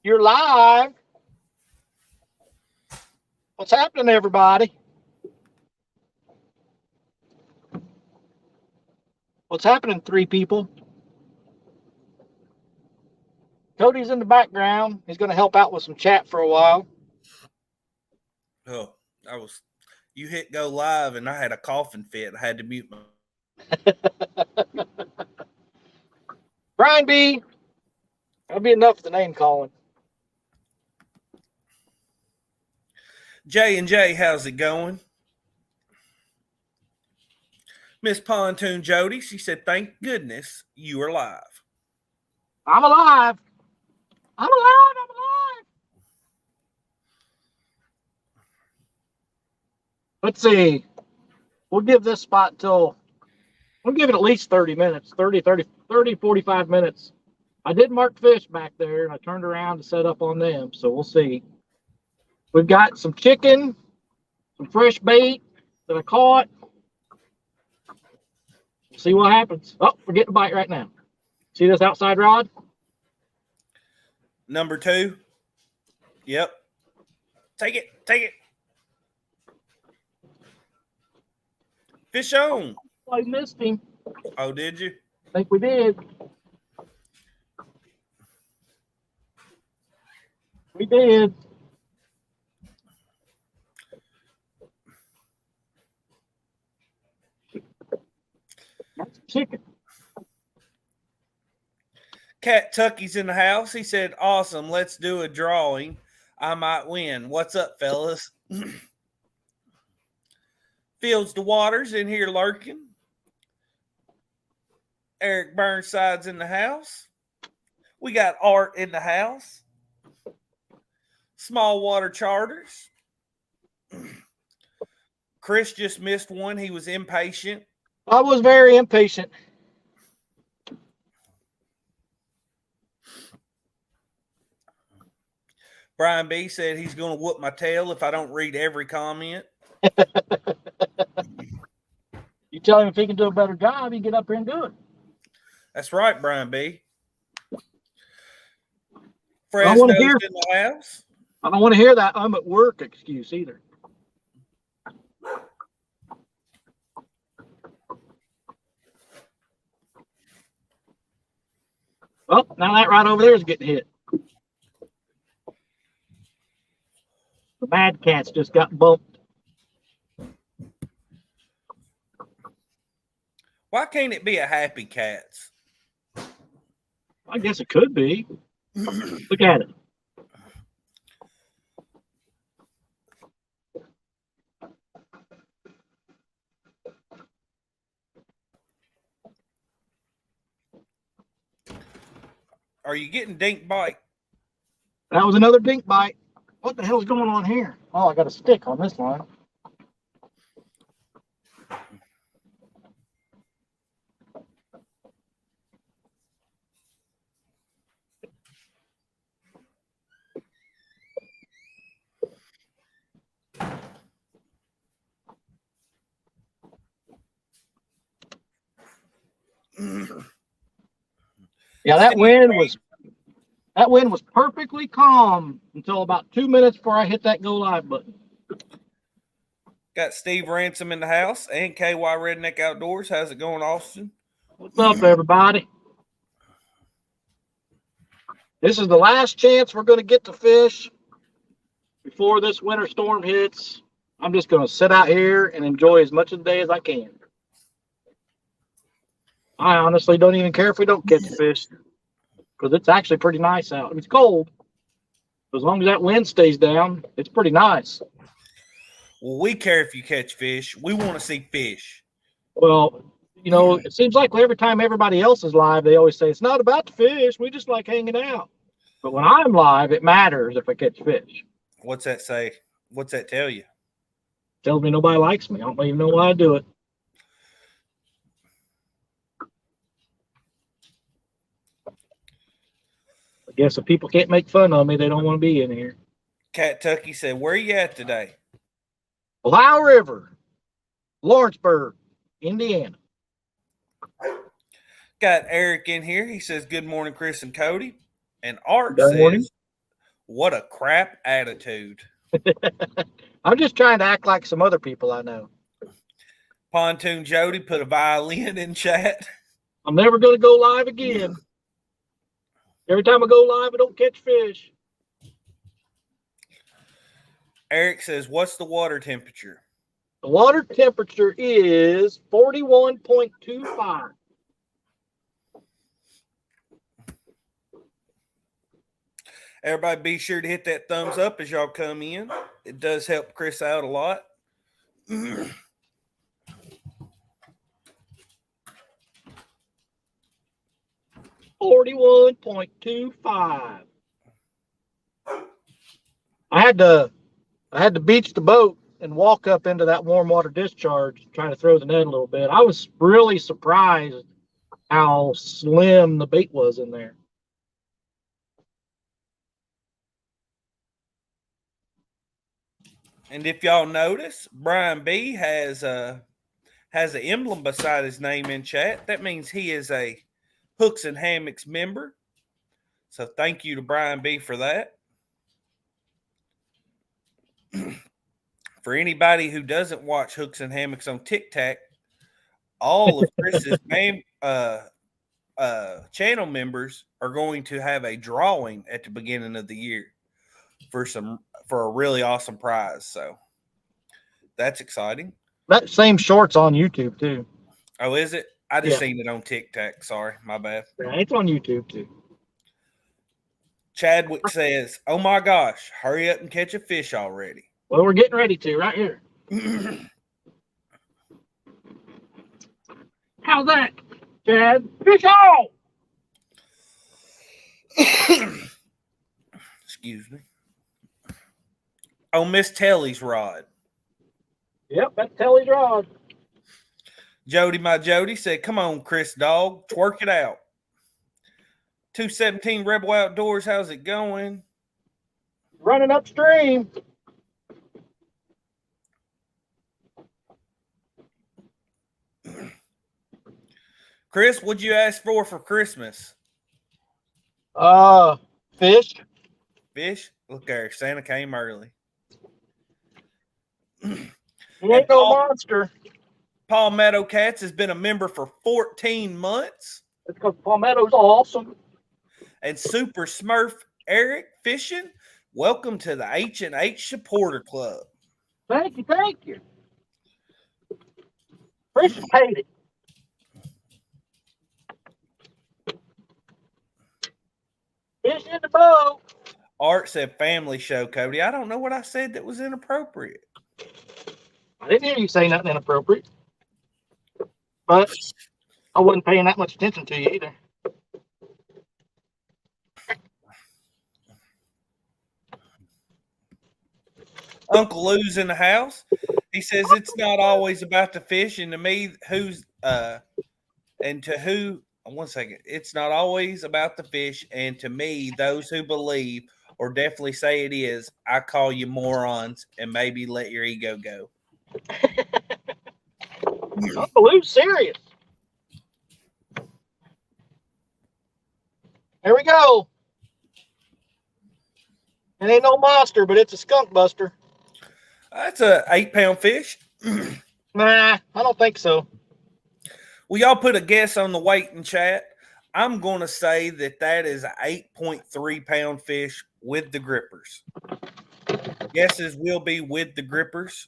You're live. What's happening, everybody? What's happening, three people? Cody's in the background. He's going to help out with some chat for a while. Oh, you hit go live and I had a coughing fit. I had to mute my. Brian B. That'll be enough of the name calling. J&J, how's it going? Miss Pontoon Jody, she said, thank goodness you are live. I'm alive. I'm alive. I'm alive. Let's see. We'll give this spot we'll give it at least 30 minutes, 45 minutes. I did mark fish back there, and I turned around to set up on them, so we'll see. We've got some chicken, some fresh bait that I caught. See what happens. Oh, we're getting a bite right now. See this outside rod? Number 2. Yep. Take it. Fish on. I missed him. Oh, did you? I think we did. We did. That's chicken. Cat Tucky's in the house. He said, awesome. Let's do a drawing. I might win. What's up, fellas? Fields to Waters in here lurking. Eric Burnside's in the house. We got Art in the house. Small Water Charters. Chris just missed one. He was impatient. I was very impatient. Brian B said he's going to whoop my tail if I don't read every comment. You tell him if he can do a better job, he can get up here and do it. That's right, Brian B. I Fresno's in the house. I don't want to hear that I'm at work excuse either. Oh, now that right over there is getting hit. The Mad Cats just got bumped. Why can't it be a Happy Cats? I guess it could be. Look at it. Are you getting dink bite? That was another dink bite. What the hell's going on here? Oh, I got a stick on this line. Yeah, that wind was perfectly calm until about 2 minutes before I hit that go live button. Got Steve Ransom in the house and KY Redneck Outdoors. How's it going, Austin? What's up, everybody? This is the last chance we're going to get to fish before this winter storm hits. I'm just going to sit out here and enjoy as much of the day as I can. I honestly don't even care if we don't catch fish because it's actually pretty nice out. It's cold. As long as that wind stays down, it's pretty nice. Well, we care if you catch fish. We want to see fish. Well, you know, it seems like every time everybody else is live, they always say, it's not about the fish. We just like hanging out. But when I'm live, it matters if I catch fish. What's that say? What's that tell you? Tells me nobody likes me. I don't even know why I do it. I guess if people can't make fun of me, they don't want to be in here. Cat Tucky said, where are you at today? Ohio River, Lawrenceburg, Indiana. Got Eric in here. He says, good morning, Chris and Cody. And Art Good morning. says, What a crap attitude. I'm just trying to act like some other people I know. Pontoon Jody put a violin in chat. I'm never going to go live again. Every time I go live, I don't catch fish. Eric says, what's the water temperature? The water temperature is 41.25. Everybody be sure to hit that thumbs up as y'all come in. It does help Chris out a lot. 41.25. I had to beach the boat and walk up into that warm water discharge, trying to throw the net a little bit. I was really surprised how slim the bait was in there. And if y'all notice, Brian B has an emblem beside his name in chat. That means he is a Hooks and Hammocks member. So thank you to Brian B for that. For anybody who doesn't watch Hooks and Hammocks on TikTok, all of Chris's channel members are going to have a drawing at the beginning of the year for a really awesome prize. So that's exciting. That same short's on YouTube too. Oh, is it? I just seen it on TikTok. Sorry, my bad. Yeah, it's on YouTube too. Chadwick says, "Oh my gosh, hurry up and catch a fish already." Well, we're getting ready to right here. How's that, Chad? Fish on! Excuse me. Oh, Miss Telly's rod. Yep, that's Telly's rod. Jody, my Jody, said, "Come on, Chris Dog, twerk it out." 217 Rebel Outdoors, how's it going? Running upstream. Chris, what'd you ask for Christmas? Fish. Fish? Look there, Santa came early. He ain't no monster. Palmetto Cats has been a member for 14 months. It's because Palmetto's awesome. And Super Smurf Eric Fishing, welcome to the H&H Supporter Club. Thank you. Appreciate it. Fish in the boat. Art said family show, Cody. I don't know what I said that was inappropriate. I didn't hear you say nothing inappropriate. But I wasn't paying that much attention to you either. Uncle Lou's in the house. He says it's not always about the fish, and to me, it's not always about the fish, and to me, those who believe or definitely say it is, I call you morons and maybe let your ego go. Uncle Lou's serious. Here we go. It ain't no monster, but it's a skunk buster. That's a 8-pound fish. Nah, I don't think so. Well, y'all put a guess on the weight in chat. I'm going to say that is an 8.3-pound fish with the grippers. Guesses will be with the grippers.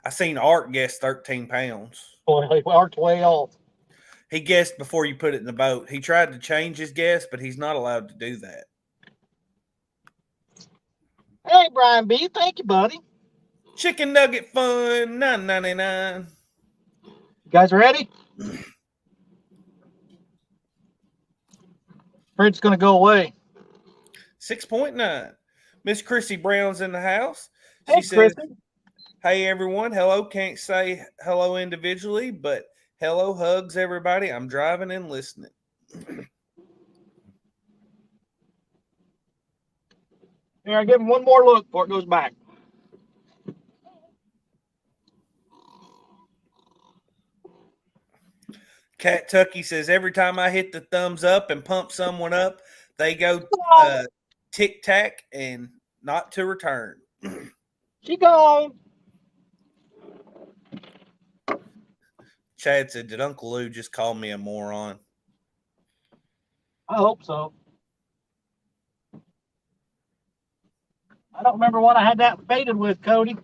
I seen Art guess 13 pounds. Boy, Art's way off. He guessed before you put it in the boat. He tried to change his guess, but he's not allowed to do that. Hey, Brian B. Thank you, buddy. Chicken nugget fun, $9.99. You guys ready? Fred's going to go away. 6.9. Miss Chrissy Brown's in the house. Hey, says, Chrissy. "Hey, everyone. Hello. Can't say hello individually, but hello, hugs, everybody. I'm driving and listening." Here, I give him one more look before it goes back. Cat Tucky says every time I hit the thumbs up and pump someone up, they go tic tac and not to return. She gone. Chad said, "Did Uncle Lou just call me a moron?" I hope so. I don't remember what I had that baited with, Cody.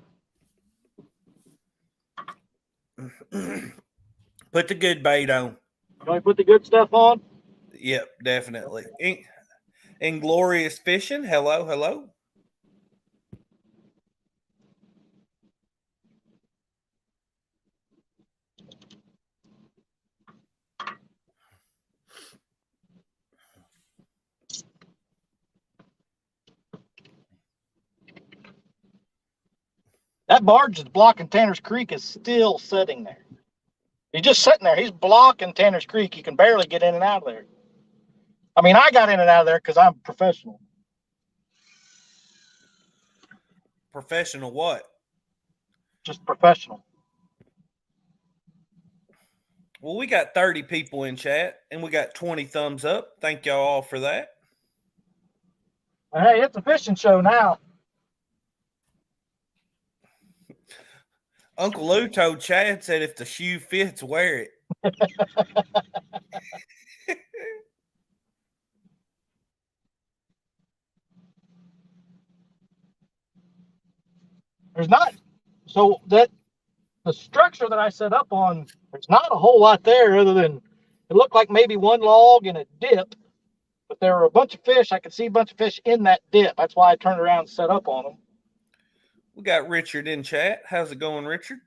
Put the good bait on. You want to put the good stuff on? Yep, definitely. Inglorious Fishing. Hello, hello. That barge that's blocking Tanner's Creek is still sitting there. He's just sitting there. He's blocking Tanner's Creek. You can barely get in and out of there. I mean, I got in and out of there because I'm professional. Professional what? Just professional. Well, we got 30 people in chat and we got 20 thumbs up. Thank y'all all for that. Hey, it's a fishing show now. Uncle Lou told Chad, said if the shoe fits, wear it. There's not, so that the structure that I set up on, there's not a whole lot there other than it looked like maybe one log and a dip, but there were a bunch of fish. I could see a bunch of fish in that dip. That's why I turned around and set up on them. We got Richard in chat. How's it going, Richard?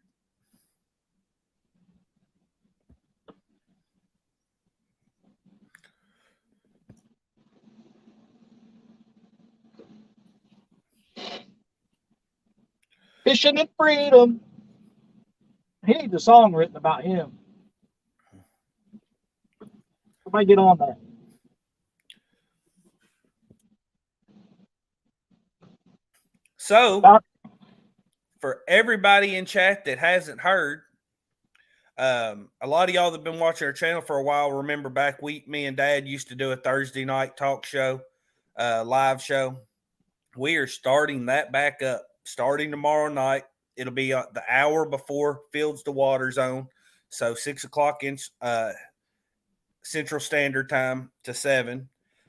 Fishing in freedom. He needs a song written about him. Somebody get on that. So, for everybody in chat that hasn't heard, a lot of y'all that have been watching our channel for a while remember back me and Dad used to do a Thursday night talk show, live show. We are starting that back up. Starting tomorrow night, it'll be the hour before Fields to Water Zone, so 6 o'clock in Central Standard Time to 7.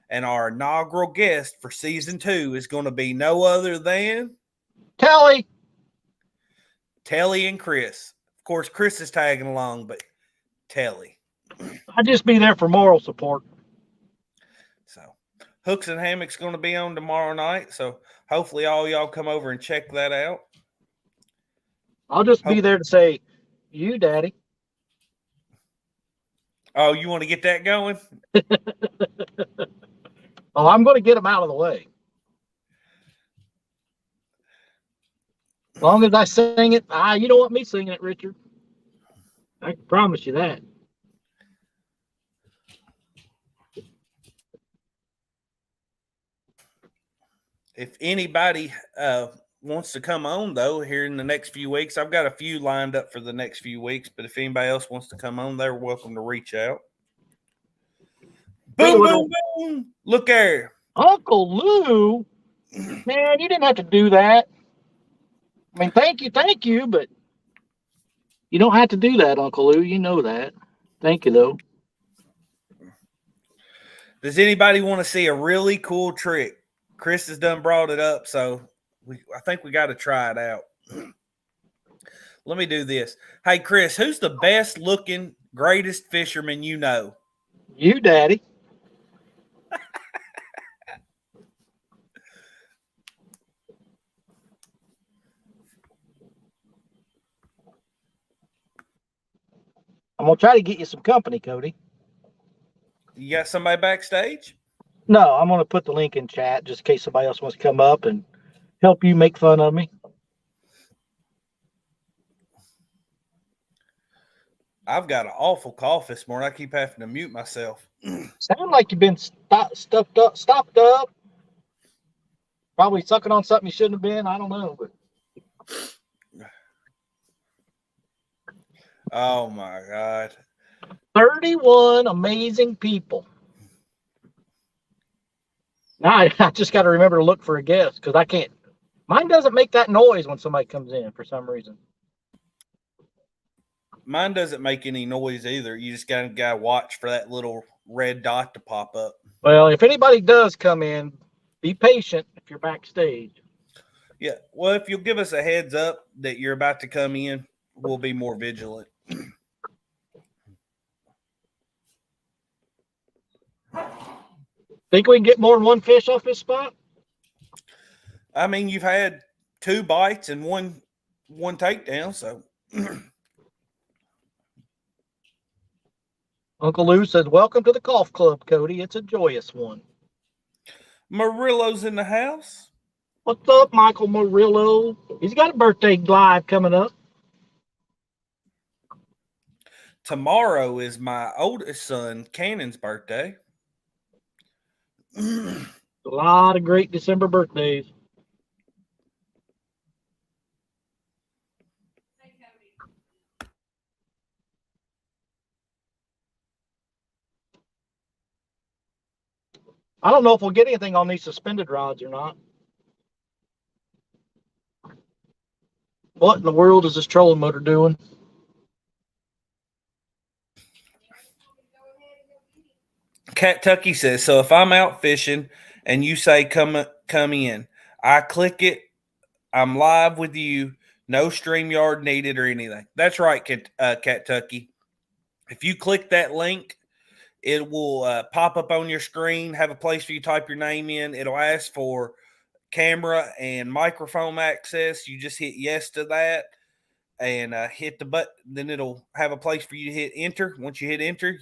And our inaugural guest for season 2 is going to be no other than Telly and Chris. Of course, Chris is tagging along, but Telly. I'd just be there for moral support. So, Hooks and Hammocks going to be on tomorrow night. So, hopefully, all y'all come over and check that out. I'll just be there to say, you, Daddy. Oh, you want to get that going? Oh, I'm going to get them out of the way. As long as I sing it, you don't want me singing it, Richard. I can promise you that. If anybody wants to come on, though, here in the next few weeks, I've got a few lined up for the next few weeks. But if anybody else wants to come on, they're welcome to reach out. Boom, boom, boom. Look there. Uncle Lou, man, you didn't have to do that. I mean, thank you, but you don't have to do that, Uncle Lou. You know that. Thank you, though. Does anybody want to see a really cool trick? Chris has done brought it up, so I think we got to try it out. Let me do this. Hey, Chris, who's the best looking, greatest fisherman you know? You, Daddy. I'm going to try to get you some company, Cody. You got somebody backstage? No, I'm going to put the link in chat just in case somebody else wants to come up and help you make fun of me. I've got an awful cough this morning. I keep having to mute myself. Sound like you've been stopped up. Probably sucking on something you shouldn't have been. I don't know, but oh my God. 31 amazing people. Now I just got to remember to look for a guest because I can't. Mine doesn't make that noise when somebody comes in for some reason. Mine doesn't make any noise either. You just gotta watch for that little red dot to pop up. Well, if anybody does come in, be patient if you're backstage. Yeah. Well, if you'll give us a heads up that you're about to come in, we'll be more vigilant. Think we can get more than one fish off this spot? I mean, you've had 2 bites and one takedown, so Uncle Lou says, "Welcome to the golf club, Cody. It's a joyous one." Murillo's in the house. What's up, Michael Murillo? He's got a birthday live coming up. Tomorrow is my oldest son, Cannon's birthday. A lot of great December birthdays. I don't know if we'll get anything on these suspended rods or not. What in the world is this trolling motor doing? Cat Tucky says, so if I'm out fishing and you say come in, I click it, I'm live with you, no StreamYard needed or anything. That's right, Cat Tucky. If you click that link, it will pop up on your screen, have a place for you to type your name in. It'll ask for camera and microphone access. You just hit yes to that and hit the button. Then it'll have a place for you to hit enter. Once you hit enter,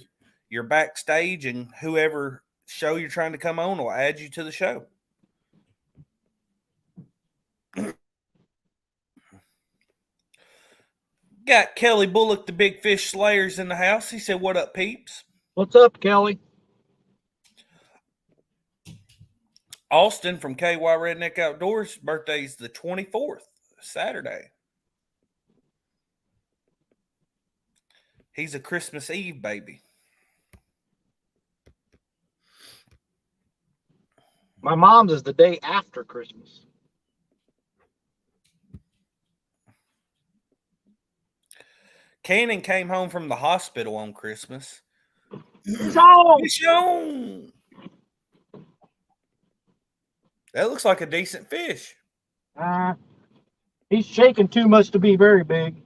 you're backstage, and whoever show you're trying to come on will add you to the show. Got Kelly Bullock, the Big Fish Slayers, in the house. He said, what up, peeps? What's up, Kelly? Austin from KY Redneck Outdoors, birthday's the 24th, Saturday. He's a Christmas Eve baby. My mom's is the day after Christmas. Cannon came home from the hospital on Christmas. Fish on! Fish on! That looks like a decent fish. He's shaking too much to be very big.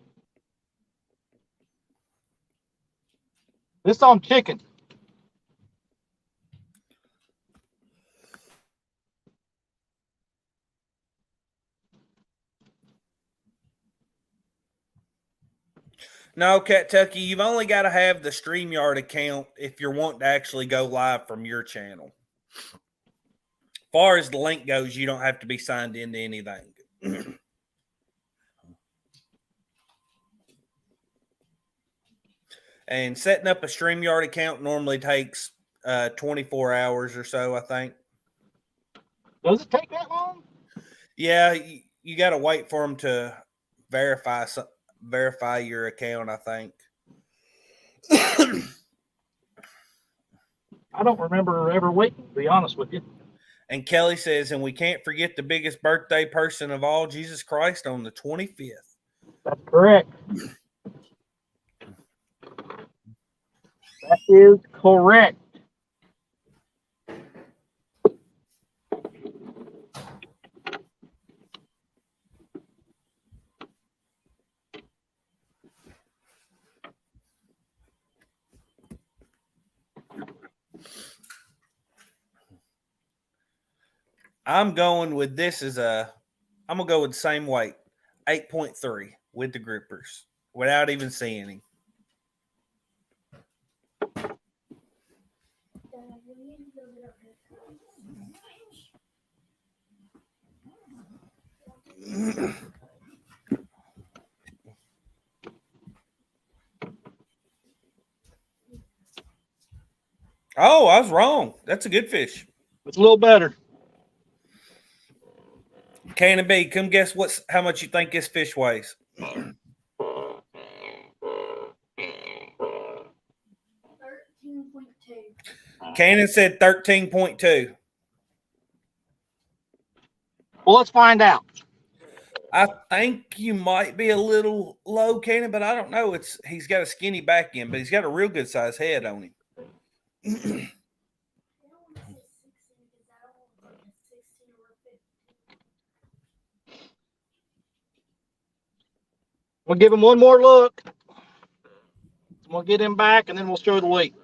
This on chicken. No, Cat Tucky, you've only got to have the StreamYard account if you're wanting to actually go live from your channel. As far as the link goes, you don't have to be signed into anything. And setting up a StreamYard account normally takes 24 hours or so, I think. Does it take that long? Yeah, you got to wait for them to verify your account, I think. I don't remember ever waiting, to be honest with you. And Kelly says, and we can't forget the biggest birthday person of all, Jesus Christ, on the 25th. That's correct. That is correct. I'm going with this I'm going to go with the same weight, 8.3 with the grippers without even seeing him. Oh, I was wrong. That's a good fish. It's a little better. Cannon B, come guess how much you think this fish weighs. Cannon said 13.2. Well, let's find out. I think you might be a little low, Cannon, but I don't know. He's got a skinny back end, but he's got a real good size head on him. We'll give him one more look. We'll get him back, and then we'll show the weight.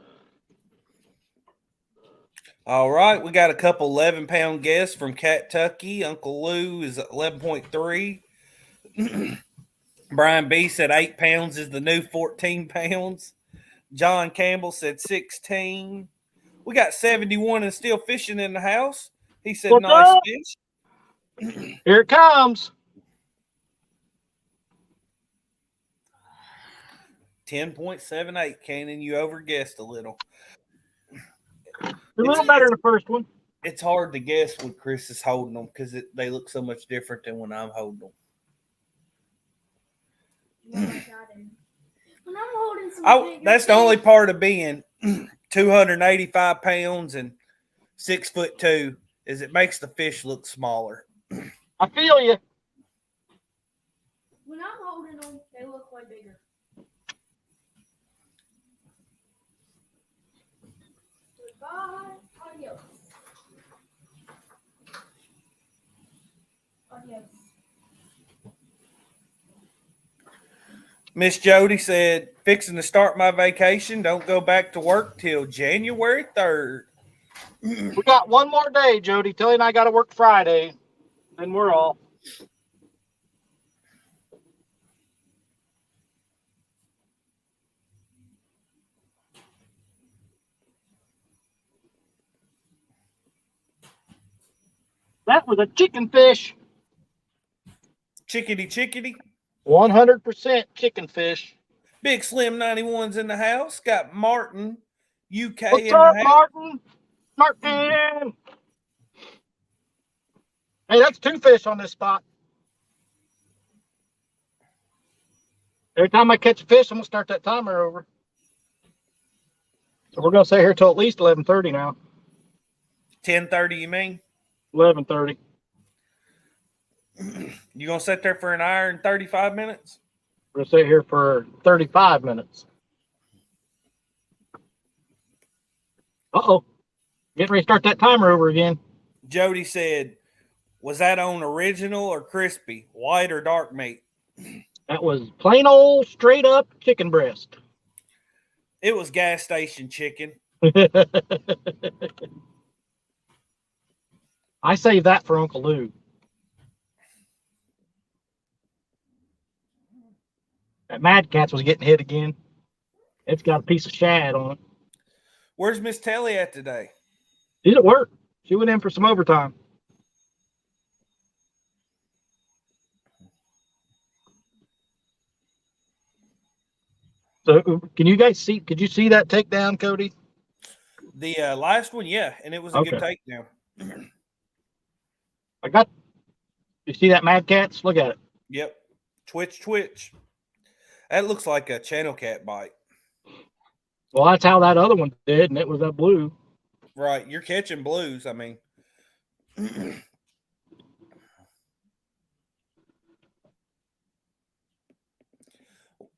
All right, we got a couple 11-pound guests from Kentucky. Uncle Lou is 11.3. Brian B said 8 pounds is the new 14 pounds. John Campbell said 16. We got 71 and still fishing in the house. He said What's nice up? fish. Here it comes. 10.78, Cannon. You overguessed a little. A little better than the first one. It's hard to guess when Chris is holding them because they look so much different than when I'm holding them. When I'm holding some That's the only part of being 285 pounds and 6'2" is it makes the fish look smaller. I feel you. When I'm holding them, they look way bigger. Goodbye. Adios. Adios. Miss Jody said, fixing to start my vacation. Don't go back to work till January 3rd. We got one more day, Jody. Tilly and I got to work Friday. Then we're off. That was a chicken fish. Chickadee chickadee. 100% chicken fish. Big Slim 91's in the house. Got Martin, UK What's in up, the house. Martin? Martin. Hey, that's 2 fish on this spot. Every time I catch a fish, I'm going to start that timer over. So we're going to stay here till at least 11:30 now. 10:30, you mean? 11:30. You going to sit there for an hour and 35 minutes? We're going to stay here for 35 minutes. Uh-oh. Getting ready to start that timer over again. Jody said, was that on original or crispy? White or dark meat? That was plain old, straight up chicken breast. It was gas station chicken. I saved that for Uncle Lou. That Mad Catz was getting hit again. It's got a piece of shad on it. Where's Miss Telly at today? She's at work. She went in for some overtime. So can you guys see, could you see that takedown, Cody? The last one, yeah, and it was a good takedown. I got, you see that Mad Catz? Look at it. Yep. Twitch, twitch. That looks like a channel cat bite. Well, that's how that other one did, and it was a blue. Right. You're catching blues, I mean.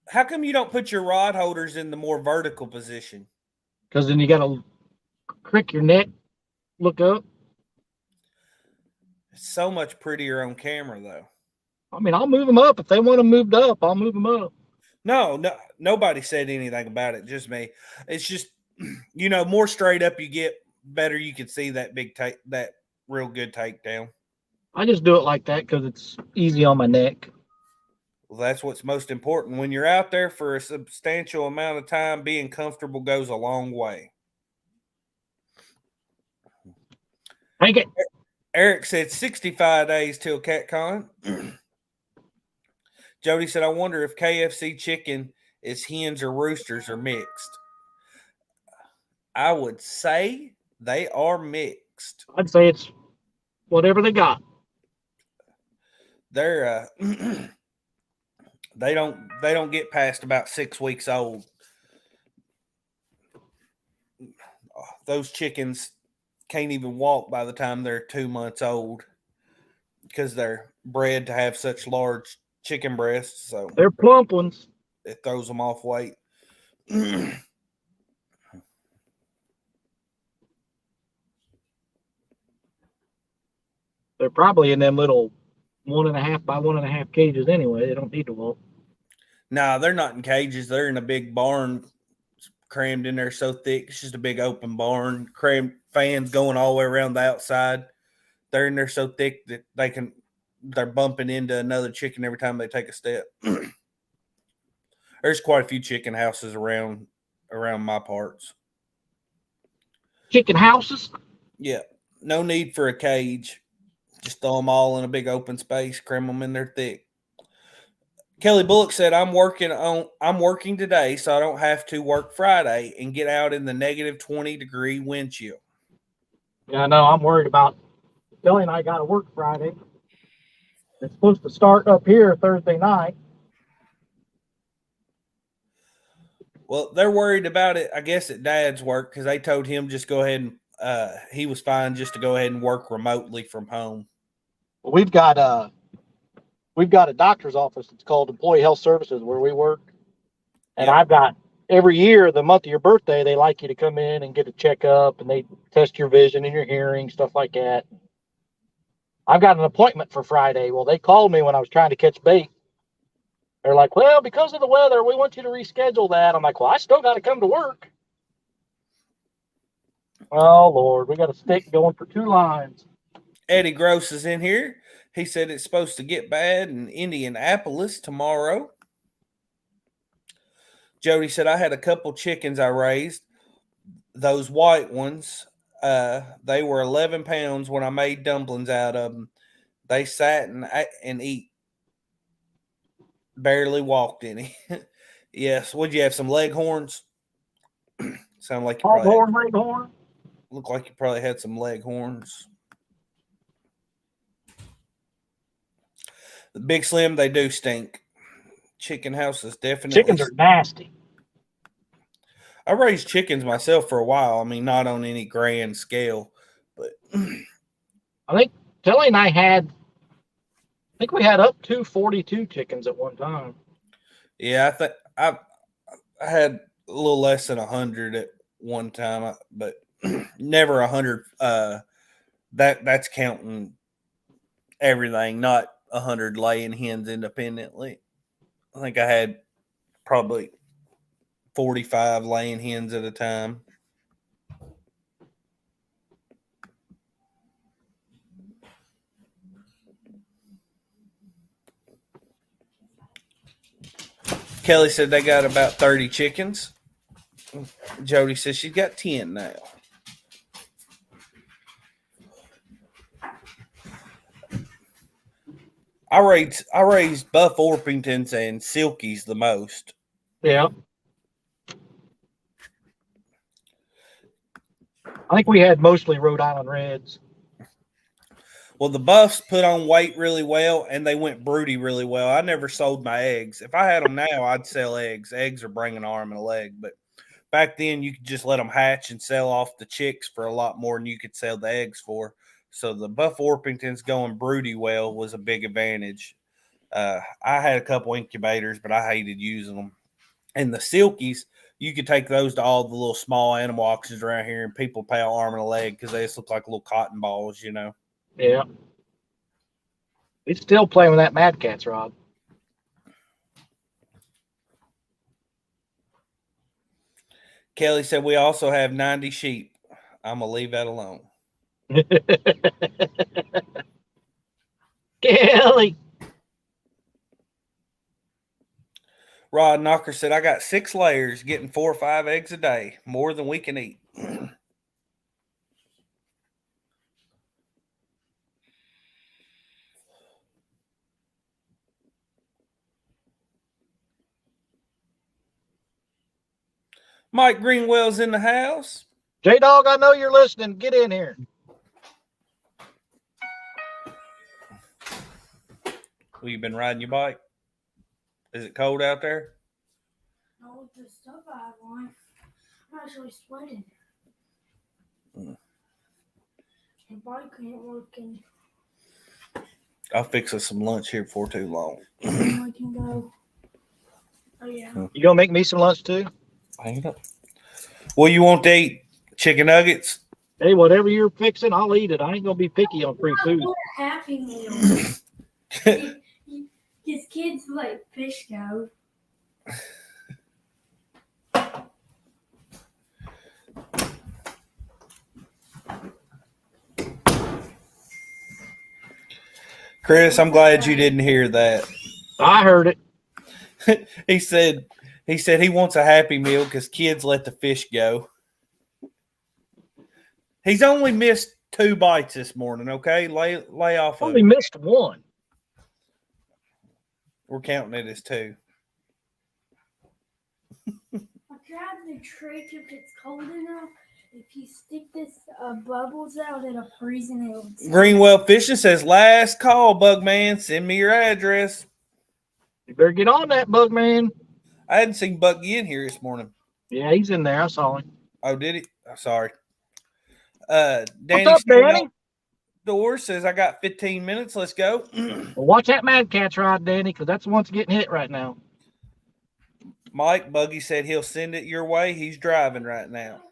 How come you don't put your rod holders in the more vertical position? Because then you got to crick your neck, look up. It's so much prettier on camera, though. I mean, I'll move them up. If they want them moved up, I'll move them up. No, nobody said anything about it, just me. It's just, more straight up you get, better you can see that that real good takedown. I just do it like that because it's easy on my neck. Well, that's what's most important. When you're out there for a substantial amount of time, being comfortable goes a long way. Take it. Eric said 65 days till CatCon. Jody said, I wonder if KFC chicken is hens or roosters or mixed. I would say they are mixed. I'd say it's whatever they got. They're they don't get past about 6 weeks old. those chickens can't even walk by the time they're 2 months old because they're bred to have such large chicken breasts. So They're plump ones. it throws them off weight. They're probably in them little 1.5 by 1.5 cages anyway. They don't need to walk. Nah, they're not in cages. They're in a big barn crammed in there so thick. It's just a big open barn, crammed fans going all the way around the outside. They're in there so thick that they're bumping into another chicken every time they take a step. There's quite a few chicken houses around my parts. Chicken houses? Yeah, no need for a cage. Just throw them all in a big open space, cram them in there thick. Kelly Bullock said, I'm working today, so I don't have to work Friday and get out in the negative 20-degree wind chill. Yeah, no, I'm worried about Billy and I got to work Friday. It's supposed to start up here Thursday night. Well, they're worried about it, I guess, at Dad's work because they told him just go ahead and he was fine just to go ahead and work remotely from home. Well, we've got a doctor's office. It's called Employee Health Services where we work. And Yep. I've got every year, the month of your birthday, they like you to come in and get a checkup and they test your vision and your hearing, stuff like that. I've got an appointment for Friday. Well, they called me when I was trying to catch bait. They're like, well, because of the weather, we want you to reschedule that. I'm like, well, I still got to come to work. Oh, Lord, we got a stick going for 2 lines. Eddie Gross is in here. He said it's supposed to get bad in Indianapolis tomorrow. Jody said, I had a couple chickens I raised. Those white ones, they were 11 pounds when I made dumplings out of them. They sat and eat. Barely walked any. Yes. Would you have some leghorns? Sound like you Leghorn. look like you probably had some leghorns. The Big Slim, they do stink. Chicken houses definitely. Chickens are nasty. I raised chickens myself for a while. I mean, not on any grand scale, but I think Telly and I had we had up to 42 chickens at one time. yeah, I think I had a little less than 100 at one time, but never 100. That's counting everything, not 100 laying hens independently. I think I had probably 45 laying hens at a time. Kelly said they got about 30 chickens. Jody says she's got 10 now. I raised Buff Orpingtons and Silkies the most. Yeah. I think we had mostly Rhode Island Reds. Well, the Buffs put on weight really well, and they went broody really well. I never sold my eggs. If I had them now, I'd sell eggs. Eggs are bringing an arm and a leg. But back then, you could just let them hatch and sell off the chicks for a lot more than you could sell the eggs for. So the Buff Orpingtons going broody well was a big advantage. I had a couple incubators, but I hated using them. And the Silkies, you could take those to all the little small animal auctions around here, and people pay an arm and a leg because they just look like little cotton balls, you know. Yeah. He's still playing with that Mad Catz rod. Kelly said we also have 90 sheep. I'm going to leave that alone. Kelly. Rod Knocker said, I got 6 layers, getting 4 or 5 eggs a day, more than we can eat. Mike Greenwell's in the house. J-Dog, I know you're listening. Get in here. Well, you been riding your bike? Is it cold out there? No, with the stuff I want. I'm actually sweating. The bike ain't working. I'll fix us some lunch here before too long. And I can go. Oh yeah. You gonna make me some lunch too? Hang it up. Well, you want to eat chicken nuggets? Hey, whatever you're fixing, I'll eat it. I ain't gonna be picky on free food. Happy Meal. His kids like fish go. Chris, I'm glad you didn't hear that. I heard it. He said he wants a Happy Meal because kids let the fish go. He's only missed 2 bites this morning, okay? Lay off of Only it. missed one. We're counting it as 2. I tried the trick if it's cold enough. If you stick this bubbles out, it'll freeze and it'll. Greenwell Fishing says, last call, Bugman. Send me your address. You better get on that, bug man. I hadn't seen Buggy in here this morning. Yeah, he's in there. I saw him. Oh, did he? Oh, sorry. Danny What's up, Danny? Door says, I got 15 minutes. Let's go. Well, watch that Mad Cat's ride, Danny, because that's the one that's getting hit right now. Mike Buggy said he'll send it your way. He's driving right now.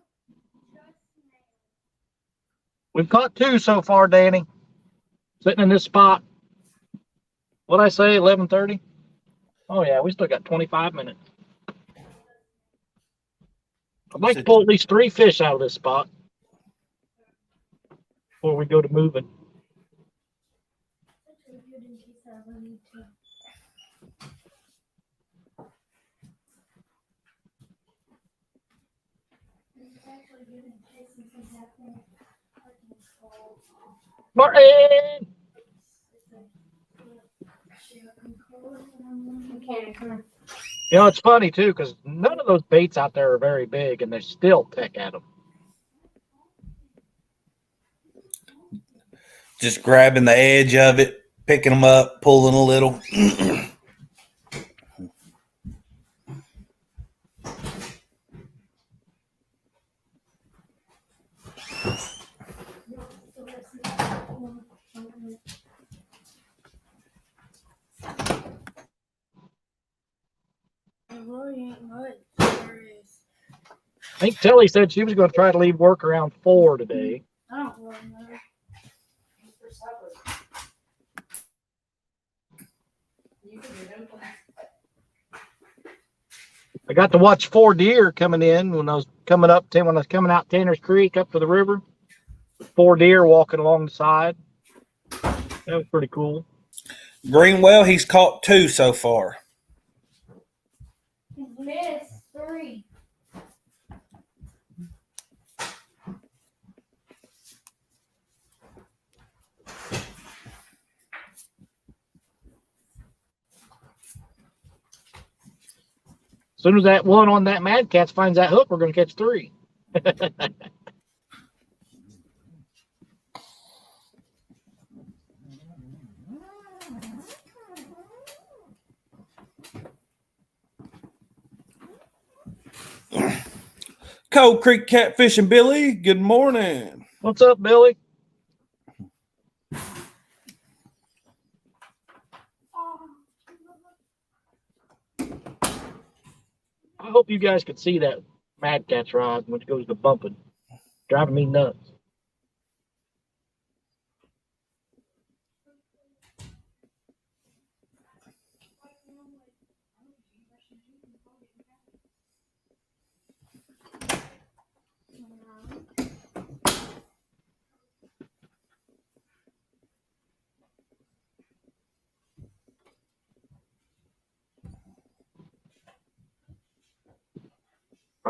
We've caught 2 so far, Danny. Sitting in this spot. What'd I say, 11:30? Oh, yeah, we still got 25 minutes. I'd like to pull at least 3 fish out of this spot before we go to moving. Martin! You know, it's funny, too, because none of those baits out there are very big, and they still peck at them. Just grabbing the edge of it, picking them up, pulling a little. I think Telly said she was going to try to leave work around 4 today. I don't really know. I got to watch 4 deer coming in when I was coming out Tanner's Creek up to the river. 4 deer walking along the side. That was pretty cool. Greenwell, he's caught 2 so far. He's missed 3. As soon as that one on that Mad Cats finds that hook, we're going to catch 3. Cold Creek Catfishing Billy, good morning. What's up, Billy? I hope you guys could see that Mad Cat's rod when it goes to bumping. Driving me nuts.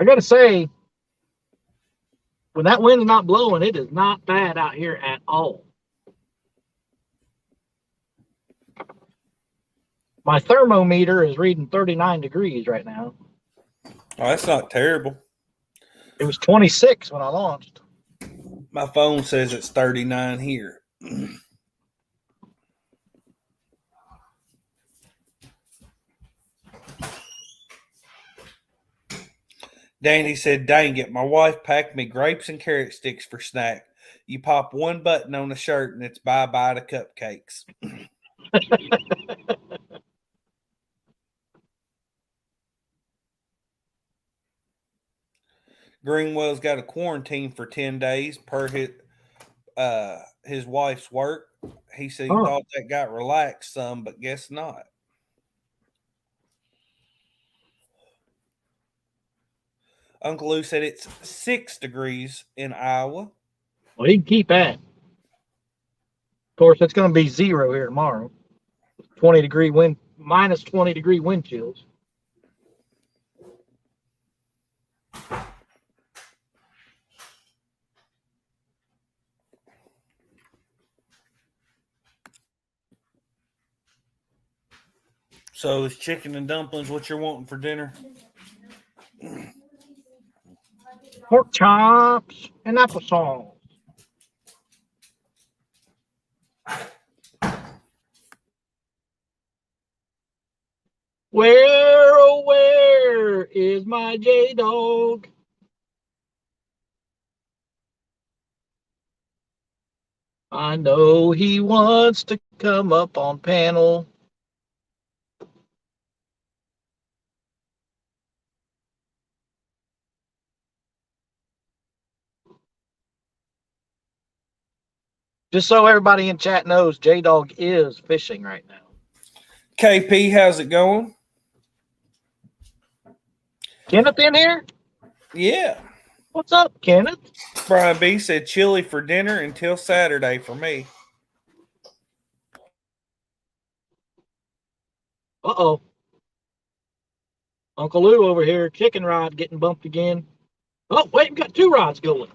I gotta say, when that wind's not blowing, it is not bad out here at all. My thermometer is reading 39 degrees right now. Oh, that's not terrible. It was 26 when I launched. My phone says it's 39 here. Danny said, dang it, my wife packed me grapes and carrot sticks for snack. You pop one button on the shirt and it's bye-bye to cupcakes. Greenwell's got a quarantine for 10 days per his wife's work. He said he Huh. thought that got relaxed some, but guess not. Uncle Lou said it's 6 degrees in Iowa. Well, he can keep that. Of course, it's going to be 0 here tomorrow. 20-degree wind, minus 20-degree wind chills. So is chicken and dumplings what you're wanting for dinner? Pork chops and applesauce. Where, oh, where is my J-Dog? I know he wants to come up on panel. Just so everybody in chat knows, J-Dog is fishing right now. KP, how's it going? Kenneth in here? Yeah. What's up, Kenneth? Brian B said chili for dinner until Saturday for me. Uh-oh. Uncle Lou over here, chicken rod getting bumped again. Oh, wait, we got 2 rods going.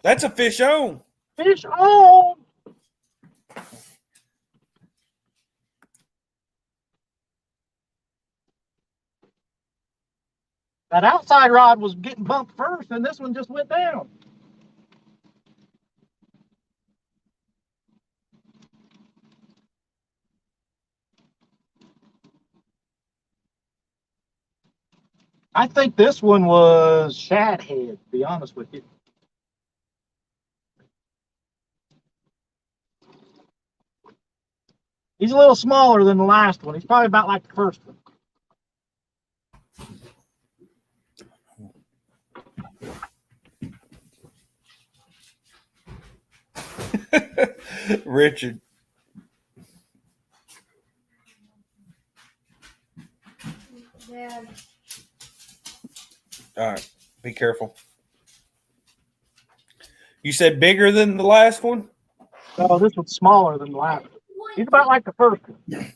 That's a fish on. Fish on! That outside rod was getting bumped first, and this one just went down. I think this one was shad head, to be honest with you. He's a little smaller than the last one. He's probably about like the first one. Richard. Dad. All right. Be careful. You said bigger than the last one? No, this one's smaller than the last one. He's about like the first one.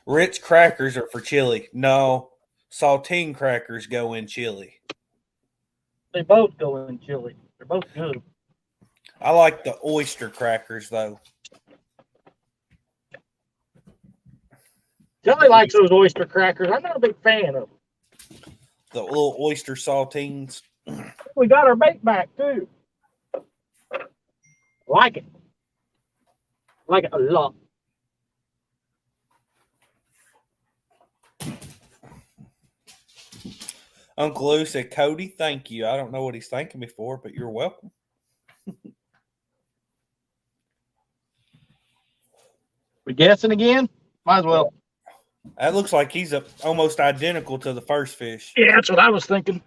Ritz crackers are for chili. No, saltine crackers go in chili. They both go in chili. They're both good. I like the oyster crackers, though. Jelly likes those oyster crackers. I'm not a big fan of them. The little oyster saltines. We got our bait back, too. Like it. Like it a lot. Uncle Lou said, Cody, thank you. I don't know what he's thanking me for, but you're welcome. We guessing again? Might as well. That looks like he's almost identical to the first fish. Yeah, that's what I was thinking.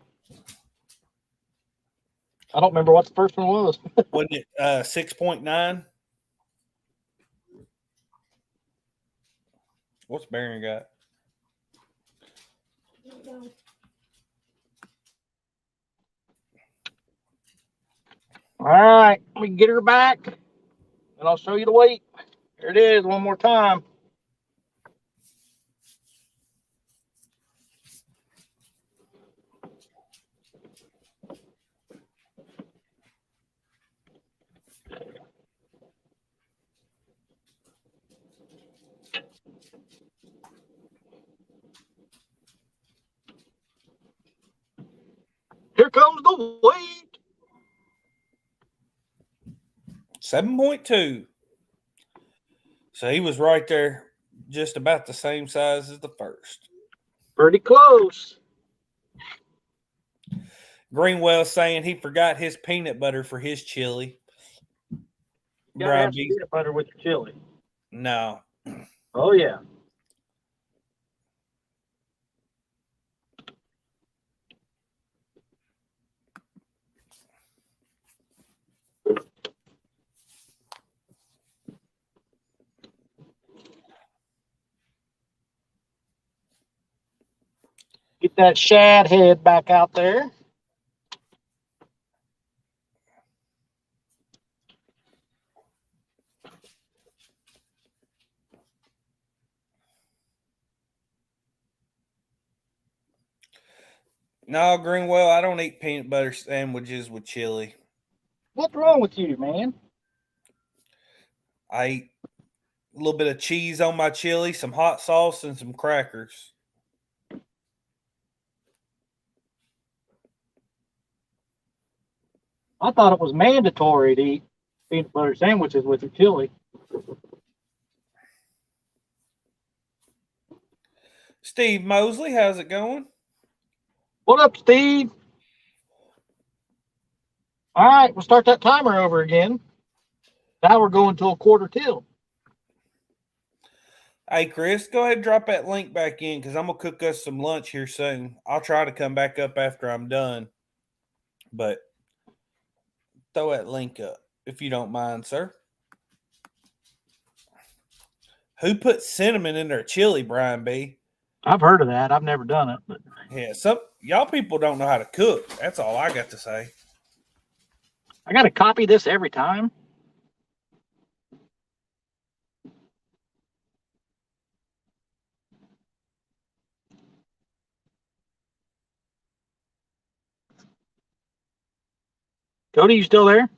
I don't remember what the first one was. Wasn't it 6.9? What's Barron got? All right, we can get her back, and I'll show you the weight. Here it is, one more time. Here comes the weight. 7.2. So he was right there, just about the same size as the first. Pretty close. Greenwell saying he forgot his peanut butter for his chili. You gotta Brian have some B. peanut butter with your chili. No. Oh yeah. Get that shad head back out there. No, Greenwell, I don't eat peanut butter sandwiches with chili. What's wrong with you, man? I eat a little bit of cheese on my chili, some hot sauce, and some crackers. I thought it was mandatory to eat peanut butter sandwiches with your chili. Steve Mosley, how's it going? What up, Steve? All right, we'll start that timer over again. Now we're going to a quarter till. Hey, Chris, go ahead and drop that link back in because I'm going to cook us some lunch here soon. I'll try to come back up after I'm done. But throw that link up if you don't mind, sir. Who put cinnamon in their chili, Brian B? I've heard of that. I've never done it, but Yeah, some y'all people don't know how to cook. That's all I got to say. I got to copy this every time. Cody, you still there?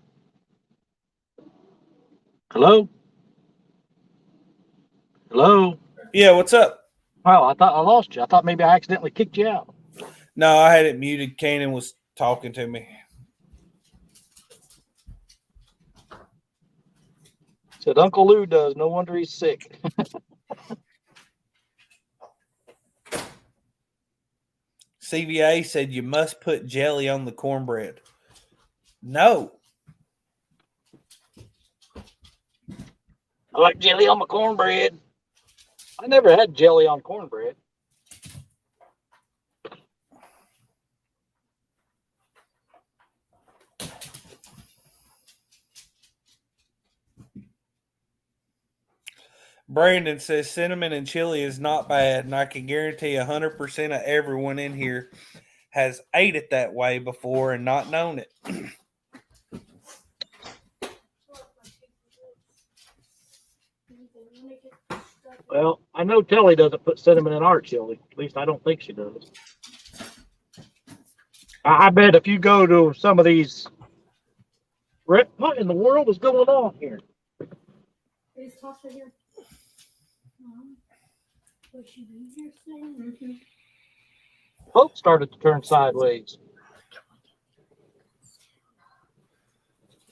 Hello? Hello? Yeah, what's up? Oh, I thought I lost you. I thought maybe I accidentally kicked you out. No, I had it muted. Kanan was talking to me. Said Uncle Lou does. No wonder he's sick. CVA said you must put jelly on the cornbread. No. I like jelly on my cornbread. I never had jelly on cornbread. Brandon says cinnamon and chili is not bad, and I can guarantee 100% of everyone in here has ate it that way before and not known it. Well, I know Telly doesn't put cinnamon in our chili. At least I don't think she does. I bet if you go to some of these, what in the world is going on here? Is Tasha here? Was she be here soon? Boat started to turn sideways.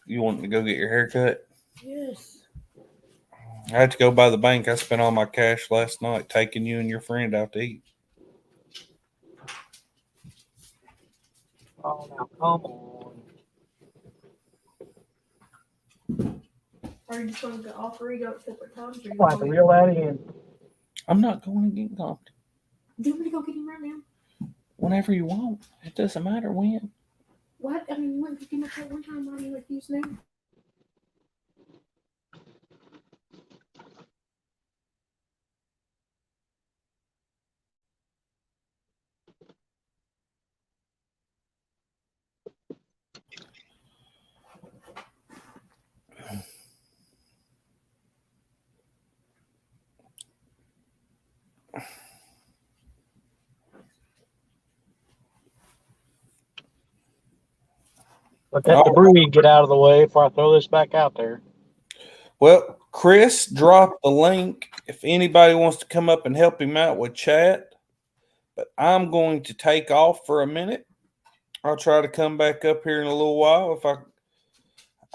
You want to go get your hair cut? Yes. I had to go by the bank. I spent all my cash last night taking you and your friend out to eat. Oh, now come on. Are you just going to all three go at separate times? Or I have to reel that in. I'm not going to get gone. Do you want to go get him right now? Whenever you want. It doesn't matter when. What? I mean, you went to pick him up that one time. Why do you refuse now? Let that debris get out of the way before I throw this back out there. Well, Chris dropped the link if anybody wants to come up and help him out with chat. But I'm going to take off for a minute. I'll try to come back up here in a little while if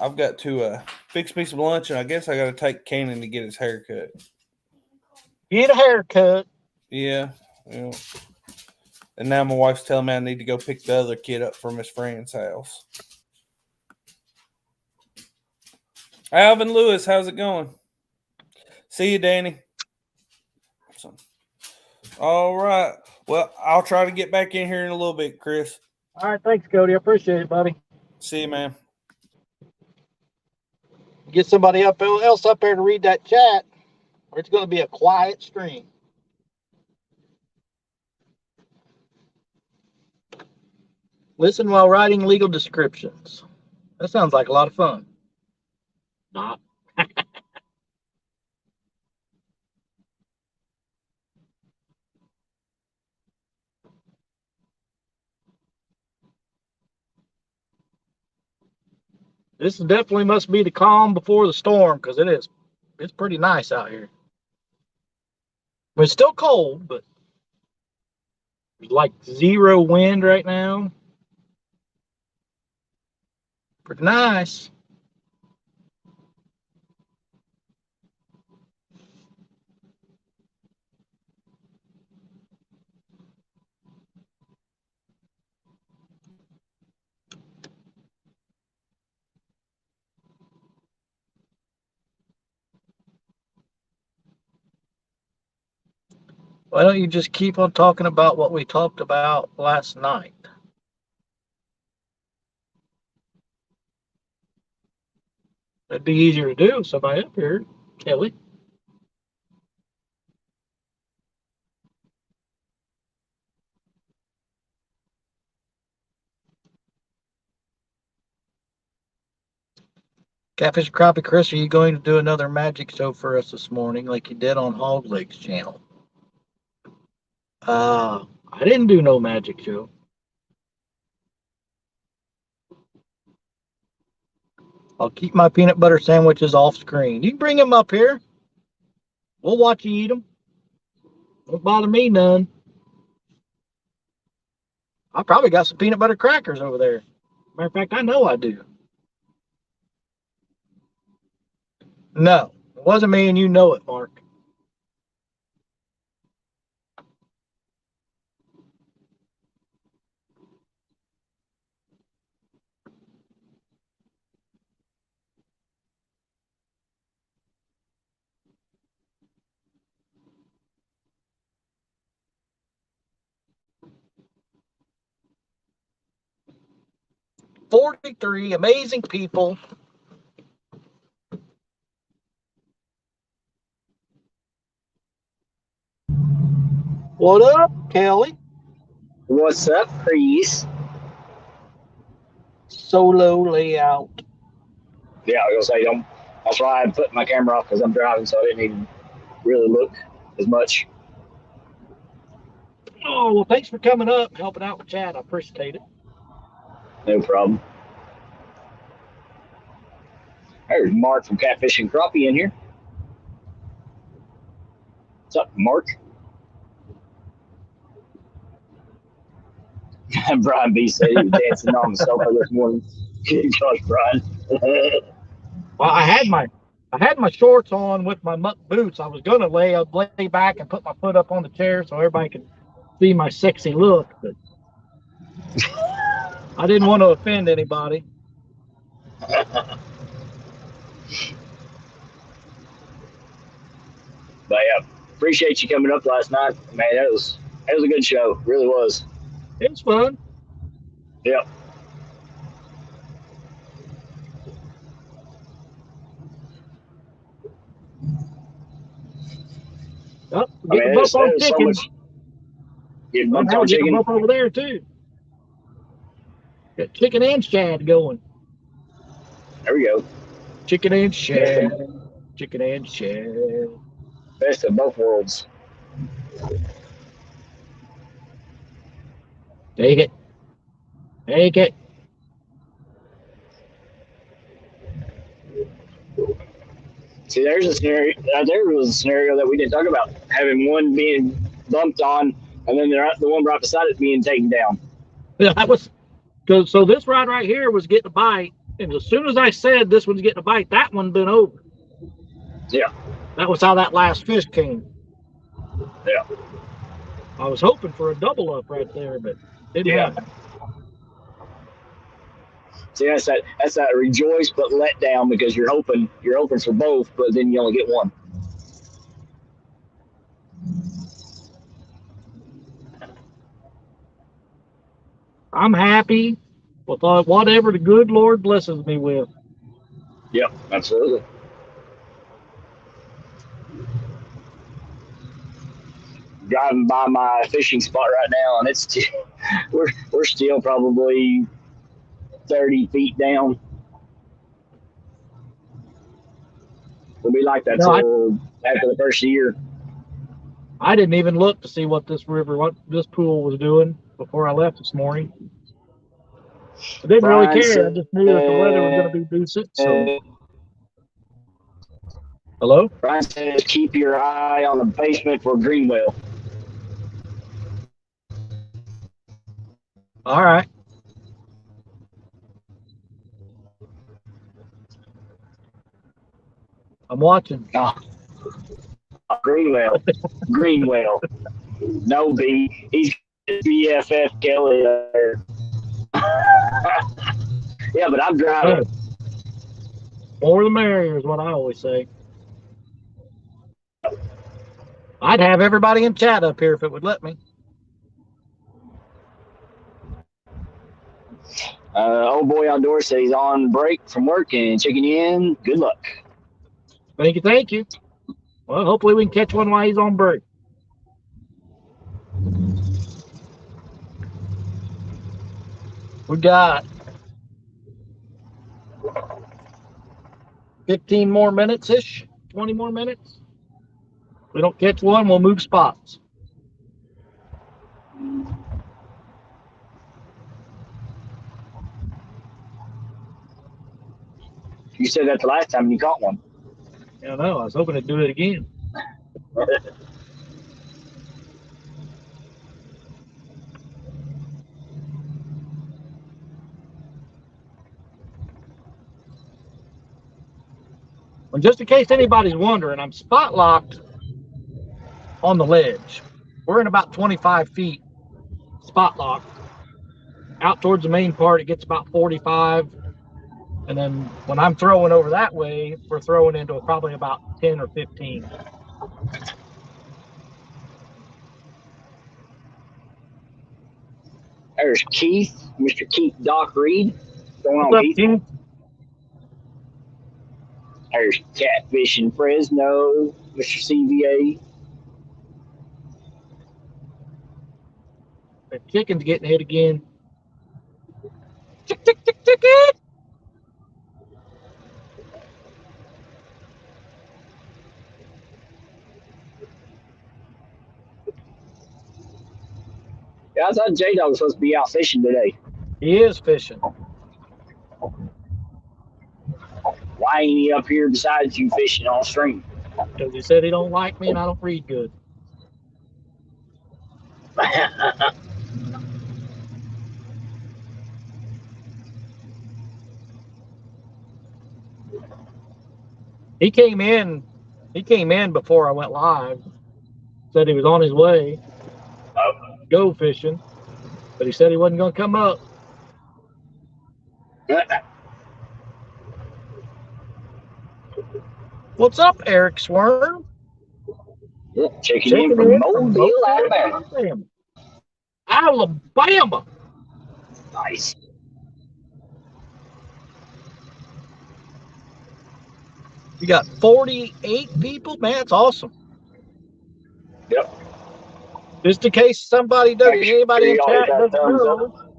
I've got to fix me some lunch, and I guess I got to take Cannon to get his hair cut. Get a haircut. Yeah. And now my wife's telling me I need to go pick the other kid up from his friend's house. Alvin Lewis, how's it going? See you, Danny. All right. Well, I'll try to get back in here in a little bit, Chris. All right, thanks, Cody. I appreciate it, buddy. See you, man. Get somebody else up there to read that chat, or it's going to be a quiet stream. Listen while writing legal descriptions. That sounds like a lot of fun. Not. This definitely must be the calm before the storm, because it's pretty nice out here. It's still cold, but there's like 0 wind right now. Pretty nice. Why don't you just keep on talking about what we talked about last night? That'd be easier to do with somebody up here, Kelly. Catfish Crappie Chris, are you going to do another magic show for us this morning like you did on Hog Legs channel? I didn't do no magic show. I'll keep my peanut butter sandwiches off screen. You can bring them up here. We'll watch you eat them. Don't bother me none. I probably got some peanut butter crackers over there. Matter of fact, I know I do. No, it wasn't me, and you know it, Mark. $43 amazing people. What up, Kelly? What's up, Chris? Solo layout. Yeah, I was gonna say, that's why I put my camera off because I'm driving, so I didn't even really look as much. Oh, well, thanks for coming up, helping out with chat. I appreciate it. No problem. There's Mark from Catfish and Crappie in here. What's up, Mark? Brian B said he was dancing on the sofa this morning. Good gosh, Brian. Well, I had my shorts on with my muck boots. I was gonna lay back and put my foot up on the chair so everybody could see my sexy look, but I didn't want to offend anybody. But yeah, appreciate you coming up last night, man. That was a good show, really was. It was fun. Yep. Oh, getting a bump on chicken. Getting bumped on chicken. Getting a bump over there too. Got chicken and shad going. There we go. Chicken and shad. Chicken and shad. Best of both worlds. Take it. Take it. See, there's a scenario. There was a scenario that we didn't talk about, having one being bumped on, and then the one right beside it being taken down. Yeah, that was so. This ride right here was getting a bite, And as soon as I said this one's getting a bite, that one been over. Yeah. That was how that last fish came. Yeah. I was hoping for a double up right there, but didn't happen. See, that's that rejoice but let down because you're hoping for both, but then you only get one. I'm happy with whatever the good Lord blesses me with. Yep, absolutely. Driving by my fishing spot right now, and it's we're still probably 30 feet down. We'll be like that till after the first year. I didn't even look to see what this pool was doing before I left this morning. I didn't really care. I just knew that the weather was going to be decent. So, hello? Brian says keep your eye on the basement for green whale. All right. I'm watching. Oh, green whale. Green whale. No B. He's BFF Kelly there. Yeah, but I'm driving. More the merrier is what I always say. I'd have everybody in chat up here if it would let me. Old boy outdoors says he's on break from work and checking you in. Good luck. Thank you. Well, hopefully we can catch one while he's on break. We got 15 more minutes-ish, 20 more minutes. If we don't catch one, we'll move spots. You said that the last time you caught one. I know. I was hoping to do it again. And just in case anybody's wondering, I'm spot locked on the ledge. We're in about 25 feet spot locked. Out towards the main part, it gets about 45. And then when I'm throwing over that way, we're throwing into probably about 10 or 15. There's Keith, Mr. Keith Doc Reed. What's going on, What's up, Keith? King? There's Catfish in Fresno, Mr. CVA. The chicken's getting hit again. Chick, chick, chick, chicken! Yeah, I thought J-Dog was supposed to be out fishing today. He is fishing. Why ain't he up here besides you fishing on stream? Because he said he don't like me and I don't read good. He came in before I went live. Said he was on his way. Go fishing. But he said he wasn't going to come up. What's up, Eric Swern? Checking in from Mobile, Alabama. Alabama. Nice. You got 48 people? Man, that's awesome. Yep. Just in case anybody in chat doesn't know,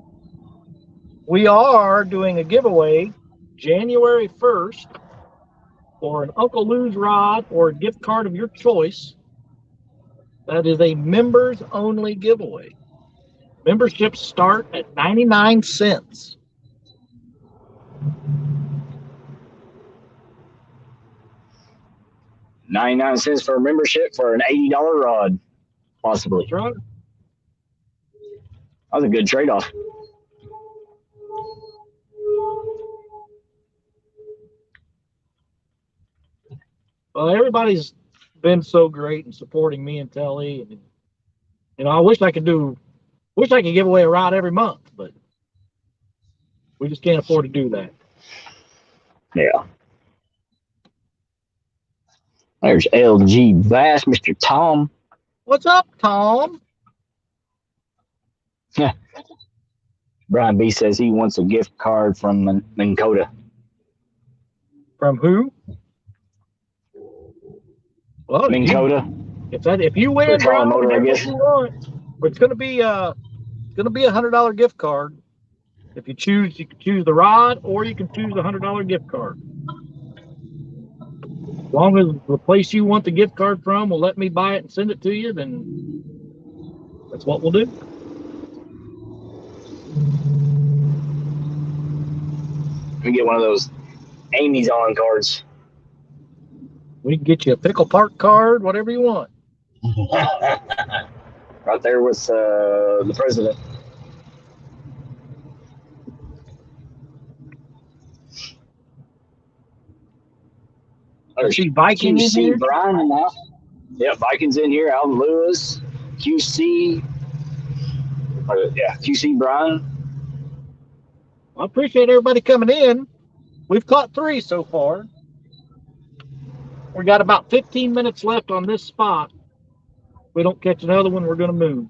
we are doing a giveaway January 1st for an Uncle Lou's rod or a gift card of your choice. That is a members only giveaway. Memberships start at 99 cents. $99 for a membership for an $80 rod, possibly. That's right. That was a good trade-off. Well, everybody's been so great in supporting me and Telly, and I wish I could give away a ride every month, but we just can't afford to do that. Yeah. There's LG Bass, Mr. Tom. What's up, Tom? Brian B says he wants a gift card from Minn Kota. From who? Well, Minn Kota. if you win, Trolling Brian, motor, I here's what guess. you want. It's gonna be $100 gift card. If you can choose the rod, or you can choose the $100 gift card. As long as the place you want the gift card from will let me buy it and send it to you, then that's what we'll do. We get one of those Amy's on cards. We can get you a pickle park card, whatever you want. Right there with the president. I see Viking in here. Brian in the house. Yep, Vikings in here. Alvin Lewis, QC. QC Brian. I appreciate everybody coming in. We've caught 3 so far. We got about 15 minutes left on this spot. If we don't catch another one, we're going to move.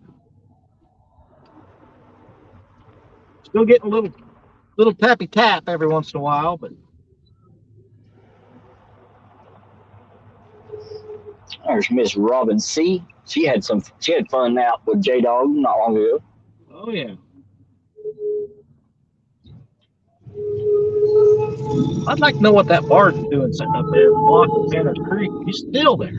Still getting a little tappy tap every once in a while, but There's Miss Robin C. She had fun out with J Dog not long ago. oh yeah. I'd like to know what that barge is doing sitting up there blocking Banner Creek. He's still there.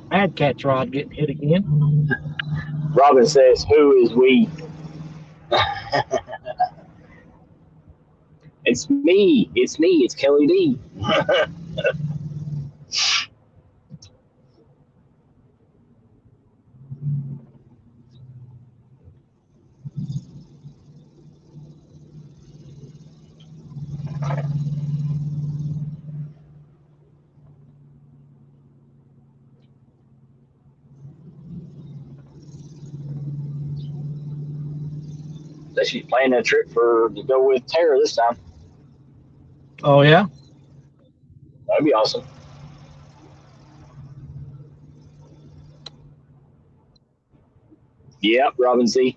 Mad Cat's rod getting hit again. Robin says, "Who is we?" It's me. It's me. It's Kelly D. So she's planning a trip to go with Tara this time. Oh yeah. That'd be awesome. Yep, Robin C.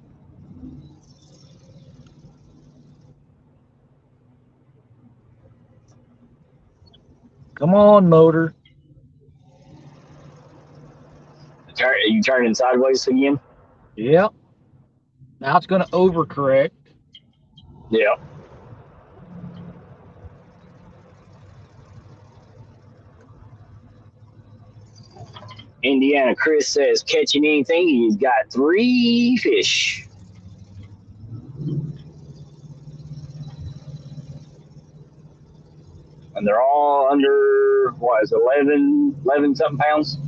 Come on, motor. Are you turning sideways again? Yep. Now it's going to overcorrect. Yeah. Indiana Chris says, catching anything? He's got 3 fish. And they're all under, 11 something pounds?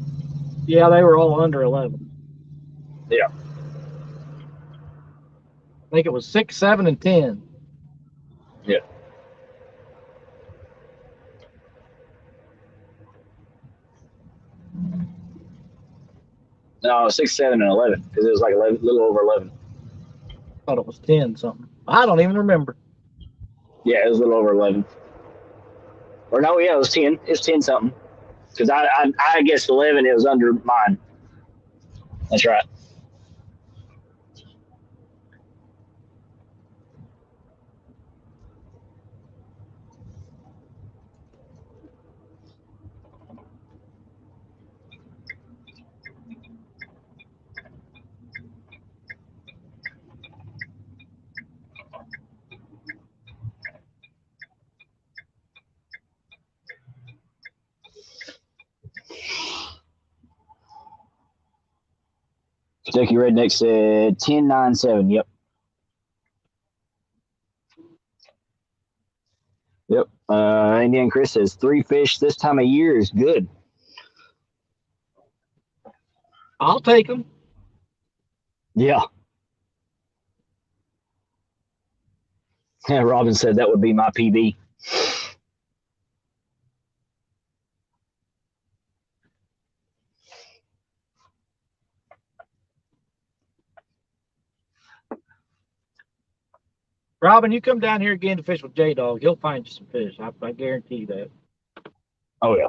Yeah, they were all under 11. Yeah. I think it was 6, 7, and 10. Yeah. No, 6, 7, and 11 because it was like 11, little over 11. Thought it was 10 something. I don't even remember. Yeah, it was a little over 11. Or no, yeah, it was 10. It was 10 something. Because I guessed 11. It was under mine. That's right. Kentucky Redneck said 10.97. Yep. Yep. Indian Chris says 3 fish this time of year is good. I'll take them. Yeah. Yeah, Robin said that would be my PB. Robin, you come down here again to fish with J Dog, he'll find you some fish. I guarantee you that. Oh yeah.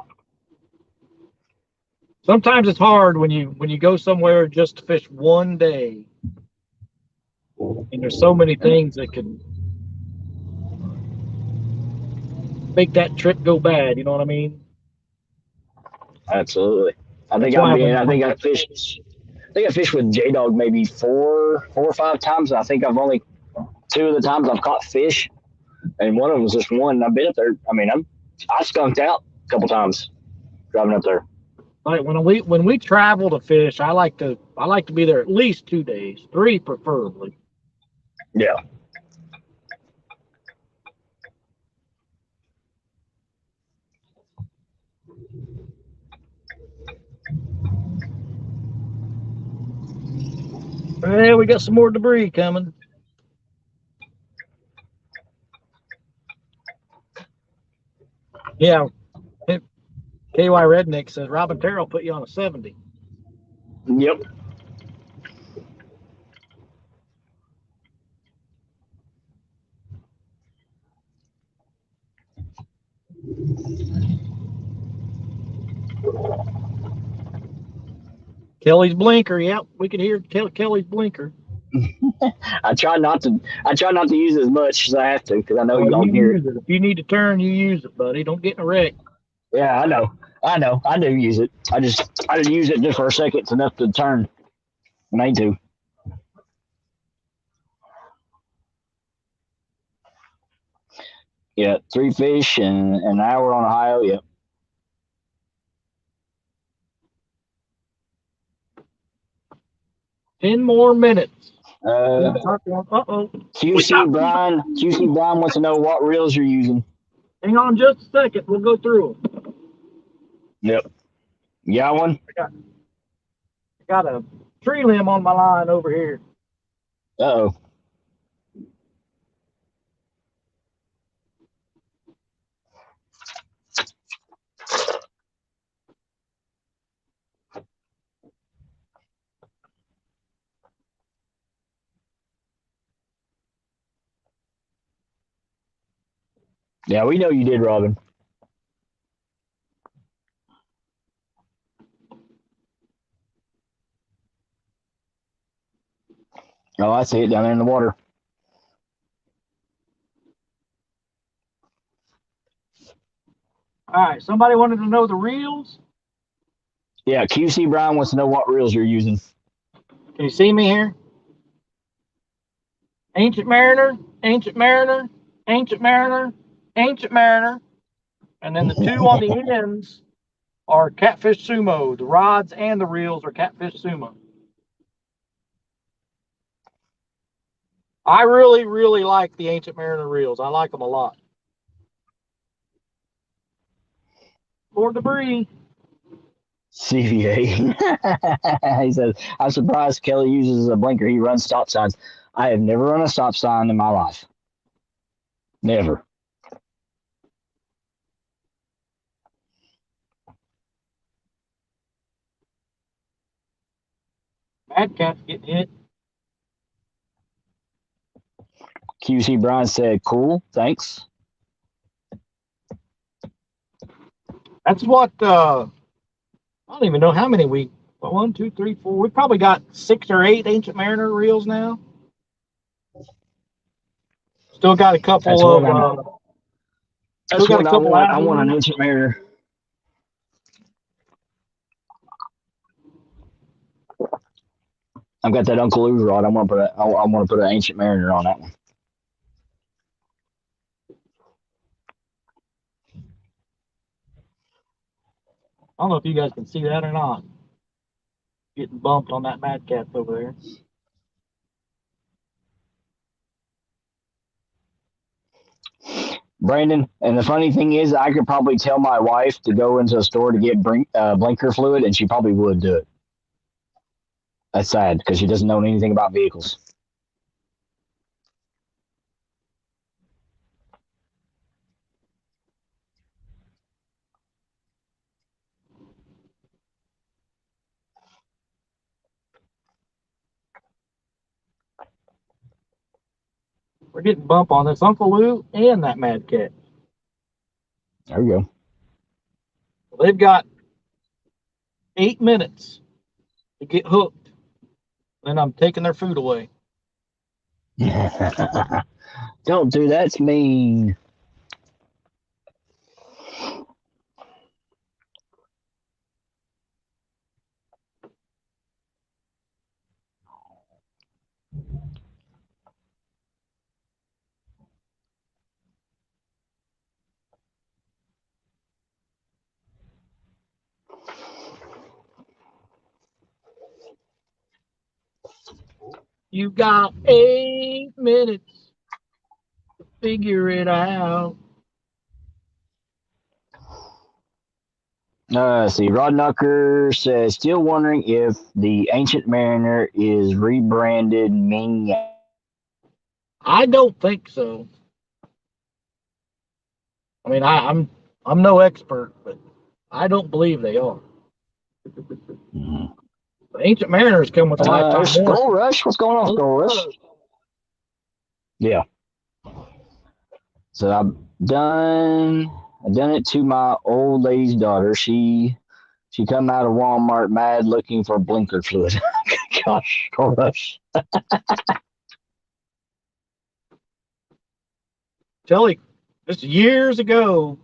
Sometimes it's hard when you go somewhere just to fish one day, and there's so many things that could make that trip go bad. You know what I mean? Absolutely. I think That's I've why been. I think I fished. I think I fished with J Dog maybe four or five times. I think I've only two of the times I've caught fish, and one of them was just one. And I've been up there. I mean, I skunked out a couple times driving up there. like when we travel to fish, I like to be there at least 2 days, 3 preferably. Yeah. Hey, we got some more debris coming. Yeah. KY Redneck says Robin Terrell put you on a 70. Yep. Kelly's blinker. Yep, we could hear Kelly's blinker. I try not to. I try not to use it as much as I have to because I know Oh, y'all you can hear it. use it. If you need to turn, you use it, buddy. Don't get in a wreck. Yeah, I know. I know. I do use it. I just use it just for a second. It's enough to turn when I need to. Yeah, 3 fish and an hour on Ohio. Yeah. 10 more minutes. Uh, Uh-oh. QC Brian wants to know what reels you're using. Hang on just a second. We'll go through them. Yep. You got one? I got a tree limb on my line over here. Uh-oh. Yeah, we know you did, Robin. Oh, I see it down there in the water. All right. Somebody wanted to know the reels. Yeah, QC Brian wants to know what reels you're using. Can you see me here? Ancient Mariner, Ancient Mariner, Ancient Mariner, Ancient Mariner. And then the two on the ends are Catfish Sumo. The rods and the reels are Catfish Sumo. I really, really like the Ancient Mariner reels. I like them a lot. More debris. CVA. He says, I'm surprised Kelly uses a blinker. He runs stop signs. I have never run a stop sign in my life. Never. Bad cat's getting hit. QC Brian said, cool, thanks. That's what I don't even know how many we. 1, 2, 3, 4. We probably got 6 or 8 Ancient Mariner reels now. Still got a couple That's of. That's got what a couple I want an Ancient Mariner. I've got that Uncle Lou's rod. I want to put an Ancient Mariner on that one. I don't know if you guys can see that or not. Getting bumped on that Mad Cat over there. Brandon, and the funny thing is, I could probably tell my wife to go into a store to get blinker fluid, and she probably would do it. That's sad because she doesn't know anything about vehicles. We're getting bump on this Uncle Lou and that Mad Cat. There we go. They've got 8 minutes to get hooked. Then I'm taking their food away. Don't do that. It's mean. You got 8 minutes to figure it out. See, Rod Knucker says, still wondering if the Ancient Mariner is rebranded Ming. I don't think so. I mean, I'm no expert, but I don't believe they are. Mm-hmm. The Ancient Mariners come with a lifetime Skull warranty. Rush? What's going on, Skull Rush? Yeah. So I've done it to my old lady's daughter. She come out of Walmart mad looking for blinker fluid. Gosh, Skull Rush. Telly, just years ago,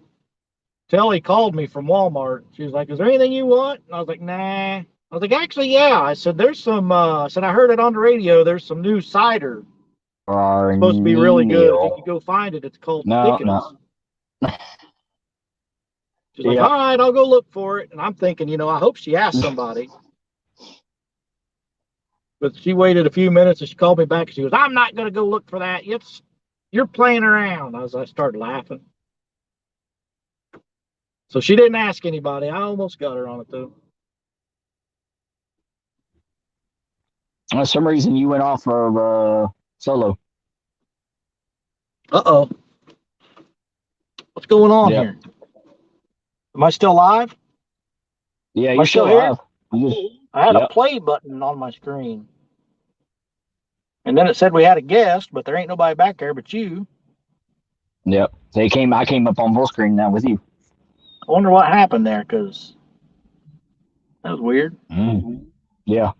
Telly called me from Walmart. She was like, "Is there anything you want?" And I was like, "Nah." I was like, "Actually, yeah." I said, "There's some." I said, "I heard it on the radio. There's some new cider. It's supposed to be really good. If you can go find it, it's called Dickens." She's like, "All right, I'll go look for it." And I'm thinking, I hope she asked somebody. But she waited a few minutes and she called me back and she goes, "I'm not going to go look for that. You're playing around." I started laughing. So she didn't ask anybody. I almost got her on it, though. For some reason, you went off of solo. Uh-oh. What's going on here? Am I still live? Yeah, you're still here? I had a Yep. play button on my screen. And then it said we had a guest, but there ain't nobody back there but you. Yep. I came up on full screen now with you. I wonder what happened there, because that was weird. Mm-hmm. Yeah.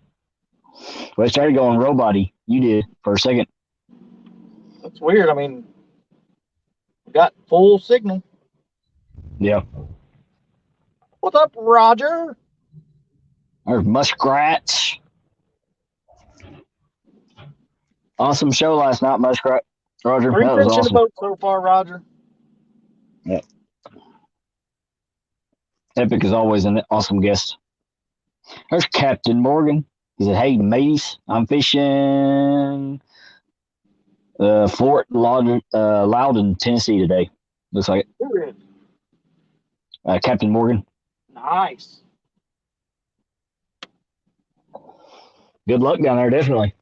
Well, it started going robot-y. You did for a second. That's weird. I mean, got full signal. Yeah. What's up, Roger? There's muskrats. Awesome show last night, Muskrat. Roger, Three that was fish in the awesome. boat so far, Roger. Yeah. Epic is always an awesome guest. There's Captain Morgan. He said, "Hey, mateys, I'm fishing Fort Loudon, Tennessee today." Looks like it. Who is? Captain Morgan. Nice. Good luck down there, definitely.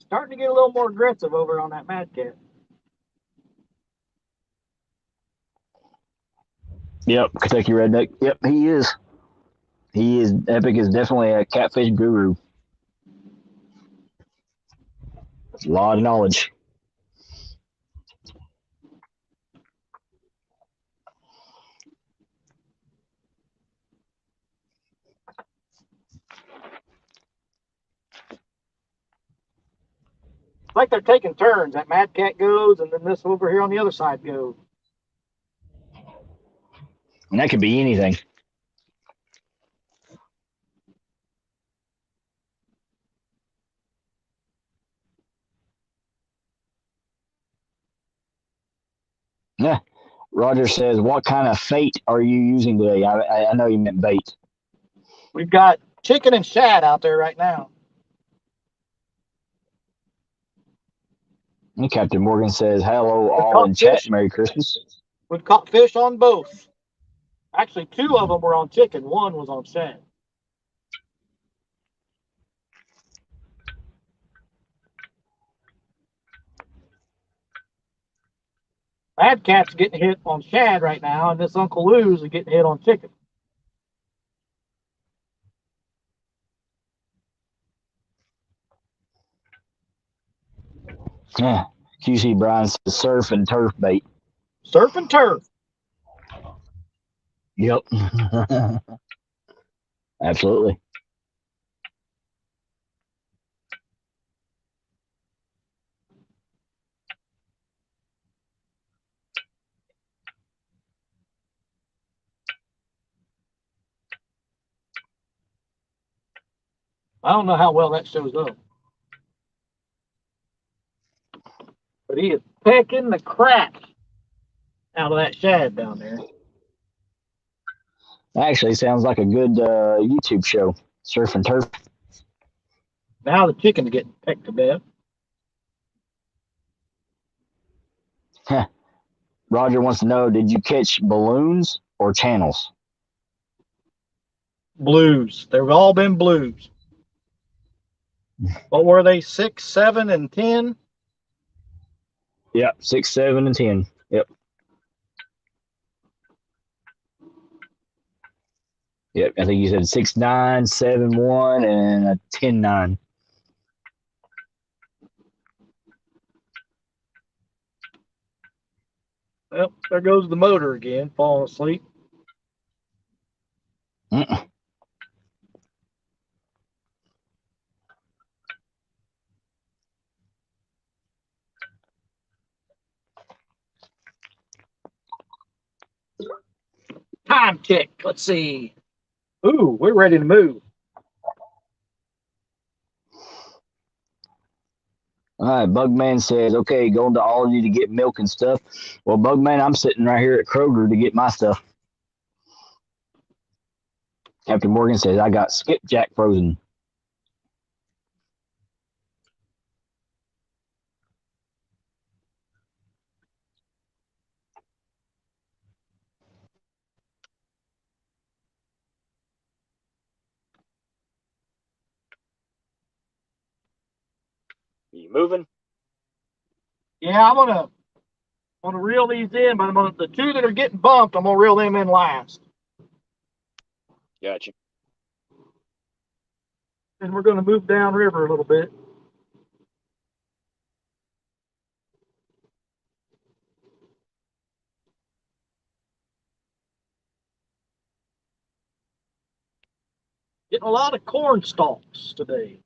Starting to get a little more aggressive over on that Mad Cat. Yep, Kentucky Redneck. Yep, he is. He is. Epic is definitely a catfish guru. That's a lot of knowledge. It's like they're taking turns. That Mad Cat goes, and then this over here on the other side goes. And that could be anything. Yeah. Roger says, "What kind of fate are you using today?" I know you meant bait. We've got chicken and shad out there right now. And Captain Morgan says, hello, all caught in chat. fish. Merry Christmas. We've caught fish on both. Actually, 2 of them were on chicken. 1 was on shad. Bad Cat's getting hit on shad right now, and this Uncle Lou's is getting hit on chicken. Yeah. QC Brian says, surf and turf bait. Surf and turf. Yep. Absolutely. I don't know how well that shows up. But he is pecking the crap out of that shad down there. Actually, sounds like a good YouTube show. Surf and turf. Now the chicken's getting pecked to death. Roger wants to know, did you catch balloons or channels? Blues. They've all been blues. What were they? 6, 7, and 10? Yep, 6, 7, and 10. Yep. Yep, I think you said 6, 9, 7, 1, and a 10, 9. Well, there goes the motor again, falling asleep. Mm-mm. Time check. Let's see. Ooh, we're ready to move. All right, Bugman says, okay, going to Aldi to get milk and stuff. Well, Bugman, I'm sitting right here at Kroger to get my stuff. Captain Morgan says, I got skipjack frozen. You moving? Yeah, I'm gonna reel these in, but the 2 that are getting bumped, I'm gonna reel them in last. Gotcha. And we're gonna move downriver a little bit. Getting a lot of corn stalks today.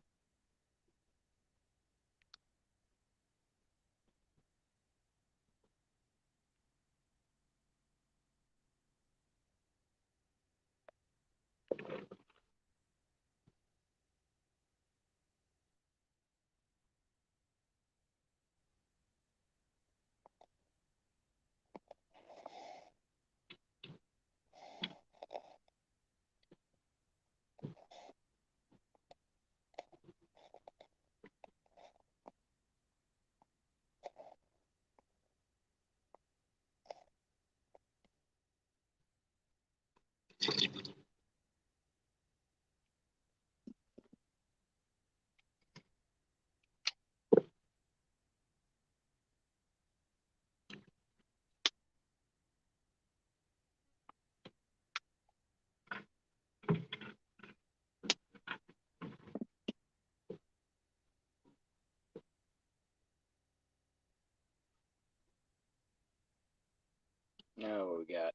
Now we got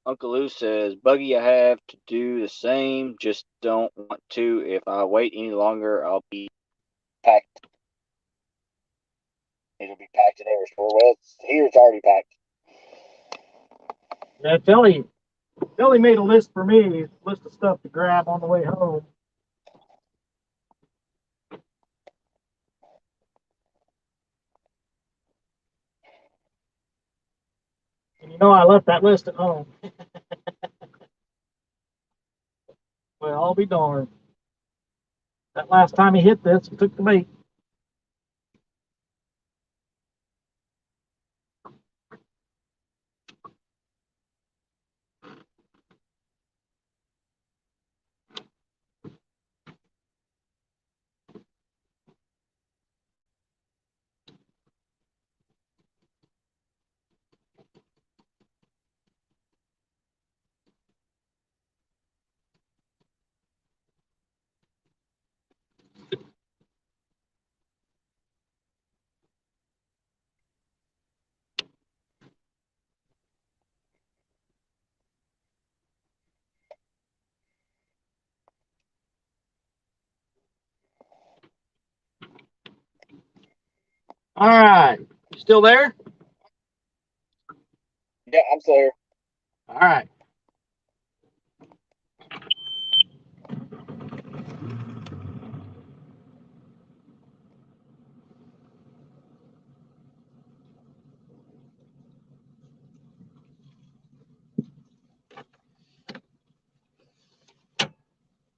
Uncle Lou says, Buggy, I have to do the same. Just don't want to. If I wait any longer, I'll be packed. It'll be packed in every store. Well, here it's already packed. Yeah, Philly made a list for me, a list of stuff to grab on the way home. And I left that list at home. I'll be darned. That last time he hit this, he took the bait. All right. You still there? Yeah, I'm still here. All right.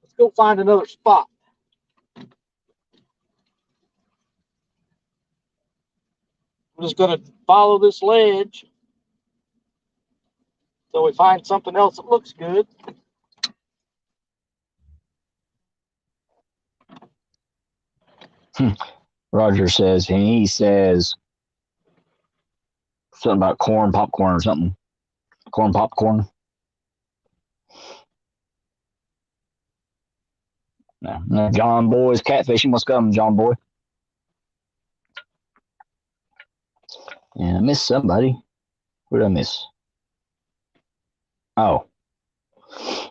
Let's go find another spot. I'm just going to follow this ledge until we find something else that looks good. Roger says, and he says something about corn popcorn or something. Corn popcorn. No. John Boy's catfishing. What's coming, John Boy? Yeah, I missed somebody. Who did I miss? Oh,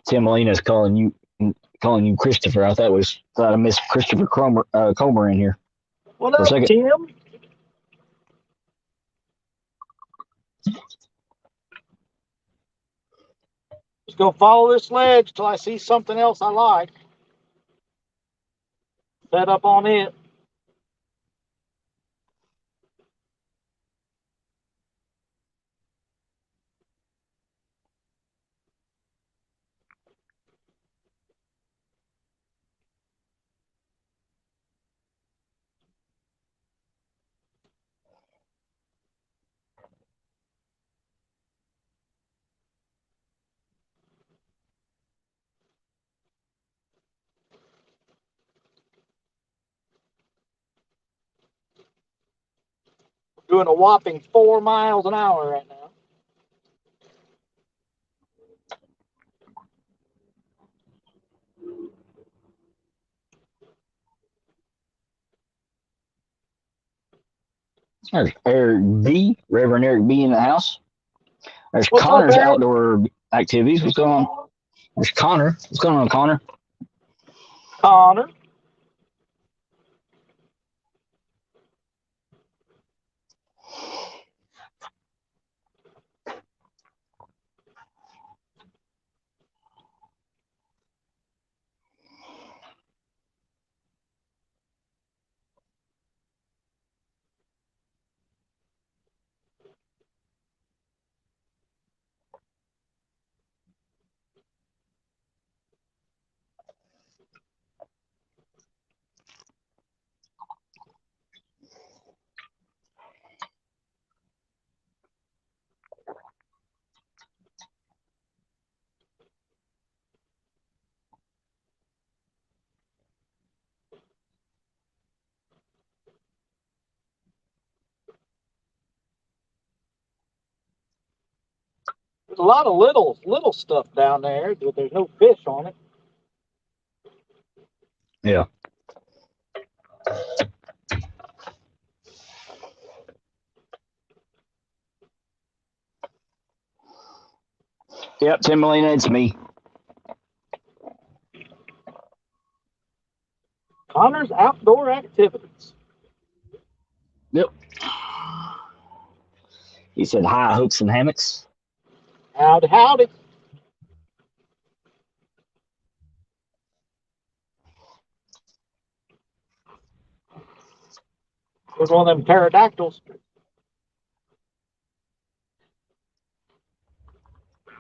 Tim Molina's calling you Christopher. I thought I missed Christopher Comer in here What for a up, second. Tim? Just go follow this ledge till I see something else I like. Set up on it. Doing a whopping 4 miles an hour right now. There's Eric B, Reverend Eric B in the house. There's What's up, Connor's Eric? outdoor activities. What's going on? There's Connor. What's going on, Connor? Connor. There's a lot of little stuff down there, but there's no fish on it. Yeah. Yep, Tim Molina, it's me. Connor's outdoor activities. Yep. He said hi, hooks and hammocks. Howdy, howdy. There's one of them pterodactyls.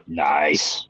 Nice.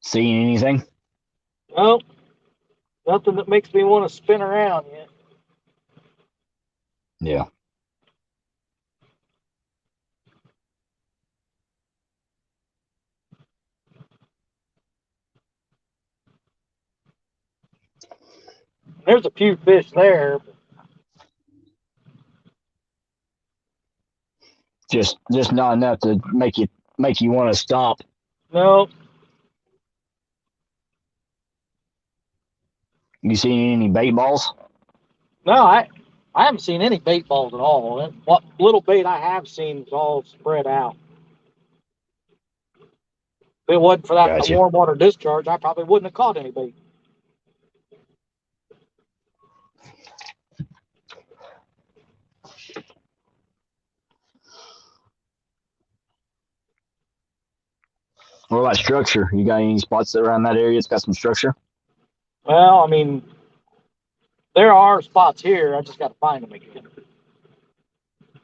Seeing anything? Nope. Nothing that makes me want to spin around yet. Yeah. There's a few fish there. Just not enough to make you want to stop. Nope. You seen any bait balls? No, I haven't seen any bait balls at all. What little bait I have seen is all spread out. If it wasn't for that Gotcha. warm water discharge, I probably wouldn't have caught any bait. What about structure? You got any spots around that area that's got some structure? Well, I mean, there are spots here. I just got to find them again.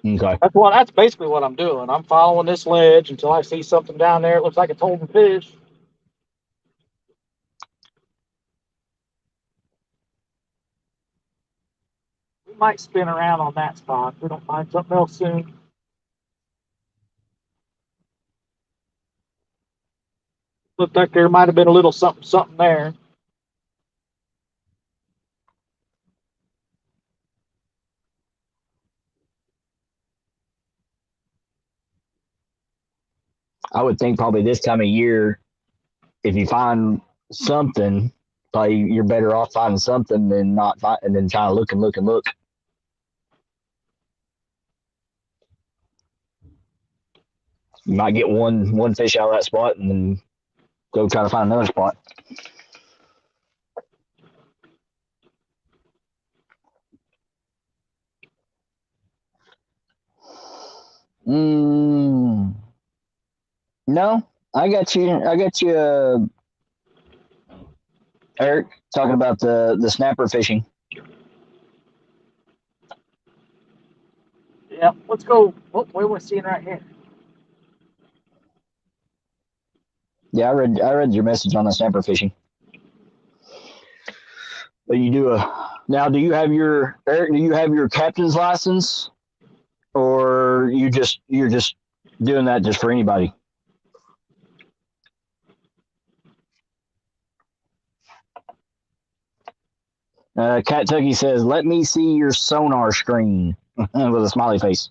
Okay. That's basically what I'm doing. I'm following this ledge until I see something down there. It looks like it's holding fish. We might spin around on that spot if we don't find something else soon. Looked like there might have been a little something there. I would think probably this time of year, if you find something, probably you're better off finding something than not find, and then trying to look and look and look. You might get one fish out of that spot and then go try to find another spot. No, I got you. Eric, talking about the snapper fishing. Yeah, let's go. What we're seeing right here. Yeah, I read your message on the snapper fishing. But you do now. Do you have your Eric? Do you have your captain's license, or you're just doing that just for anybody? Cat Tucky says, "Let me see your sonar screen," with a smiley face.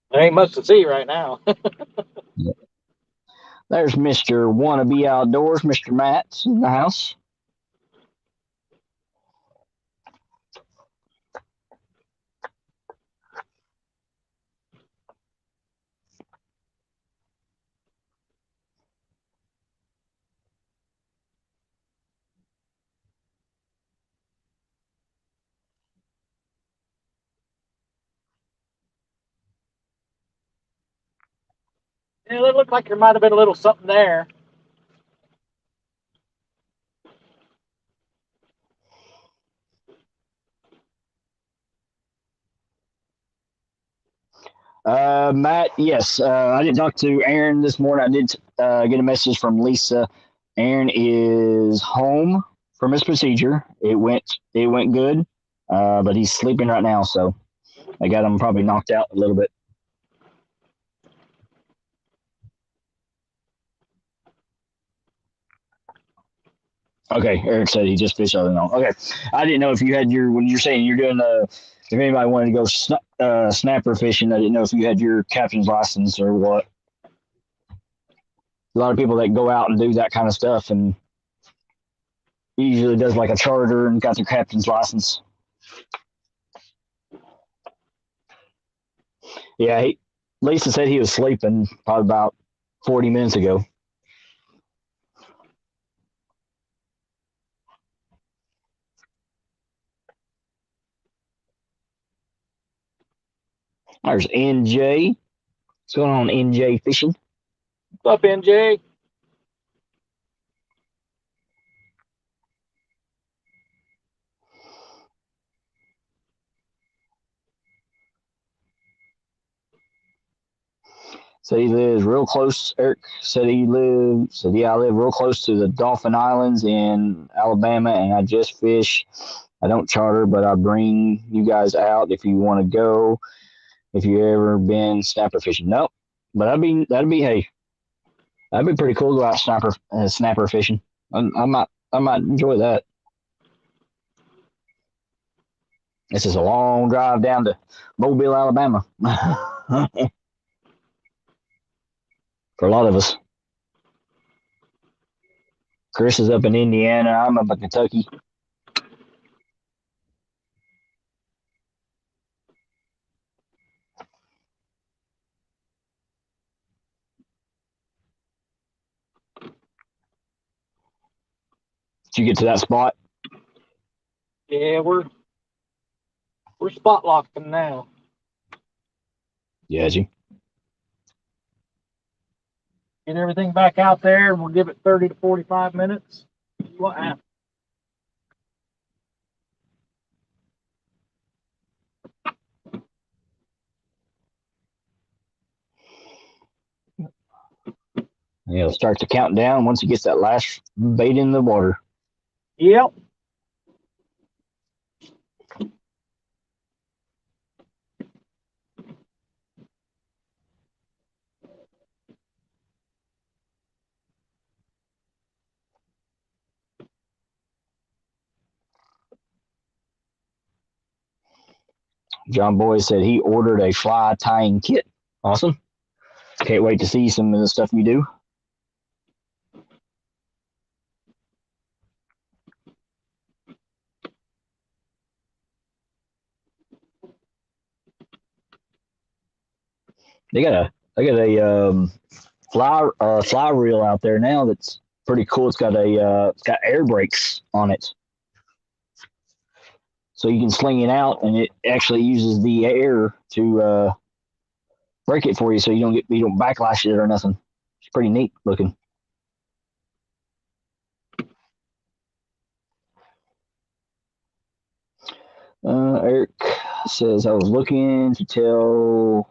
There ain't much to see right now. There's Mr. Wannabe Outdoors, Mr. Matt's in the house. Yeah, it looked like there might have been a little something there. Matt, yes. I didn't talk to Aaron this morning. I did get a message from Lisa. Aaron is home from his procedure. It went good, but he's sleeping right now, so I got him probably knocked out a little bit. Okay, Eric said he just fished other than okay. I didn't know if you had your when you're saying you're doing if anybody wanted to go snapper fishing. I didn't know if you had your captain's license or what. A lot of people that go out and do that kind of stuff and he usually does like a charter and got their captain's license. Yeah, Lisa said he was sleeping probably about 40 minutes ago. There's NJ. What's going on, NJ Fishing? What's up, NJ? Said he lives real close. Eric said I live real close to the Dolphin Islands in Alabama, and I just fish. I don't charter, but I bring you guys out if you want to go. If you ever been snapper fishing, nope. But hey, that'd be pretty cool to go out snapper fishing. I might enjoy that. This is a long drive down to Mobile, Alabama. For a lot of us. Chris is up in Indiana. I'm up in Kentucky. Did you get to that spot? Yeah, we're spot locking now. Yeah, did you? Get everything back out there, and we'll give it 30 to 45 minutes. See what happens. Yeah, it'll start to count down once it gets that last bait in the water. Yep. John Boy said he ordered a fly tying kit. Awesome. Can't wait to see some of the stuff you do. They got a fly reel out there now that's pretty cool. It's got air brakes on it, so you can sling it out, and it actually uses the air to break it for you, so you don't backlash it or nothing. It's pretty neat looking. Eric says I was looking to tell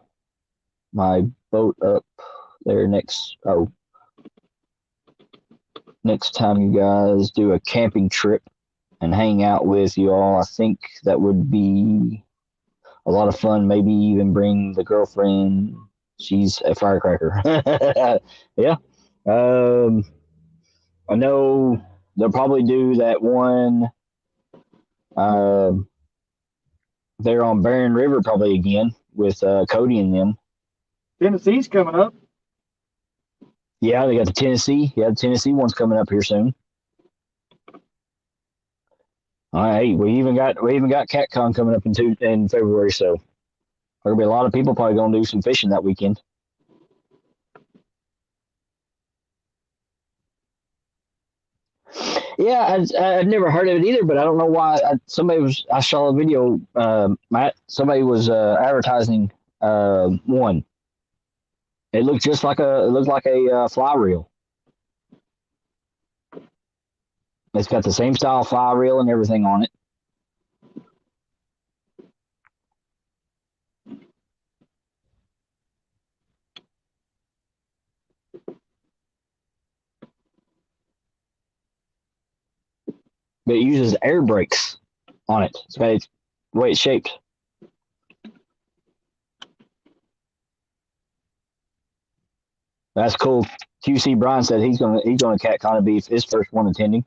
my boat up there next time you guys do a camping trip and hang out with you all. I think that would be a lot of fun. Maybe even bring the girlfriend. She's a firecracker. Yeah. I know they'll probably do that one there on Barron River probably again with Cody and them. Tennessee's coming up. Yeah, they got the Tennessee. Yeah, the Tennessee one's coming up here soon. All right, we even got CatCon coming up in February, so there'll be a lot of people probably going to do some fishing that weekend. Yeah, I've never heard of it either, but I don't know why. I saw a video. Somebody was advertising one. It looked like a fly reel. It's got the same style fly reel and everything on it. But it uses air brakes on it. It's the way it's shaped. That's cool. QC Brian said he's gonna CatCon be his first one attending.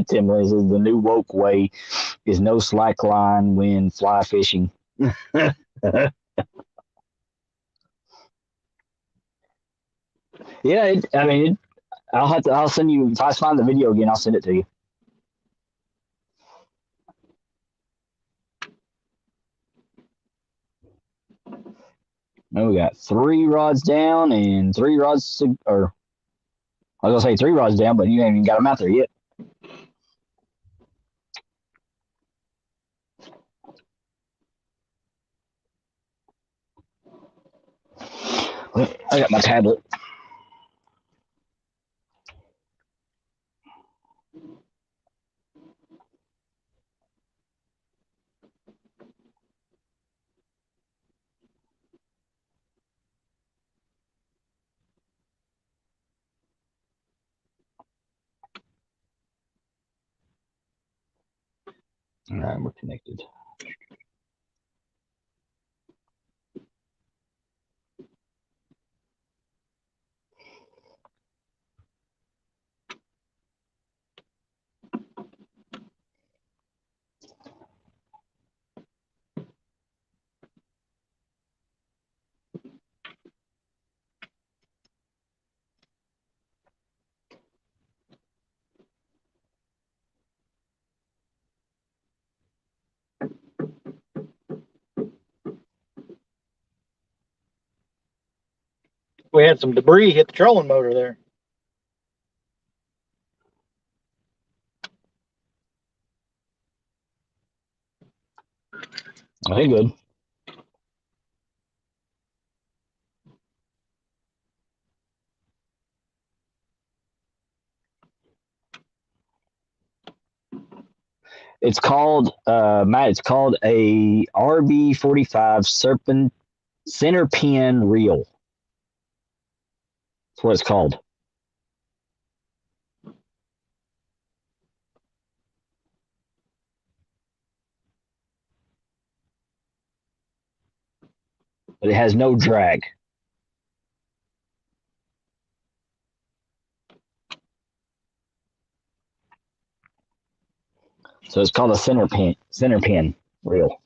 Tim says the new woke way is no slack line when fly fishing. Yeah, I'll send you, if I find the video again, I'll send it to you. Now we got 3 rods down and 3 rods, or I was going to say 3 rods down, but you haven't even got them out there yet. I got my tablet. All right, we're connected. We had some debris hit the trolling motor there. Okay, good. It's called Matt. It's called a RB45 Serpent center pin reel. That's what it's called. But it has no drag. So it's called a center pin reel.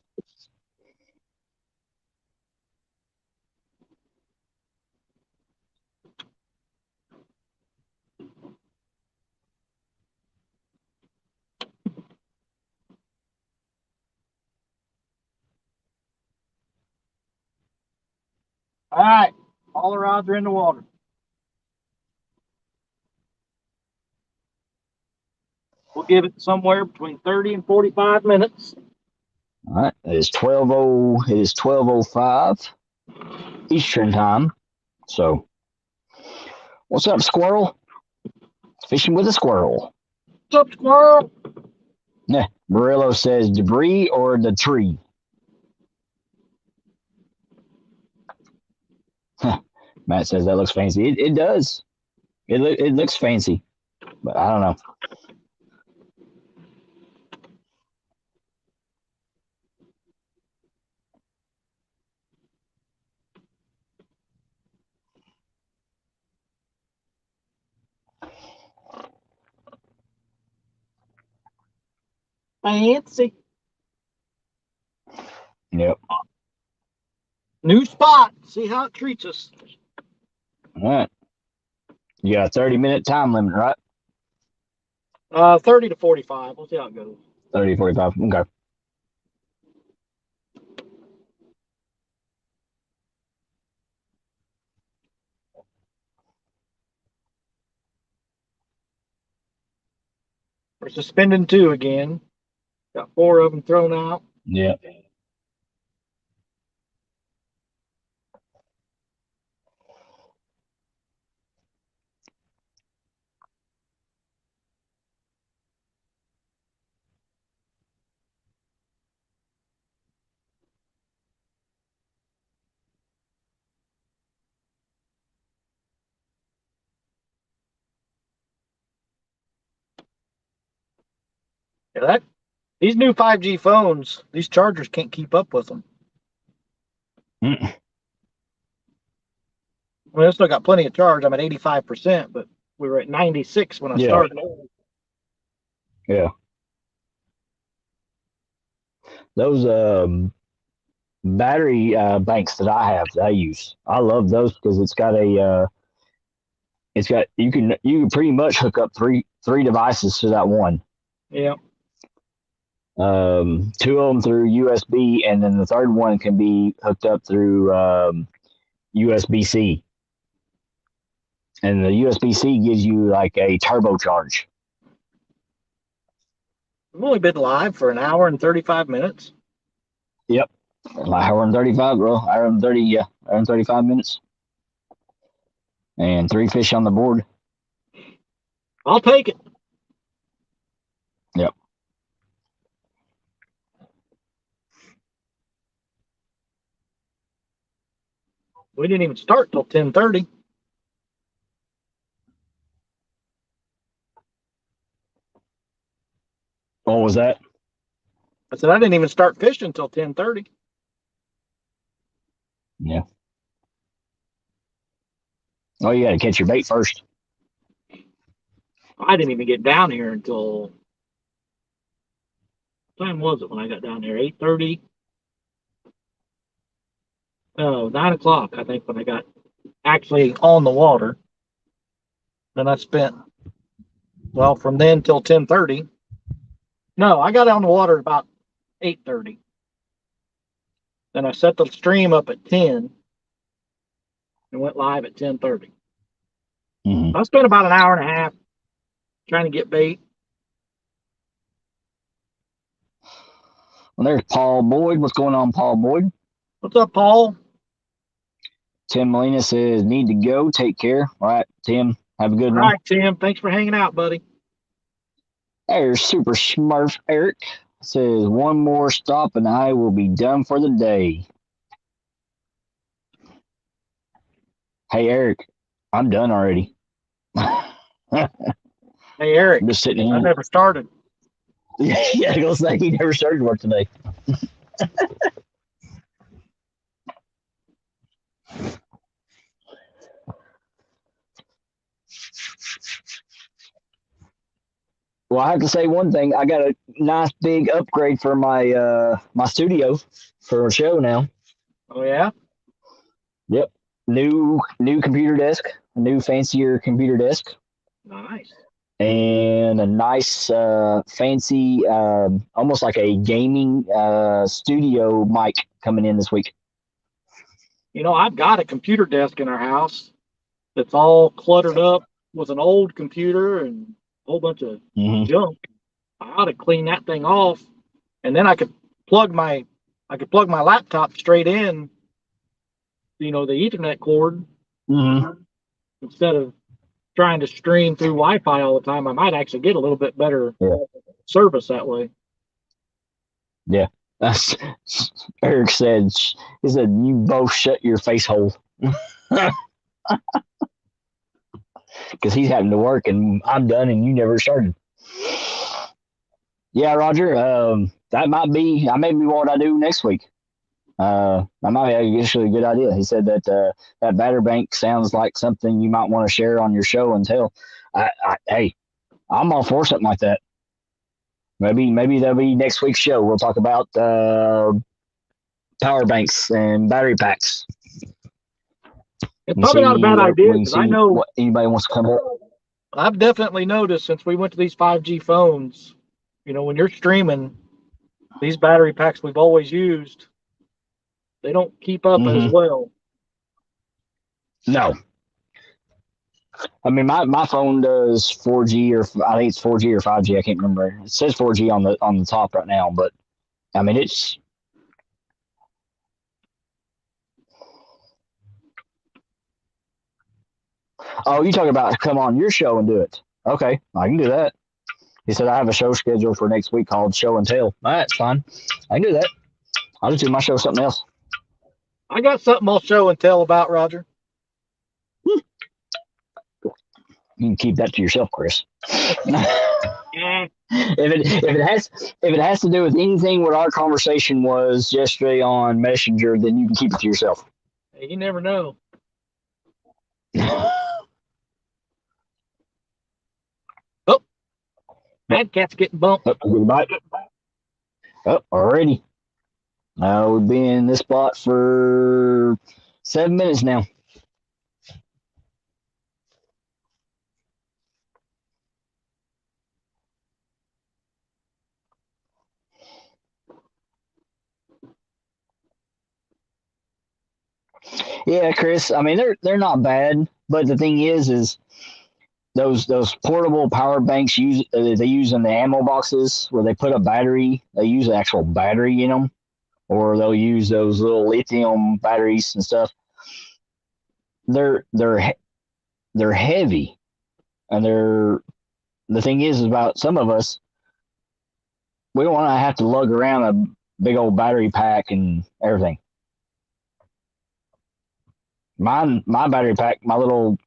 All right, all the rods are in the water. We'll give it somewhere between 30 and 45 minutes. All right, it is 12:05 Eastern time. So, what's up, squirrel? Fishing with a squirrel. What's up, squirrel? Yeah, Murillo says debris or the tree. Matt says that looks fancy. It does. It looks fancy, but I don't know. Fancy. Yep. New spot. See how it treats us. All right. You got a 30-minute time limit, right? 30 to 45. We'll see how it goes. 30, 45. Okay. We're suspending 2 again. Got 4 of them thrown out. Yeah. Yeah, these new 5G phones, these chargers can't keep up with them. Mm. I mean, I still got plenty of charge. I'm at 85%, but we were at 96 when I started. Yeah. Those battery banks that I use, I love those because you can pretty much hook up three devices to that one. Yeah. 2 of them through USB, and then the third one can be hooked up through USB-C. And the USB-C gives you like a turbocharge. I've only been live for an hour and 35 minutes. Yep. Like hour and 35, bro. Hour and 35 minutes. and 3 fish on the board. I'll take it. Yep. We didn't even start till 10:30. What was that? I said I didn't even start fishing until 10:30. Yeah. Oh, you got to catch your bait first. I didn't even get down here until, what time was it when I got down here? 8:30. Oh, 9 o'clock, I think, when I got actually on the water. Then I spent, well, from then till 10:30. No, I got on the water about 8:30. Then I set the stream up at 10 and went live at 10:30. Mm-hmm. I spent about an hour and a half trying to get bait. Well, there's Paul Boyd. What's going on, Paul Boyd? What's up, Paul? Tim Molina says, need to go. Take care. All right, Tim. Have a good All one. right, Tim. Thanks for hanging out, buddy. There's Super Smurf Eric. Says, one more stop and I will be done for the day. Hey, Eric. I'm done already. Hey, Eric. I'm just sitting I here. never started. Yeah, I was like, he never started work today. Well, I have to say one thing. I got a nice big upgrade for my my studio for a show now. Oh, yeah? Yep. New computer desk, a new fancier computer desk, Nice. and a nice fancy almost like a gaming studio mic coming in this week. You know, I've got a computer desk in our house that's all cluttered up with an old computer and a whole bunch of Mm-hmm. junk. I ought to clean that thing off, and then I could plug my laptop straight in, you know, the Ethernet cord, Mm-hmm. instead of trying to stream through Wi-Fi all the time. I might actually get a little bit better service that way. Yeah. That's Eric said. He said, "You both shut your face hole," because he's having to work and I'm done and you never started. Yeah, Roger. That might be what I do next week. That might be actually a good idea. He said that that batter bank sounds like something you might want to share on your show and tell. Hey, I'm all for something like that. Maybe that'll be next week's show. We'll talk about power banks and battery packs. It's probably not a bad idea, because I know what anybody wants to come up. I've definitely noticed since we went to these 5G phones, you know, when you're streaming, these battery packs we've always used, they don't keep up as well. No. I mean, my phone does 4G, or I think it's 4G or 5G. I can't remember. It says 4G on the top right now, but I mean it's. Oh, you talking about come on your show and do it? Okay, I can do that. He said I have a show scheduled for next week called Show and Tell. All right, that's fine. I can do that. I'll just do my show something else. I got something I'll show and tell about, Roger. You can keep that to yourself, Chris. Yeah. If it has to do with anything what our conversation was yesterday on Messenger, then you can keep it to yourself. Hey, you never know. Oh, Mad Cat's getting bumped. Goodbye. Oh, already. We've been in this spot for 7 minutes now. Yeah, Chris. I mean, they're not bad, but the thing is those portable power banks they use in the ammo boxes where they put a battery. They use an actual battery in them, or they'll use those little lithium batteries and stuff. They're they're heavy, and the thing is about some of us, we don't want to have to lug around a big old battery pack and everything. My battery pack, my little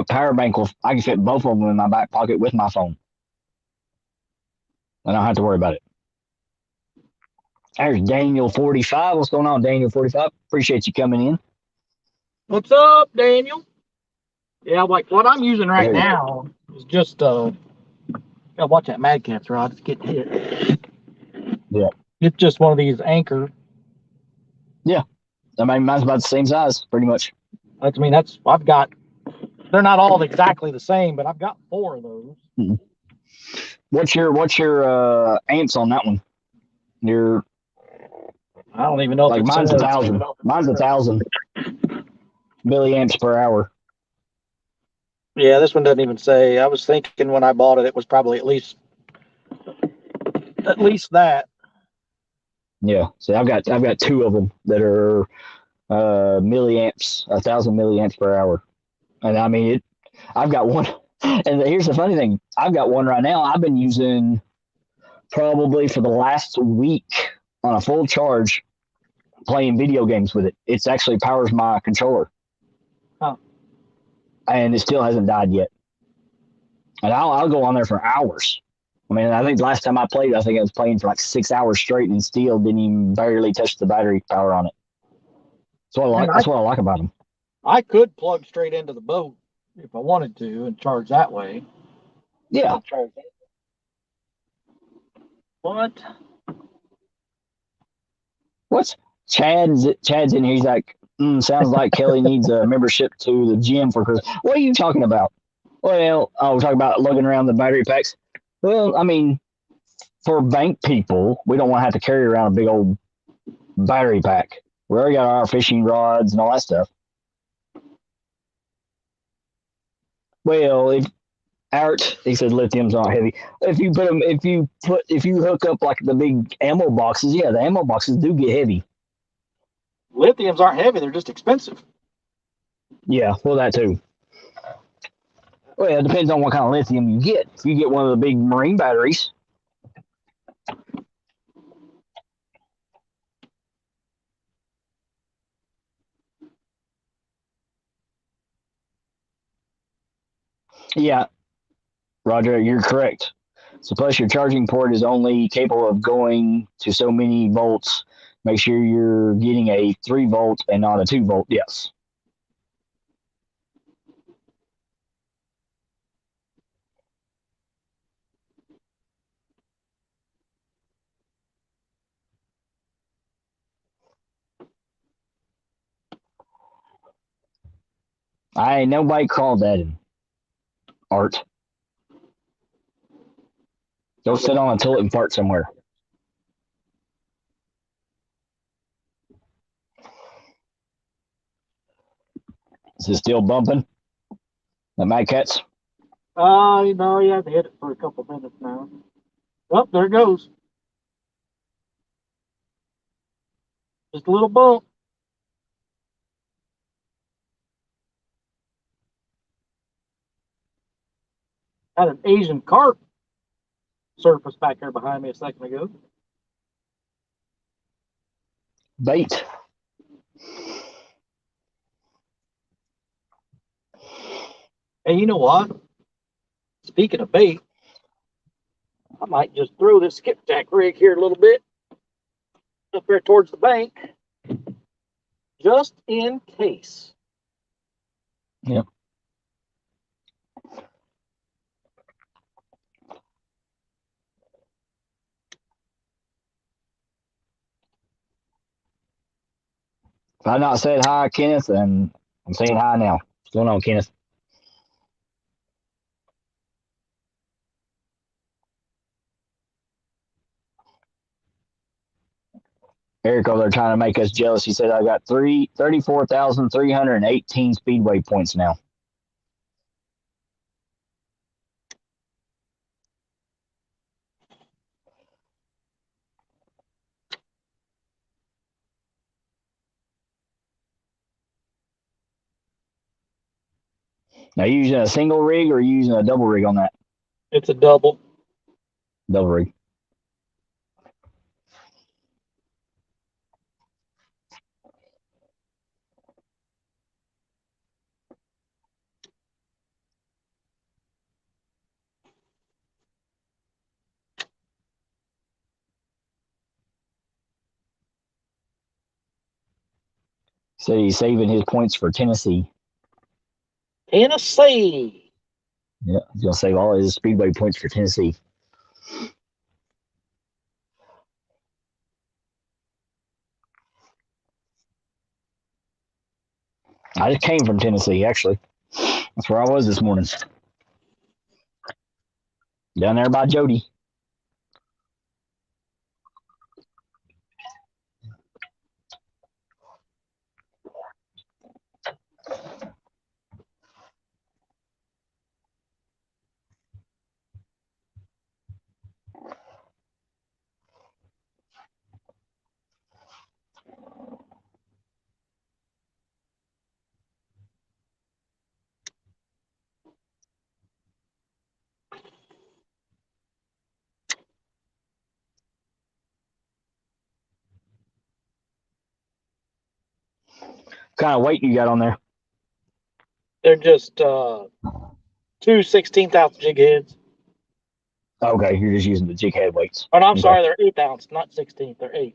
power bank, I can fit both of them in my back pocket with my phone. I don't have to worry about it. There's Daniel 45. What's going on, Daniel 45? Appreciate you coming in. What's up, Daniel? Yeah, like what I'm using right now is just gotta watch that Mad Catz rod. It's getting hit. Yeah. It's just one of these anchor. Yeah. I mean, mine's about the same size, pretty much. I've got, they're not all exactly the same, but I've got 4 of those. Hmm. What's your amps on that one? Your I don't even know if like it's mine's 1,000. Mine's 1,000 milliamps per hour. Yeah, this one doesn't even say. I was thinking when I bought it, it was probably at least that. Yeah. So I've got 2 of them that are milliamps, 1,000 milliamps per hour. And I mean I've got one. And here's the funny thing. I've got one right now. I've been using probably for the last week on a full charge playing video games with it. It's actually powers my controller. Huh. And it still hasn't died yet. And I'll go on there for hours. I mean, I think the last time I played, I think I was playing for like 6 hours straight and still didn't even barely touch the battery power on it. That's what I like about them. I could plug straight into the boat if I wanted to and charge that way. Yeah. What? What's Chad's in here? He's like, sounds like Kelly needs a membership to the gym for Christmas. What are you talking about? Well, we're talking about lugging around the battery packs. Well, I mean, for bank people, we don't want to have to carry around a big old battery pack. We already got our fishing rods and all that stuff. Well, if Art, he said lithium's not heavy. If you hook up like the big ammo boxes, yeah, the ammo boxes do get heavy. Lithiums aren't heavy; they're just expensive. Yeah, well, that too. Well, it depends on what kind of lithium you get. If you get one of the big marine batteries, yeah, Roger, you're correct. So plus your charging port is only capable of going to so many volts. Make sure you're getting a 3 volt and not a 2 volt. Yes. I ain't nobody called that in Art. Go sit on a toilet and fart somewhere. Is it still bumping? The Mad Catz? No, you have to hit it for a couple minutes now. Oh, there it goes. Just a little bump. Had an Asian carp surface back there behind me a second ago. Bait. Hey, you know what? Speaking of bait, I might just throw this skipjack rig here a little bit up there towards the bank, just in case. Yep. If I not said hi, Kenneth, and I'm saying hi now. What's going on, Kenneth? Eric over there trying to make us jealous. He said I got 34,318 speedway points now. Now, you using a single rig or are you using a double rig on that? It's a double. Double rig. So he's saving his points for Tennessee. Tennessee. Yeah, he's gonna save all his speedway points for Tennessee. I just came from Tennessee, actually. That's where I was this morning. Down there by Jody. What kind of weight you got on there? They're just 2 16th-ounce jig heads. Okay, you're just using the jig head weights. Oh, no, I'm Okay. sorry, they're 8th ounce, not 16th. They're 8.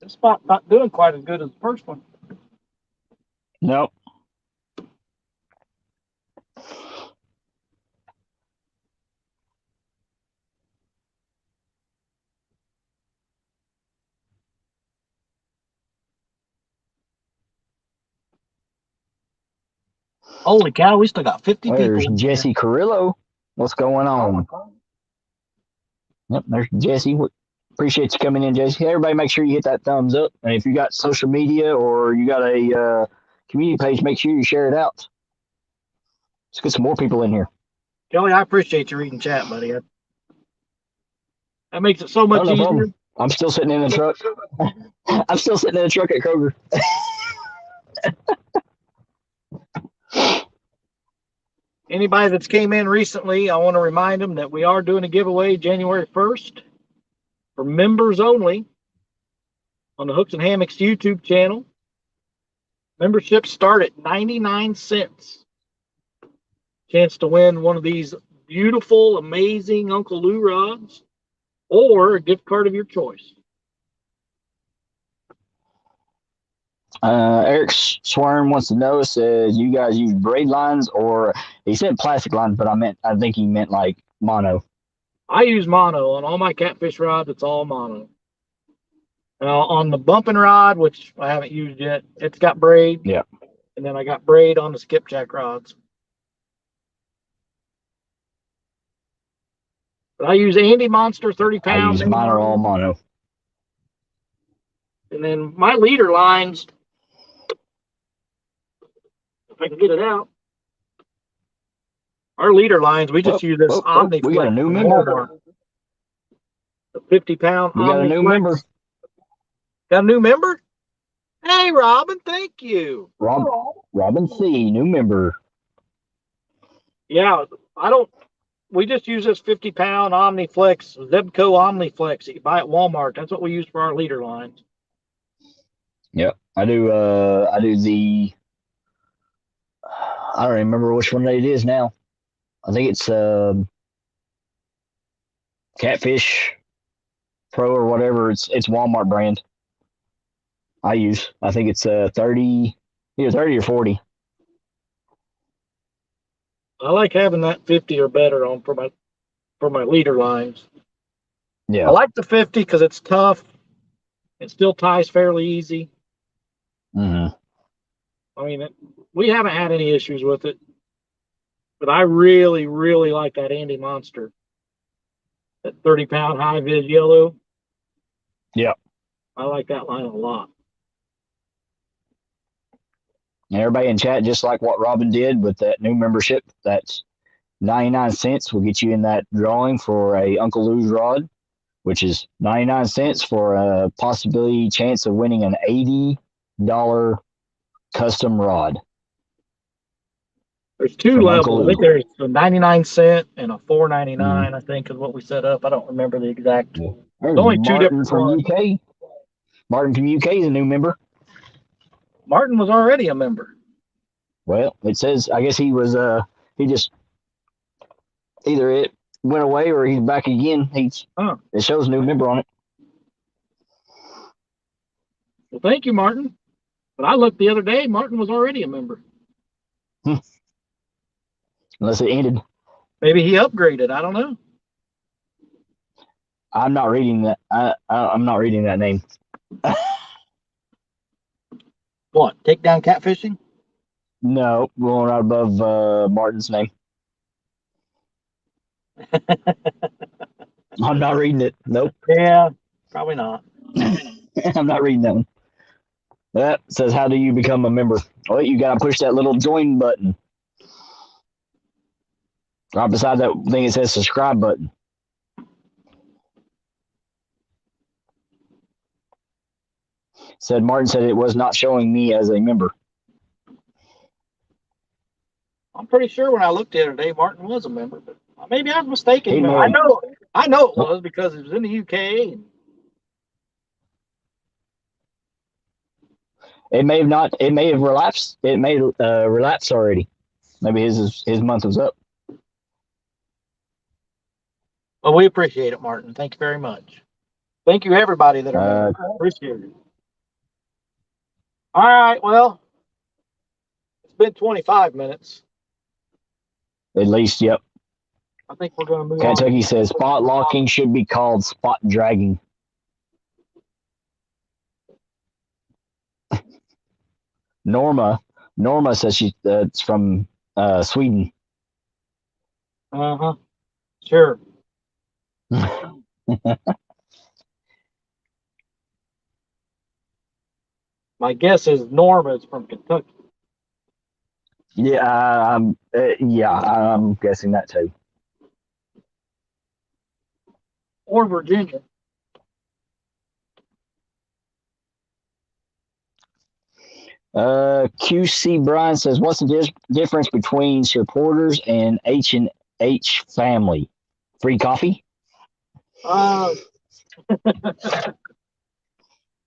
This spot not doing quite as good as the first one. Nope. Holy cow, we still got 50 There's people. Jesse Carrillo. What's going on? Yep, there's Jesse. Appreciate you coming in, Jesse. Everybody, make sure you hit that thumbs up. And if you got social media or you got a community page, make sure you share it out. Let's get some more people in here. Kelly, I appreciate you reading chat, buddy. That makes it so much no easier. problem. I'm still sitting in the truck. I'm still sitting in the truck at Kroger. Anybody that's came in recently, I want to remind them that we are doing a giveaway January 1st for members only on the Hooks and Hammocks YouTube channel. Memberships start at 99 cents. Chance to win one of these beautiful, amazing Uncle Lou rods or a gift card of your choice. Eric Swarm wants to know, says you guys use braid lines or he said plastic lines, but I think he meant like mono. I use mono on all my catfish rods. It's all mono. Now on the bumping rod, which I haven't used yet, it's got braid. Yeah. And then I got braid on the skipjack rods. But I use Andy Monster 30 I pounds. use mine are all mono. And then my leader lines, if I can get it out. Our leader lines, we just use this Omniflex. We got a new member. The 50-pound We got a new member. Got a new member? Hey, Robin, thank you. Robin C, new member. Yeah, we just use this 50-pound Omniflex, Zebco Omniflex that you buy at Walmart. That's what we use for our leader lines. Yep. I do the, I don't remember which one it is now. I think it's Catfish Pro or whatever. It's Walmart brand. I think it's 30, either 30 or 40. I like having that 50 or better on for my leader lines. Yeah. I like the 50 because it's tough. It still ties fairly easy. Mm-hmm. I mean, we haven't had any issues with it, but I really, really like that Andy Monster, that 30-pound high vis yellow. Yeah. I like that line a lot. And everybody in chat, just like what Robin did with that new membership, that's 99 cents will get you in that drawing for a Uncle Lou's rod, which is 99 cents for a possibility chance of winning an $80 custom rod. There's two From levels. Uncle I think Lou. there's a 99-cent and a $4.99. I think is what we set up. I don't remember the exact. Yeah. There's There's only two Martin different from ones. UK. Martin from UK is a new member. Martin was already a member. Well, it says, I guess he was, he just, either it went away or he's back again. It shows new member on it. Well, thank you, Martin. But I looked the other day. Martin was already a member. Unless it ended. Maybe he upgraded. I don't know. I'm not reading that. I'm not reading that name. What? Take down catfishing? No, going right above Martin's name. I'm not reading it. Nope. Yeah, probably not. I'm not reading that one. That says, how do you become a member? Well, you got to push that little join button. Right beside that thing, it says subscribe button. Martin said it was not showing me as a member. I'm pretty sure when I looked the other day, Martin was a member, but maybe I'm mistaken. He may I have- know it was because it was in the UK. It may have not. It may have relapsed. It may relapse already. Maybe his month was up. Well, we appreciate it, Martin. Thank you very much. Thank you, everybody that are members. Appreciate it. All right. Well, it's been 25 minutes. At least, yep. I think we're going to move Kentucky on. says spot locking should be called spot dragging. Norma says it's from Sweden. Uh-huh. Sure. My guess is Norma is from Kentucky. Yeah, I'm guessing that too. Or Virginia. QC Brian says, what's the difference between supporters and H&H family? Free coffee?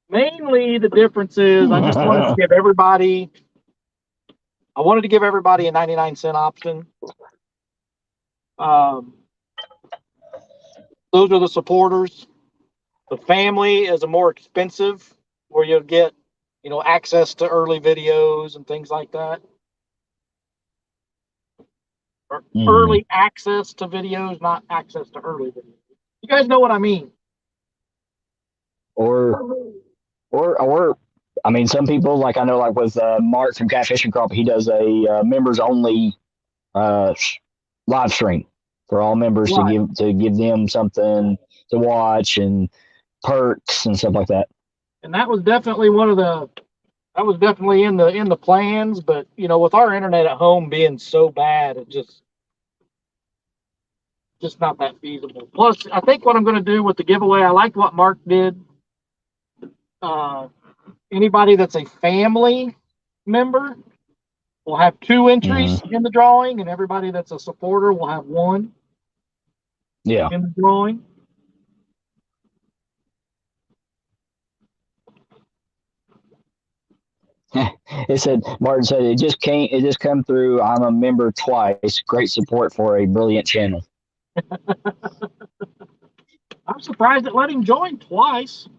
Mainly the difference is I wanted to give everybody a 99-cent option. Those are the supporters. The family is a more expensive, where you'll get, access to early videos and things like that. Or early access to videos, not access to early videos. You guys know what I mean? Or I mean, some people, like I know, like with Mark from Catfish and Crop, he does a members only live stream for all members to give them something to watch and perks and stuff like that. And that was definitely in the plans, but with our internet at home being so bad, it just not that feasible. Plus, I think what I'm going to do with the giveaway, I liked what Mark did. Anybody that's a family member will have 2 entries in the drawing, and everybody that's a supporter will have 1 in the drawing. Martin said it just come through. I'm a member twice. Great support for a brilliant channel. I'm surprised it let him join twice.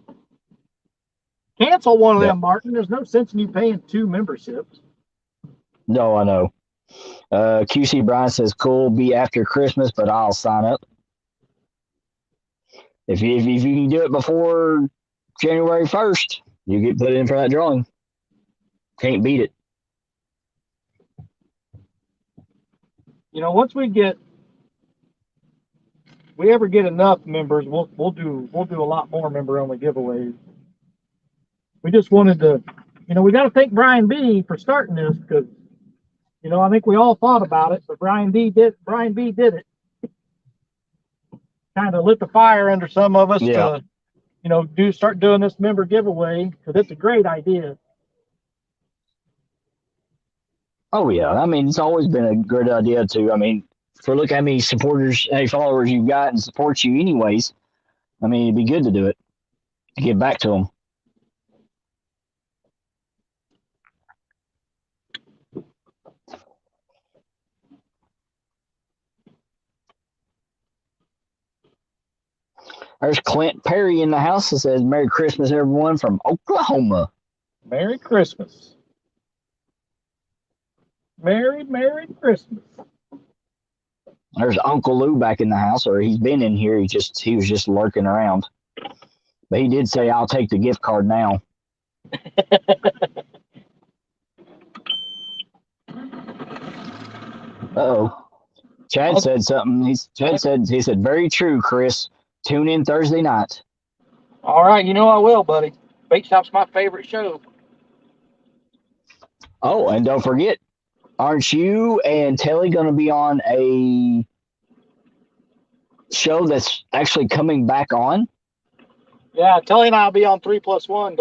Cancel one of them, Martin. There's no sense in you paying 2 memberships. No, I know. QC Brian says, cool, be after Christmas, but I'll sign up. If you can do it before January 1st, you get put in for that drawing. Can't beat it. once we ever get enough members, we'll do a lot more member only giveaways. We just wanted to, we got to thank Brian B for starting this because, I think we all thought about it, but Brian B did it. Kind of lit the fire under some of us to, start doing this member giveaway because it's a great idea. Oh yeah, I mean it's always been a good idea to. I mean, for look how many supporters, how many followers you've got, and support you anyways. I mean, it'd be good to do it to give back to them. There's Clint Perry in the house that says, Merry Christmas, everyone from Oklahoma. Merry Christmas. Merry Christmas. There's Uncle Lou back in the house, or he's been in here. He was just lurking around. But he did say, I'll take the gift card now. Uh-oh. Chad said something. He said, very true, Chris. Tune in Thursday night. All right, I will, buddy. Bait Shop's my favorite show. Oh, and don't forget, aren't you and Telly going to be on a show that's actually coming back on? Yeah, Telly and I will be on 3+1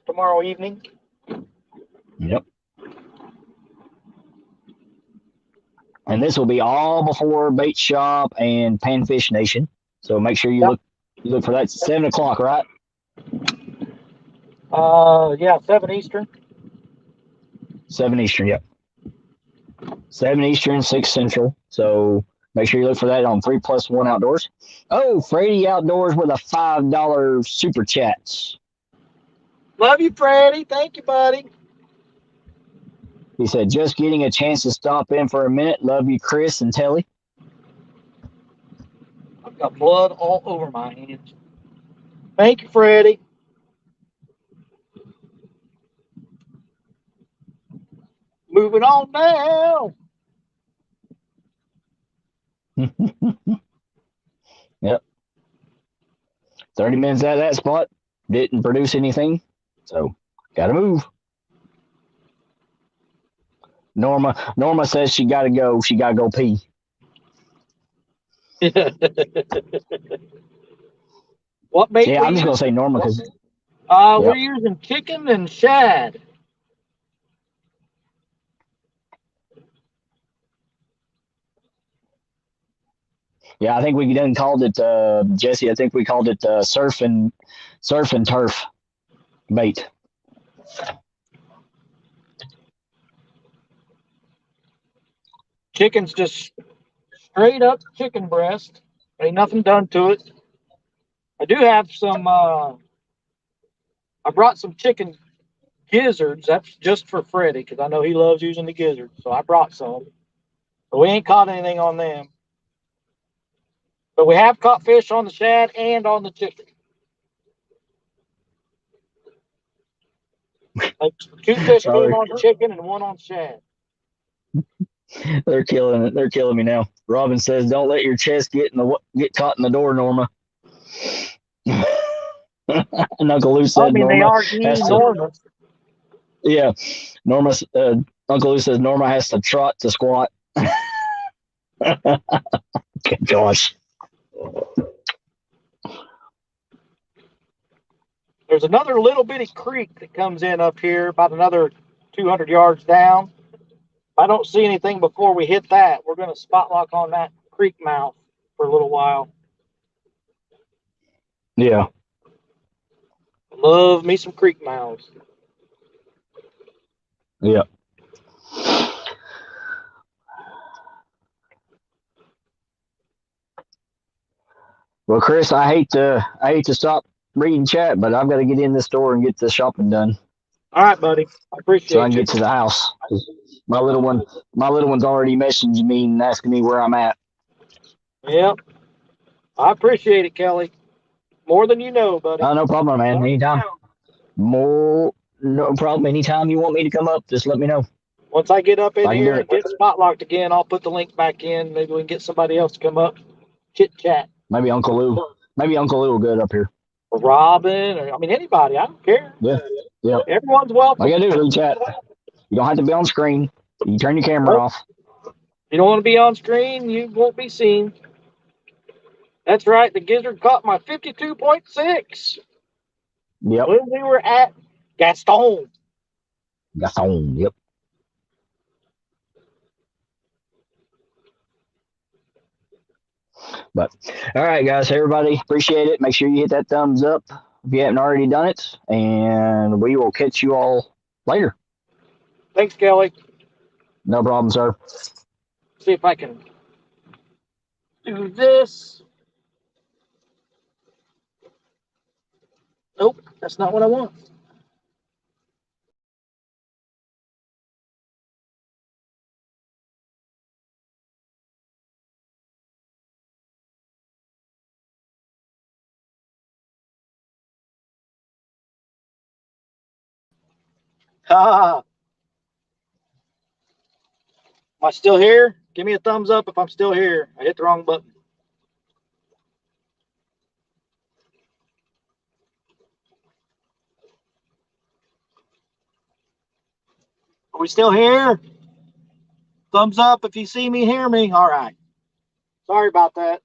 tomorrow evening. Yep. And this will be all before Bait Shop and Panfish Nation. So make sure you look for that. 7 o'clock, right? Yeah, 7 Eastern. 7 Eastern, yep. 7 Eastern, 6 Central. So make sure you look for that on 3+1 Outdoors. Oh, Freddie Outdoors with a $5 super chat. Love you, Freddie. Thank you, buddy. He said, just getting a chance to stop in for a minute. Love you, Chris and Telly. I've got blood all over my hands. Thank you, Freddie. Moving on now. Yep. 30 minutes out of that spot. Didn't produce anything. So, got to move. Norma says she got to go. She got to go pee. What bait? Yeah, I'm just going to say Norma because. We're using chicken and shad. Yeah, I think we done called it, Jesse, I think we called it surf and turf bait. Chicken's just straight up chicken breast. Ain't nothing done to it. I do have some, I brought some chicken gizzards. That's just for Freddie because I know he loves using the gizzards. So I brought some. But we ain't caught anything on them. But we have caught fish on the shad and on the chicken. Like 2 fish being on chicken and 1 on shad. They're killing it. They're killing me now. Robin says, "Don't let your chest get caught in the door, Norma." And Uncle Lou said, Norma they are enormous. Yeah, Norma. Uncle Lou says Norma has to trot to squat. Gosh. There's another little bitty creek that comes in up here, about another 200 yards down. If I don't see anything before we hit that, we're going to spot lock on that creek mouth for a little while. Yeah. Love me some creek mouths. Yeah. Well, Chris, I hate to stop reading chat, but I've got to get in this store and get the shopping done. All right, buddy. I appreciate it. So I can get to the house. My little one's already messaging me and asking me where I'm at. Yep. I appreciate it, Kelly. More than you know, buddy. No problem, man. Anytime. No problem. Anytime you want me to come up, just let me know. Once I get up in I can do here and it. get spot locked again, I'll put the link back in. Maybe we can get somebody else to come up, chit chat. Maybe Uncle Lou. Maybe Uncle Lou will get up here. Or Robin, or I mean anybody. I don't care. Yeah. Yeah. Everyone's All welcome. you gotta do is reach out. You don't have to be on screen. You can turn your camera off. You don't want to be on screen, you won't be seen. That's right. The gizzard caught my 52.6 Yep. when we were at Gaston. Gaston. Yep. But all right, guys, everybody, appreciate it. Make sure you hit that thumbs up if you haven't already done it, and we will catch you all later. Thanks, Kelly. No problem, sir. See if I can do this. Nope, that's not what I want. Ha! Am I still here? Give me a thumbs up if I'm still here. I hit the wrong button. Are we still here? Thumbs up if you see me, hear me. All right. Sorry about that.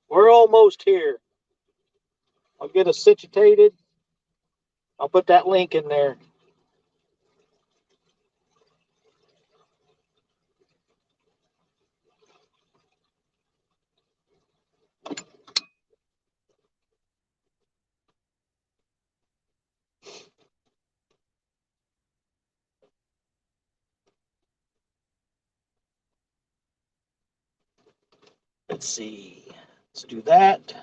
We're almost here. I'll get us situated. I'll put that link in there. Let's see. Let's do that,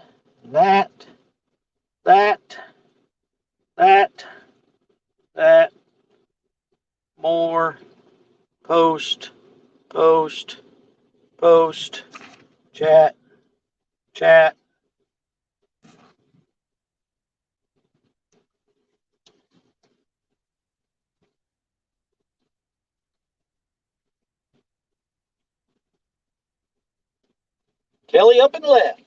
that, that, that, more, post, chat. Kelly up and left.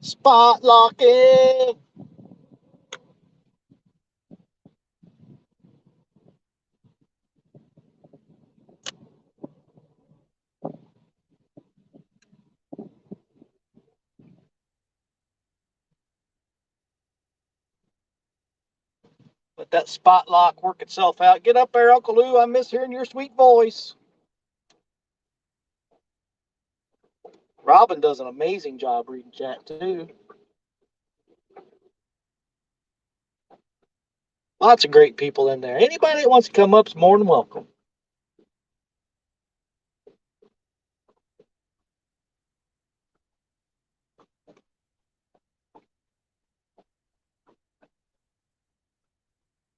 Spot locking. Let that spot lock work itself out. Get up there, Uncle Lou. I miss hearing your sweet voice. Robin does an amazing job reading chat, too. Lots of great people in there. Anybody that wants to come up is more than welcome.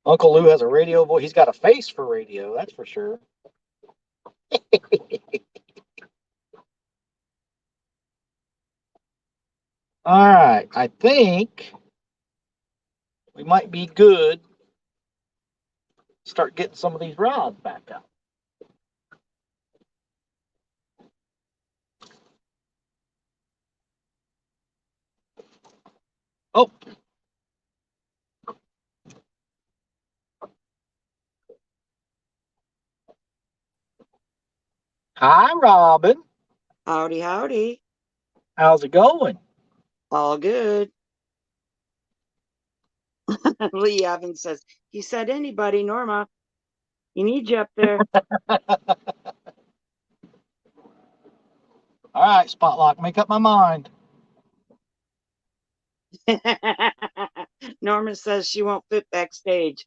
Uncle Lou has a radio voice. He's got a face for radio, that's for sure. All right, I think we might be good. Start getting some of these rods back out. Oh. Hi, Robin. Howdy, howdy. How's it going? All good. Lee Evans says, he said, anybody, Norma, he needs you up there. All right, Spotlock, make up my mind. Norma says she won't fit backstage.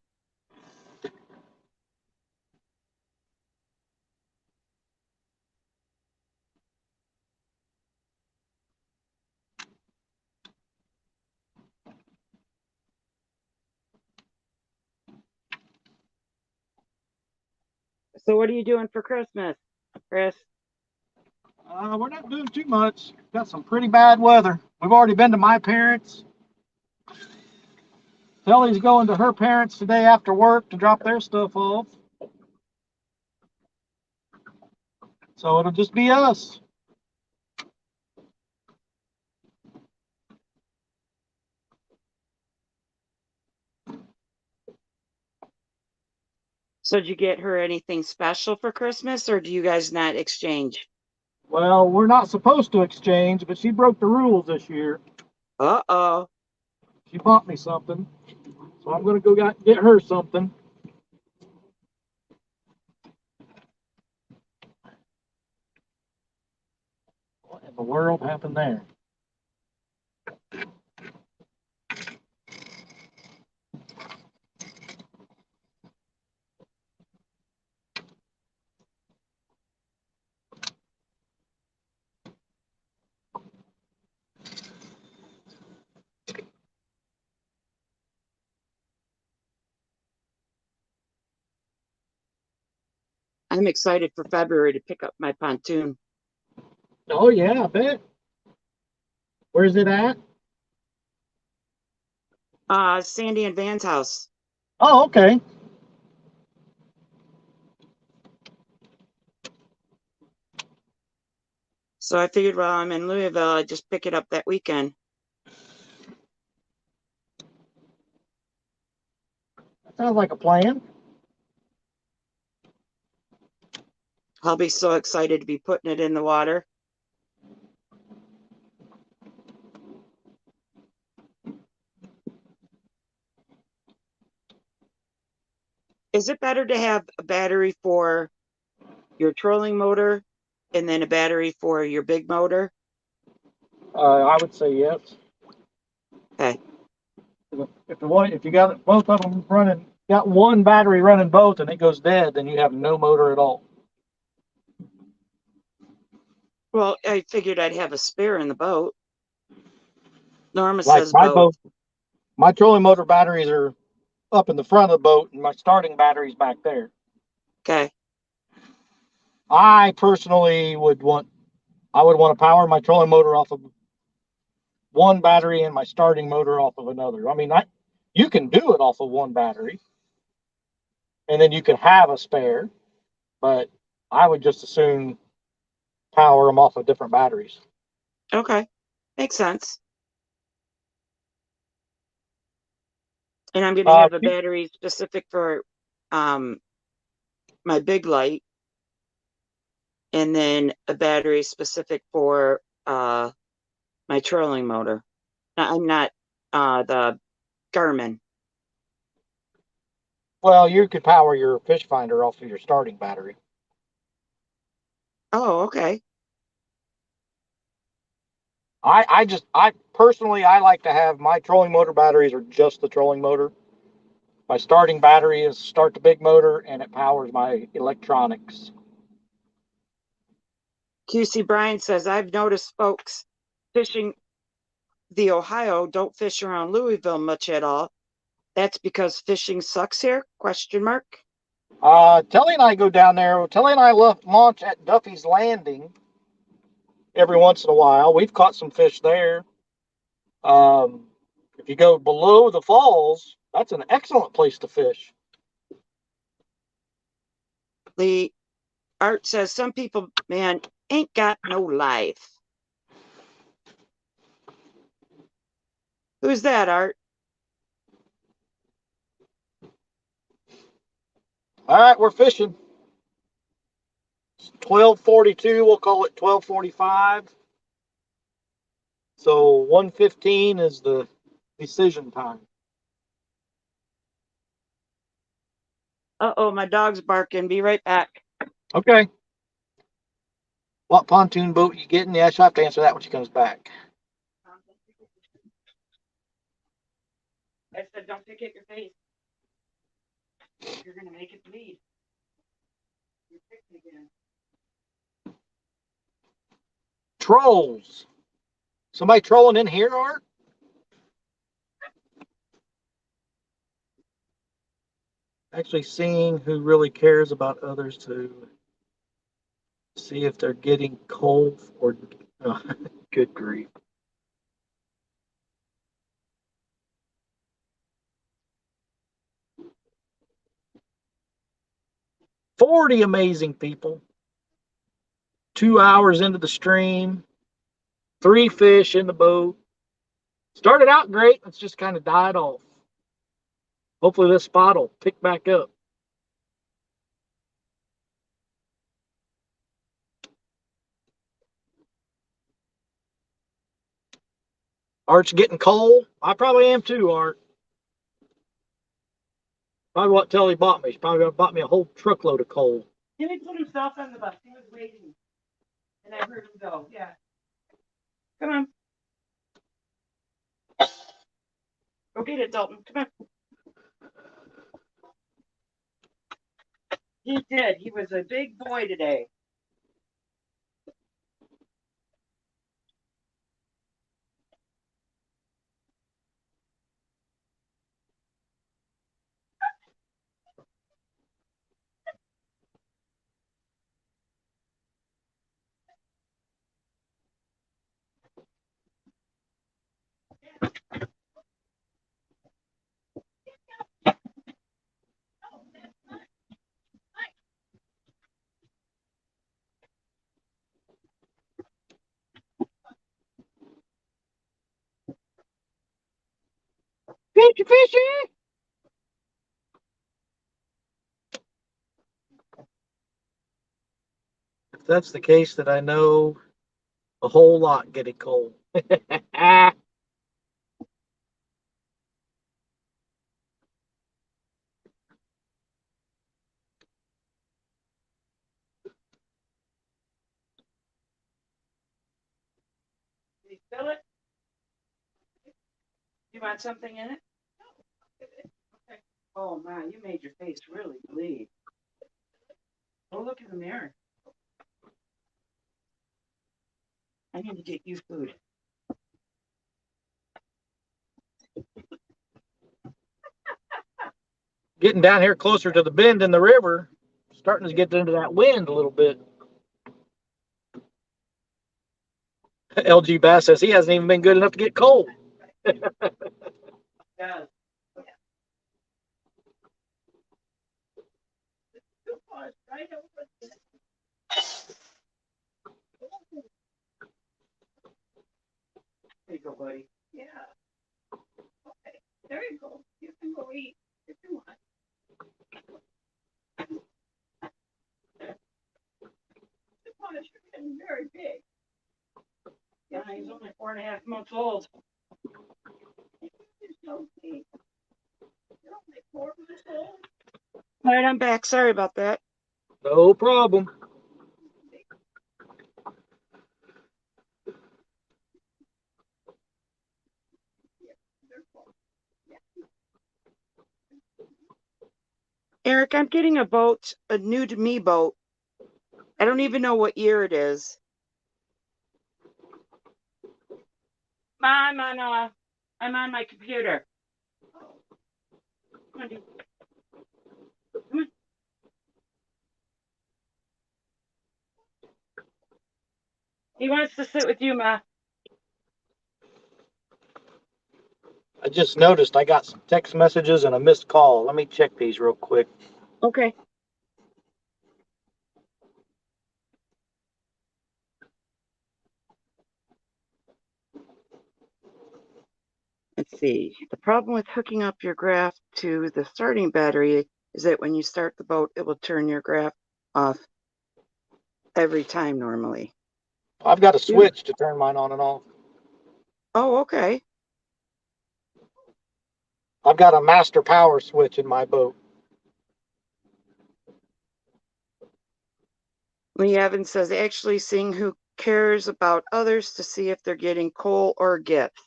So what are you doing for Christmas, Chris? We're not doing too much. Got some pretty bad weather. We've already been to my parents'. Kelly's going to her parents today after work to drop their stuff off. So it'll just be us. So did you get her anything special for Christmas, or do you guys not exchange? Well, we're not supposed to exchange, but she broke the rules this year. Uh-oh. She bought me something. So I'm going to go get her something. What in the world happened there? I'm excited for February to pick up my pontoon. Oh, yeah, I bet. Where's it at? Sandy and Van's house. Oh, okay. So I figured while I'm in Louisville, I'd just pick it up that weekend. That sounds like a plan. I'll be so excited to be putting it in the water. Is it better to have a battery for your trolling motor and then a battery for your big motor? I would say yes. Okay. If you got both of them running, got one battery running both and it goes dead, then you have no motor at all. Well, I figured I'd have a spare in the boat. Norma Like says my boat. my trolling motor batteries are up in the front of the boat and my starting battery's back there. Okay. I personally would want to power my trolling motor off of one battery and my starting motor off of another. I mean, you can do it off of one battery and then you can have a spare, but I would just as soon power them off of different batteries. Okay. Makes sense. And I'm going to have a battery specific for my big light, and then a battery specific for my trolling motor. I'm not the Garmin. Well, you could power your fish finder off of your starting battery. Oh, okay. I personally, I like to have my trolling motor batteries are just the trolling motor. My starting battery is start the big motor and it powers my electronics. QC Brian says, I've noticed folks fishing the Ohio don't fish around Louisville much at all. That's because fishing sucks here? Question mark. Telly and I go down there. Telly and I launch at Duffy's Landing every once in a while. We've caught some fish there. If you go below the falls, that's an excellent place to fish. The Art says some people, man, ain't got no life. Who's that, Art? All right, we're fishing. It's 12:42. We'll call it 12:45. So 1:15 is the decision time. Uh-oh, my dog's barking. Be right back. Okay. What pontoon boat you getting? Yeah, she'll have to answer that when she comes back. I said, don't pick at your face. You're gonna make it bleed. You're picking again. Trolls. Somebody trolling in here, Art? Actually seeing who really cares about others to see if they're getting cold or good grief. $40 amazing people. 2 hours into the stream. 3 fish in the boat. Started out great. It's just kind of died off. Hopefully this spot will pick back up. Art's getting cold. I probably am too, Art. Probably what Telly bought me. She probably bought me a whole truckload of coal. Timmy put himself on the bus. He was waiting. And I heard him go. Yeah. Come on. Go get it, Dalton. Come on. He did. He was a big boy today. Fishy, fishy! If that's the case, then I know a whole lot getting cold. Did you fill it? You want something in it? Okay. Oh my, you made your face really bleed. Go look in the mirror. I need to get you food. Getting down here closer to the bend in the river, starting to get into that wind a little bit. LG Bass says he hasn't even been good enough to get cold. Yeah. There you go, buddy. Yeah. Okay. There you go. You can go eat if you want. You're getting very big. Yeah, he's only 4.5 months old. He's so big. You're only 4 months old. All right, I'm back. Sorry about that. No problem. Eric, I'm getting a boat, a new to me boat. I don't even know what year it is. Mom, I'm on my computer. Come on, dude. Come on. He wants to sit with you, Ma. I just noticed I got some text messages and a missed call. Let me check these real quick. Okay. Let's see. The problem with hooking up your graph to the starting battery is that when you start the boat, it will turn your graph off every time normally. I've got a switch to turn mine on and off. Oh, okay. I've got a master power switch in my boat. Lee Evans says, actually seeing who cares about others to see if they're getting coal or gifts.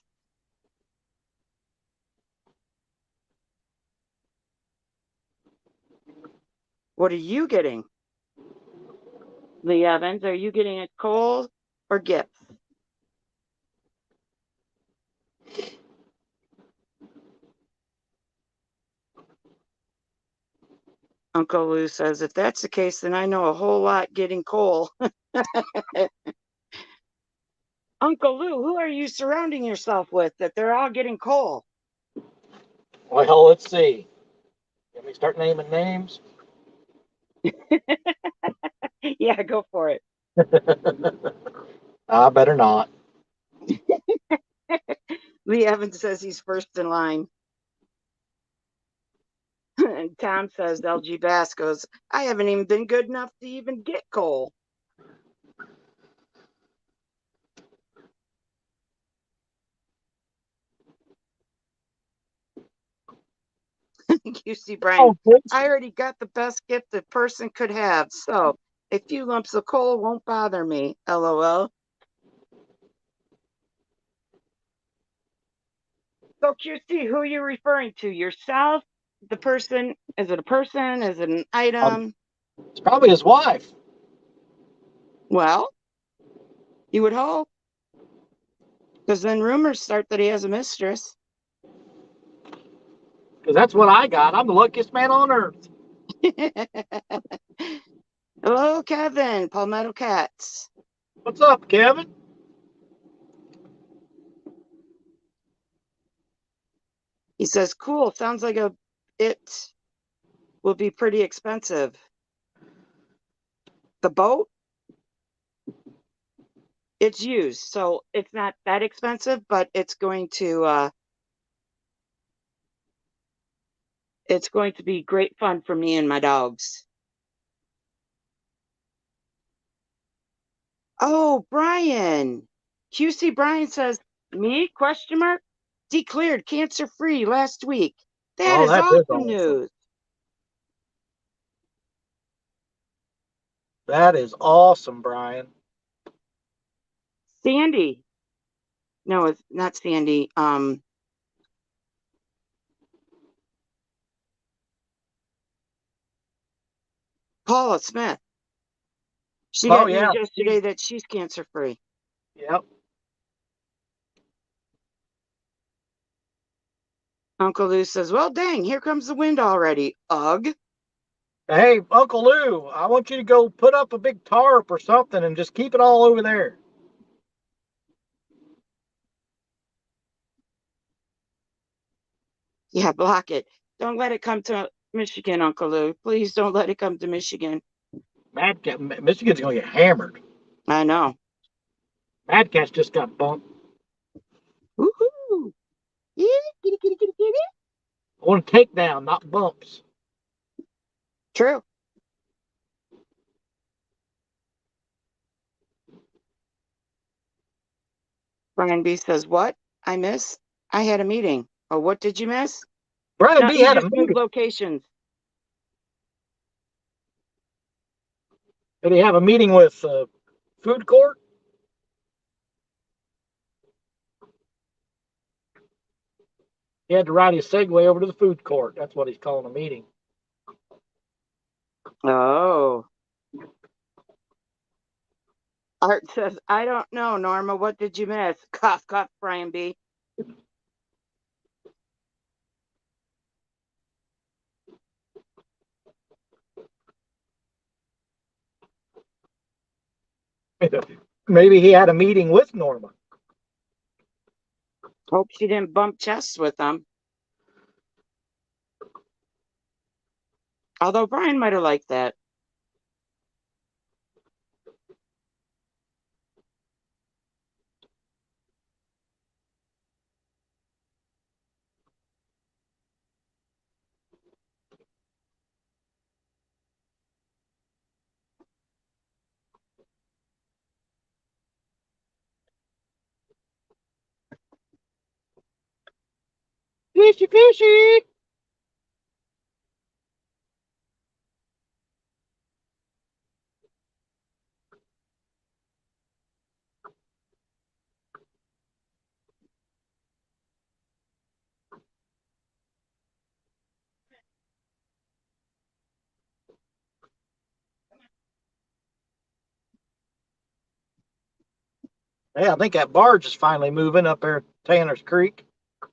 What are you getting? Lee Evans, are you getting a coal or gifts? Uncle Lou says, if that's the case, then I know a whole lot getting coal. Uncle Lou, who are you surrounding yourself with that they're all getting coal? Well, let's see. Let me start naming names. Yeah, go for it. I better not. Lee Evans says he's first in line. And Tom says, LG Bass goes, I haven't even been good enough to even get coal. You see, Brian, Oh, please. I already got the best gift a person could have. So a few lumps of coal won't bother me. LOL. So QC, who are you referring to? Yourself? The person? Is it a person? Is it an item? It's probably his wife. Well, you would hope. Because then rumors start that he has a mistress. Because that's what I got. I'm the luckiest man on earth. Hello, Kevin, Palmetto Cats. What's up, Kevin? He says, cool, sounds like it will be pretty expensive. The boat? It's used, so it's not that expensive, but it's going to be great fun for me and my dogs. Oh, Brian. QC Brian says, me? Question mark. Declared cancer free last week. That Oh, is that is awesome awesome. news. That is awesome, Brian. Sandy. No, it's not Sandy. Paula Smith. She Oh, got yeah. news yesterday that she's cancer free. Yep. Uncle Lou says, well, dang, here comes the wind already. Ugh. Hey, Uncle Lou, I want you to go put up a big tarp or something and just keep it all over there. Yeah, block it. Don't let it come to Michigan, Uncle Lou. Please don't let it come to Michigan. Michigan's going to get hammered. I know. Mad Cat's just got bumped. Woohoo! Yeah, kitty, kitty, kitty, kitty. I want a takedown, not bumps. True. Brian B says, what? I miss? I had a meeting. Oh, what did you miss? Brian No, B you had a just moved meeting. locations. Did he have a meeting with food court? He had to ride his Segway over to the food court. That's what he's calling a meeting. Oh. Art says, I don't know, Norma. What did you miss? Cough, cough, Brian B. Maybe he had a meeting with Norma. Hope she didn't bump chests with them. Although Brian might have liked that. Fishy, fishy. Hey, I think that barge is finally moving up there at Tanner's Creek. At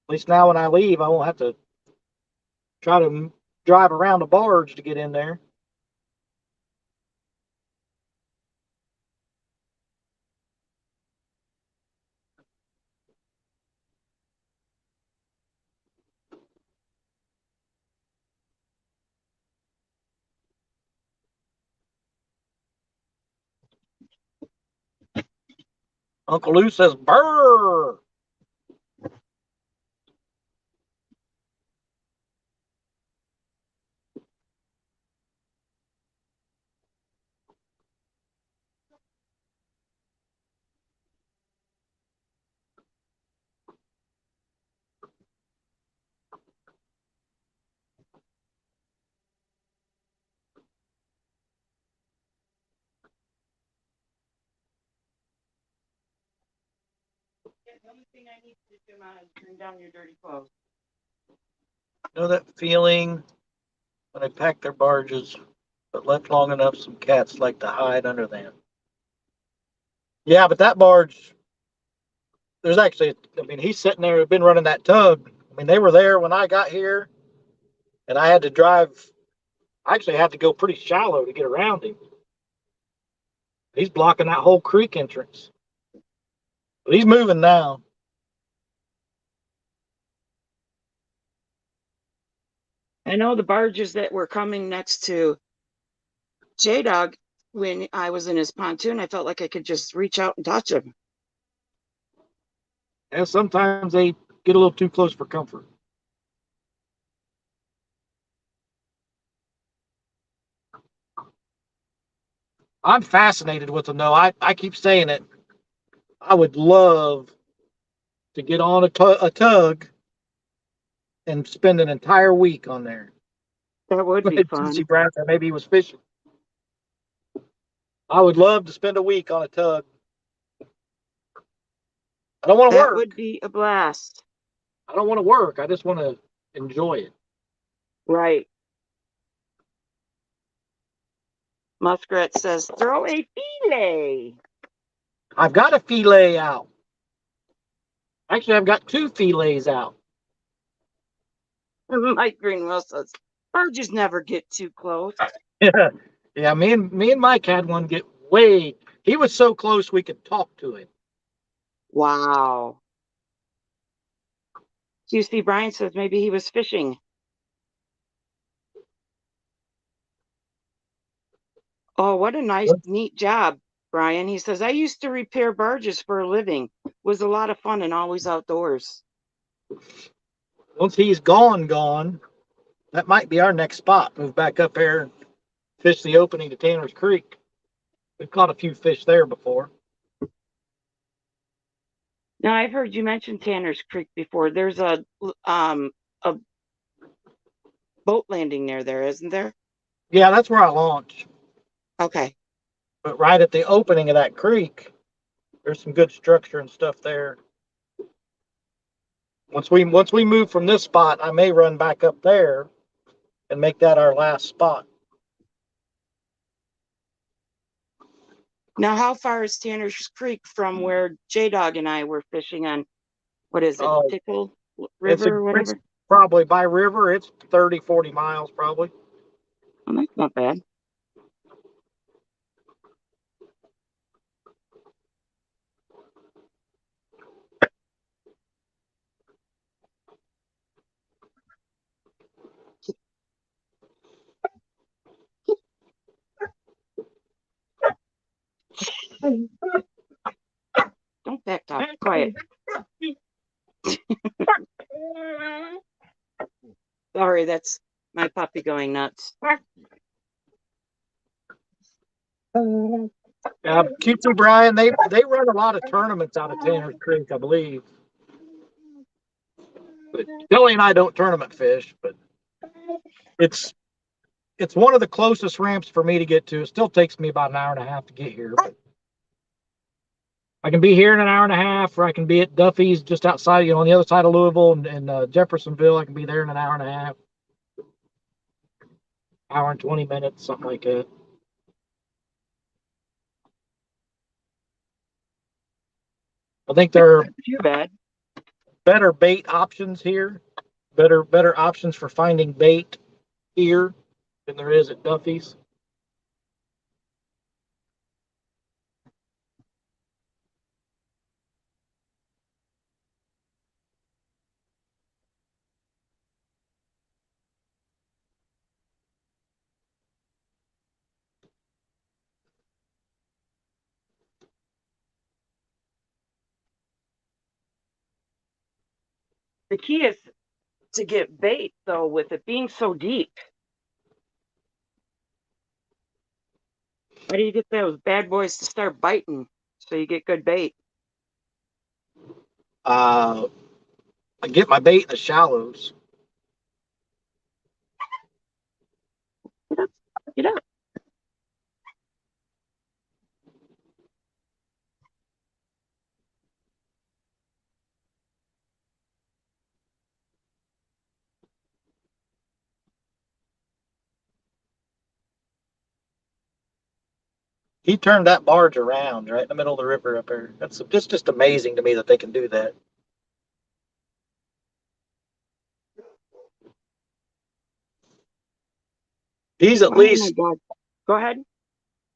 least now when I leave, I won't have to try to drive around the barge to get in there. Uncle Lou says, "Brr." The only thing I need to do is turn down your dirty clothes. Know that feeling when they pack their barges, but left long enough, some cats like to hide under them. Yeah, but that barge, there's actually, I mean, he's sitting there, been running that tug. I mean, they were there when I got here, and I had to drive. I actually had to go pretty shallow to get around him. He's blocking that whole creek entrance. But he's moving now. I know the barges that were coming next to J Dog, when I was in his pontoon, I felt like I could just reach out and touch him. And sometimes they get a little too close for comfort. I'm fascinated with them, though. I keep saying it. I would love to get on a tug and spend an entire week on there. That would be fun. See Brad said maybe he was fishing. I would love to spend a week on a tug. I don't want to That work. would be a blast. I don't want to work. I just want to enjoy it. Right. Muskrat says, throw a fillet. I've got a fillet out. Actually, I've got two fillets out. Mike Greenwell says, barges never get too close. Yeah, me and Mike had one get way. He was so close we could talk to him. Wow. QC Brian says maybe he was fishing. Oh, what a nice, neat job, Brian. He says, I used to repair barges for a living. It was a lot of fun and always outdoors. Once he's gone, that might be our next spot. Move back up here and fish the opening to Tanner's Creek. We've caught a few fish there before. Now, I've heard you mention Tanner's Creek before. There's a boat landing near there, isn't there? Yeah, that's where I launch. Okay. But right at the opening of that creek, there's some good structure and stuff there. Once we move from this spot, I may run back up there and make that our last spot. Now, how far is Tanner's Creek from where J Dog and I were fishing on, what is it, Tickle River or whatever? Probably by river, it's 30, 40 miles probably. Oh, that's not bad. Don't back talk. Quiet. Sorry, that's my puppy going nuts. QT Brian, they run a lot of tournaments out of Tanner's Creek, I believe. But Kelly and I don't tournament fish, but it's one of the closest ramps for me to get to. It still takes me about an hour and a half to get here. But I can be here in an hour and a half, or I can be at Duffy's just outside, on the other side of Louisville and Jeffersonville. I can be there in an hour and a half, hour and 20 minutes, something like that. I think there are Too bad. better bait options here, better options for finding bait here than there is at Duffy's. The key is to get bait, though, with it being so deep. How do you get those bad boys to start biting so you get good bait? I get my bait in the shallows. Get up. He turned that barge around right in the middle of the river up there. That's just amazing to me that they can do that. He's at Oh my least God. Go ahead.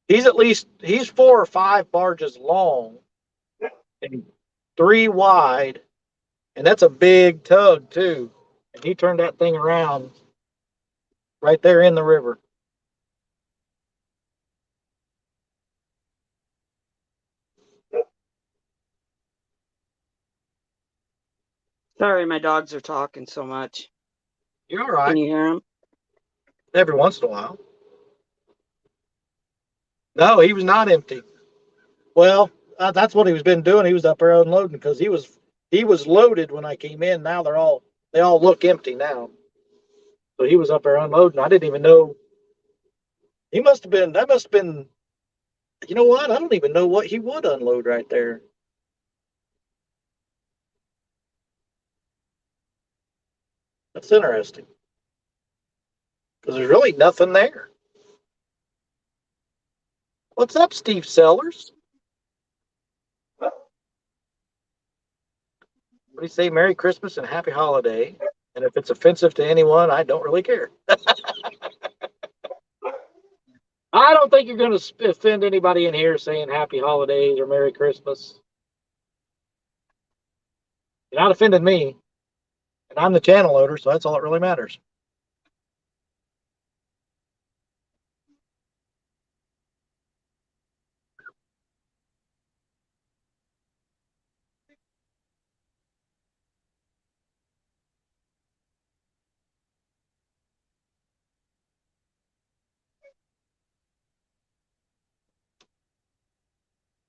he's 4 or 5 barges long and 3 wide, and that's a big tug too. And he turned that thing around right there in the river. Sorry, my dogs are talking so much. You're all Can right. you hear them? Every once in a while. No, he was not empty. Well, that's what he was been doing. He was up there unloading because he was loaded when I came in. Now they all look empty now. So he was up there unloading. I didn't even know. He must have been. That must have been. You know what? I don't even know what he would unload right there. That's interesting because there's really nothing there. What's up, Steve Sellers? What do you say? Merry Christmas and Happy Holiday. And if it's offensive to anyone, I don't really care. I don't think you're going to offend anybody in here saying Happy Holidays or Merry Christmas. You're not offending me, and I'm the channel owner, so that's all that really matters.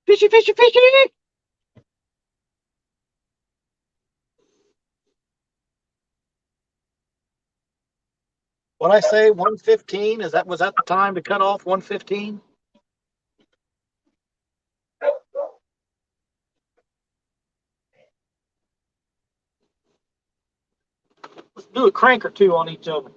Fishy, fishy, fishy! When I say 115, was that the time to cut off 115? Let's do a crank or two on each of them.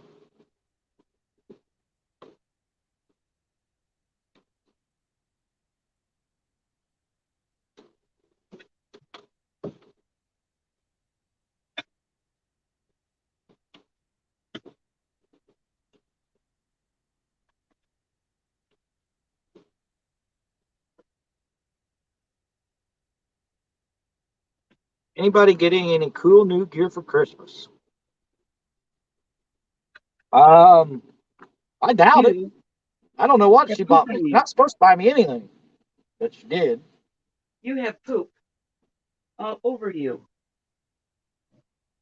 Anybody getting any cool new gear for Christmas? Um, I doubt it. I don't know what You she have poop bought me. on She's you. not supposed to buy me anything, but she did. You have poop all over you.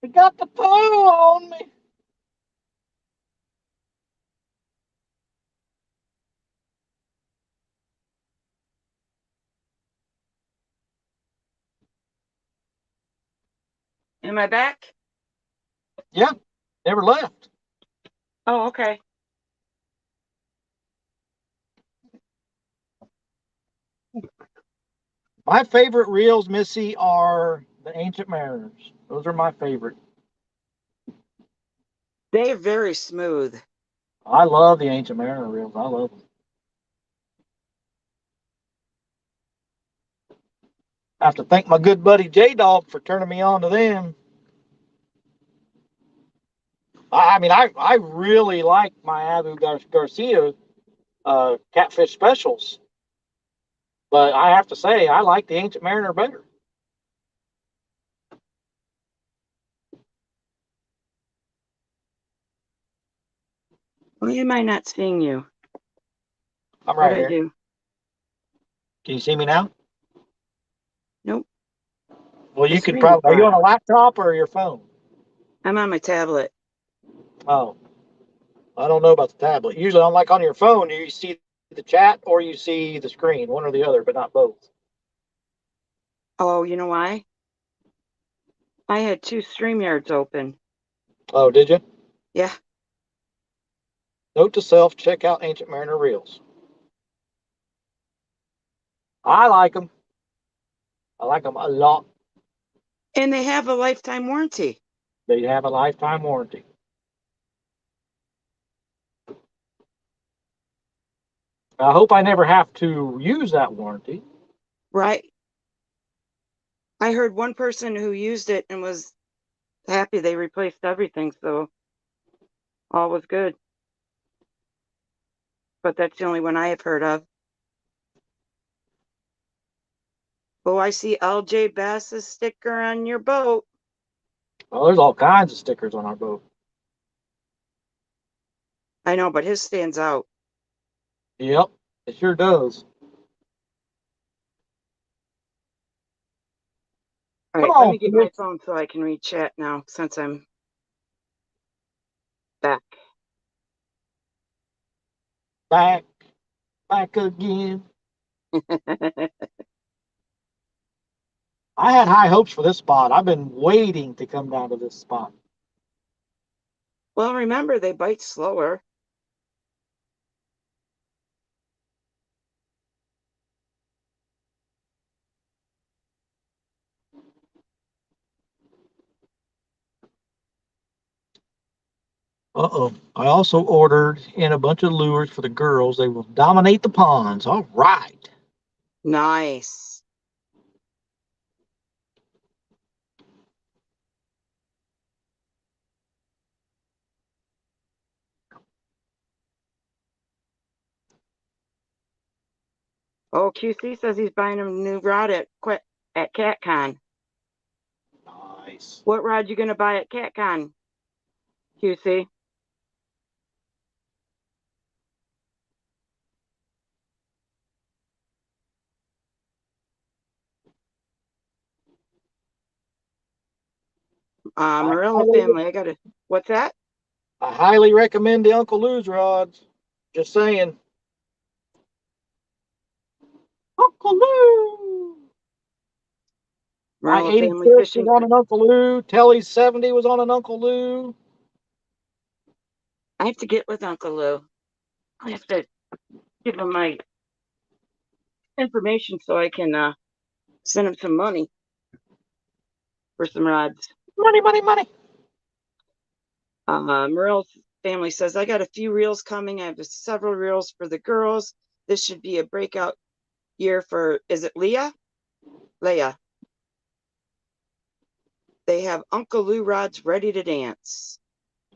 I got the poo on me. Am I back? Yeah, never left. Oh, okay. My favorite reels, Missy, are the Ancient Mariners. Those are my favorite. They're very smooth. I love the Ancient Mariner reels. I love them. I have to thank my good buddy J Dog for turning me on to them. I mean, I really like my Abu Garcia catfish specials, but I have to say I like the Ancient Mariner better. Why am I not seeing you? I'm What right I here. do? Can you see me now? Nope. Well, The you could screen is probably. Are you on black. a laptop or your phone? I'm on my tablet. Oh, I don't know about the tablet. Usually, on like on your phone, you see the chat or you see the screen, one or the other, but not both. Oh, you know why? I had 2 StreamYards open. Oh, did you? Yeah. Note to self: check out Ancient Mariner reels. I like them. I like them a lot. And they have a lifetime warranty. They have a lifetime warranty. I hope I never have to use that warranty. Right. I heard one person who used it and was happy they replaced everything, so all was good. But that's the only one I have heard of. Oh, I see LJ Bass's sticker on your boat. Well, there's all kinds of stickers on our boat. I know, but his stands out. Yep, it sure does. All Come right, let on, me get my Fish. phone so I can read chat now since I'm back. Back again. I had high hopes for this spot. I've been waiting to come down to this spot. Well, remember, they bite slower. Uh-oh. I also ordered in a bunch of lures for the girls. They will dominate the ponds. All right. Nice. Oh, QC says he's buying a new rod at CatCon. Nice. What rod you gonna buy at CatCon, QC? I Morello highly, family, what's that? I highly recommend the Uncle Lou's rods. Just saying. Uncle Lou. My Morello 80 family fish was fishing. on an Uncle Lou. Telly's 70 was on an Uncle Lou. I have to get with Uncle Lou. I have to give him my information so I can send him some money for some rods. Money, money, money. Morel's family says, I got a few reels coming. I have several reels for the girls. This should be a breakout year for, is it Leah? Leah. They have Uncle Lou rods ready to dance.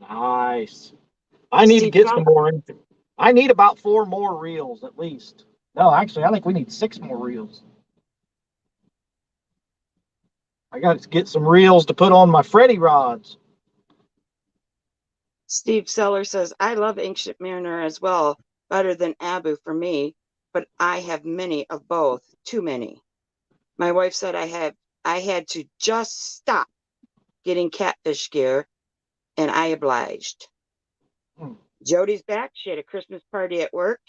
Nice. I need to Steve get some Sal- more. I need about 4 more reels at least. No, actually, I think we need 6 more reels. I got to get some reels to put on my Freddy rods. Steve Seller says, I love Ancient Mariner as well, better than Abu for me, but I have many of both, too many. My wife said I had to just stop getting catfish gear, and I obliged. Hmm. Jody's back. She had a Christmas party at work.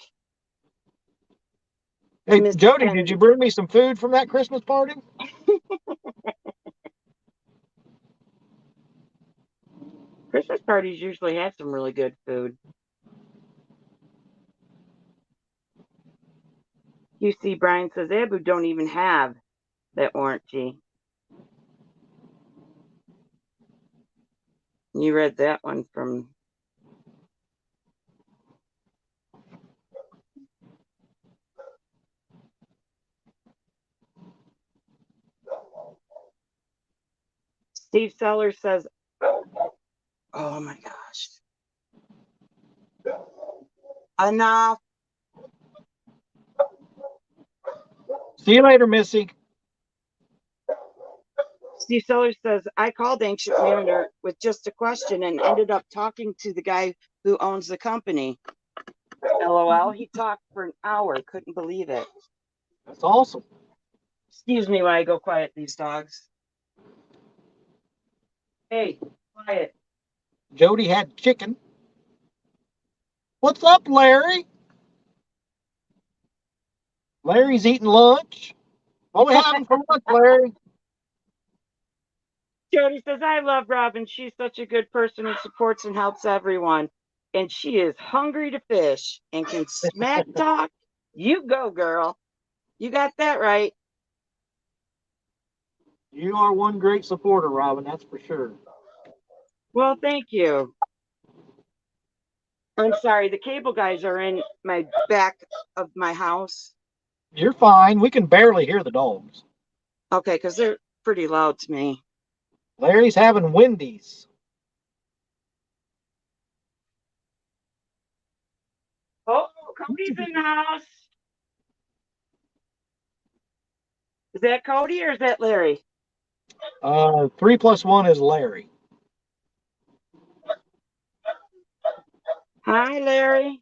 Hey, Mrs. Jody, did you bring me some food from that Christmas party? Christmas parties usually have some really good food. You see, Brian says Abu don't even have that warranty. You read that one from. Steve Sellers says, oh my gosh. Enough. See you later, Missy. Steve Sellers says, I called Ancient Mariner with just a question and ended up talking to the guy who owns the company. LOL. He talked for an hour. Couldn't believe it. That's awesome. Excuse me while I go quiet these dogs. Hey, quiet. Jody had chicken. What's up, Larry? Larry's eating lunch. What we having for lunch, Larry? Jody says, I love Robin. She's such a good person who supports and helps everyone. And she is hungry to fish and can smack talk. You go, girl. You got that right. You are one great supporter, Robin. That's for sure. Well, thank you. I'm sorry. The cable guys are in my back of my house. You're fine. We can barely hear the dogs. Okay, because they're pretty loud to me. Larry's having Wendy's. Oh, Cody's in the house. Is that Cody or is that Larry? 3 plus 1 is Larry. Hi, Larry.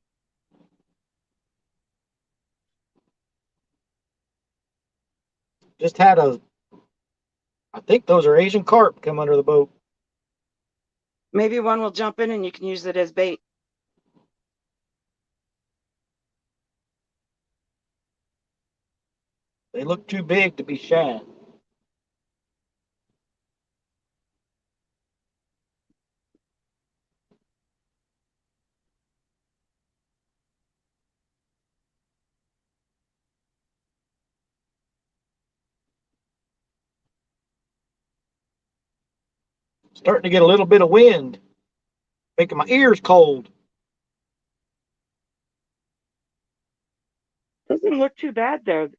Just had I think those are Asian carp come under the boat. Maybe one will jump in and you can use it as bait. They look too big to be shad. Starting to get a little bit of wind, making my ears cold. Doesn't look too bad there.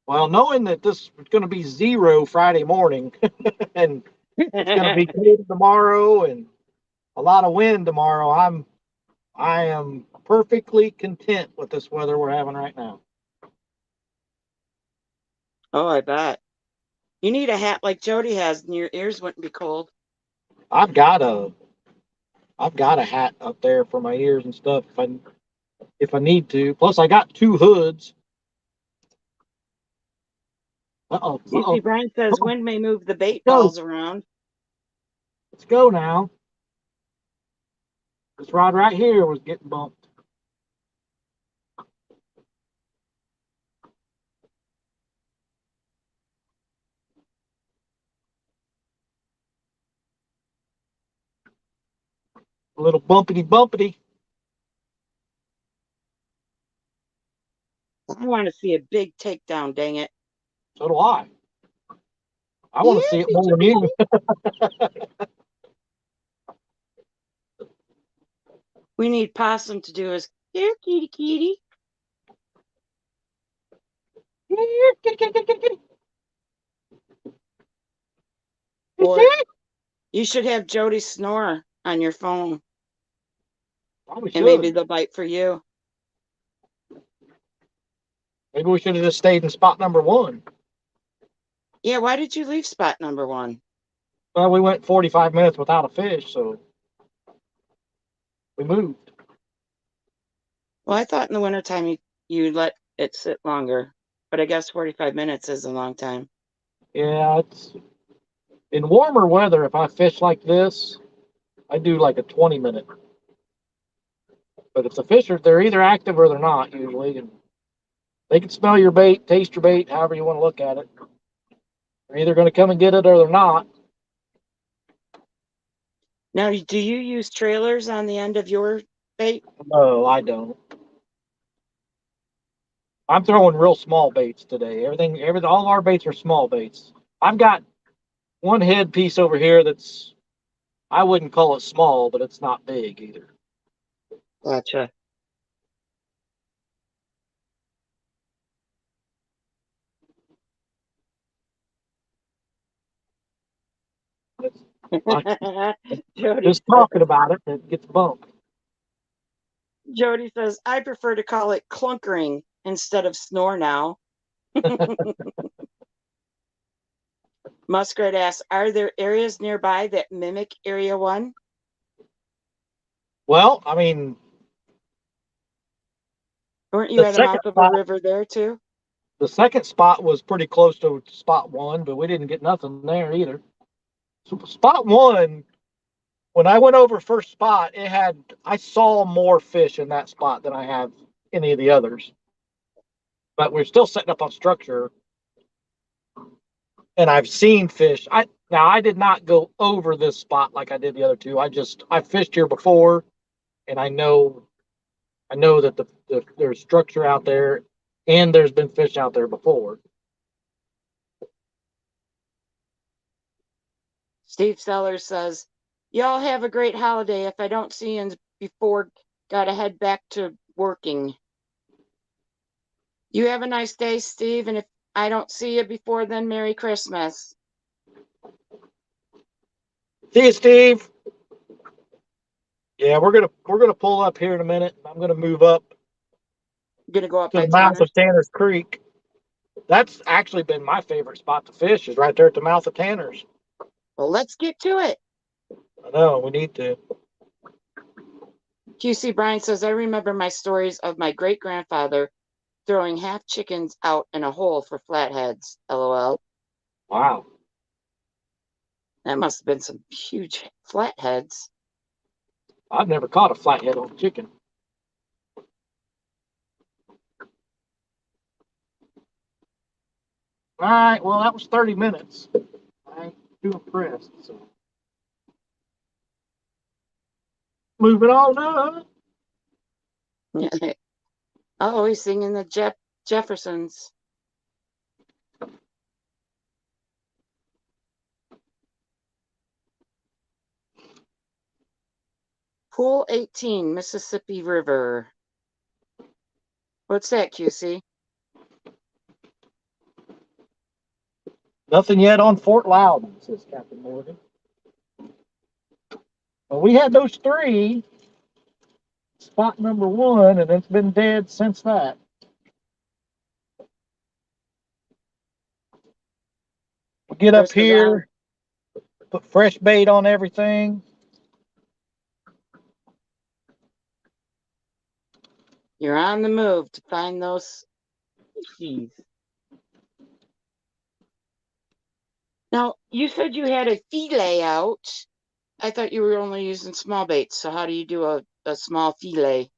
Well, knowing that this is going to be 0 Friday morning and it's going to be cold tomorrow and a lot of wind tomorrow, I am perfectly content with this weather we're having right now. Oh, I bet. You need a hat like Jody has and your ears wouldn't be cold. I've got a hat up there for my ears and stuff if I need to. Plus, I got 2 hoods. You see, Brian says wind may move the bait balls around. Let's go now. This rod right here was getting bumped. A little bumpity bumpity. I want to see a big takedown, dang it. So do I. I want to see it more than you. We need Possum to do his here, kitty, kitty. Or you should have Jody snore on your phone. Probably And maybe should. they'll bite for you. Maybe we should have just stayed in spot number 1. Yeah, why did you leave spot number 1? Well, we went 45 minutes without a fish, so we moved. Well, I thought in the wintertime you let it sit longer. But I guess 45 minutes is a long time. Yeah, it's in warmer weather. If I fish like this, I do like a 20-minute. But if the fish they're either active or they're not usually, and they can smell your bait, taste your bait, however you want to look at it. They're either going to come and get it or they're not. Now, do you use trailers on the end of your bait? No, I don't. I'm throwing real small baits today. Everything, all our baits are small baits. I've got one head piece over here that's, I wouldn't call it small, but it's not big either. Gotcha. Jody, Just talking about it, it gets bumped. Jody says, I prefer to call it clunkering instead of snore now. Muskrat asks, are there areas nearby that mimic Area 1? Well, I mean, Weren't you the at the second mouth of a spot, river there too? the second spot was pretty close to spot one, but we didn't get nothing there either. So spot one, when I went over first spot, I saw more fish in that spot than I have any of the others. But we're still setting up on structure, and I've seen fish. I did not go over this spot like I did the other two. I fished here before, and I know that there's structure out there, and there's been fish out there before. Steve Sellers says, y'all have a great holiday. If I don't see you before, gotta head back to working. You have a nice day, Steve, and if I don't see you before then, Merry Christmas. See you, Steve. Yeah, we're gonna pull up here in a minute. I'm gonna move up I'm gonna go up to by the mouth Tanner's. of Tanner's Creek. That's actually been my favorite spot to fish, is right there at the mouth of Tanner's. Well, let's get to it. I know, we need to. QC Brian says, I remember my stories of my great grandfather throwing half chickens out in a hole for flatheads. LOL. Wow. That must have been some huge flatheads. I've never caught a flathead on chicken. All right, well, that was 30 minutes. I ain't too impressed. So. Moving on up. Oh, he's singing the Jeffersons. Pool 18, Mississippi River. What's that, QC? Nothing yet on Fort Loudon, says Captain Morgan. Well, we had those three. Spot number one, and it's been dead since that. We get up Chris is on. here, put fresh bait on everything. You're on the move to find those species. Now, you said you had a fillet out. I thought you were only using small baits. So how do you do a small fillet?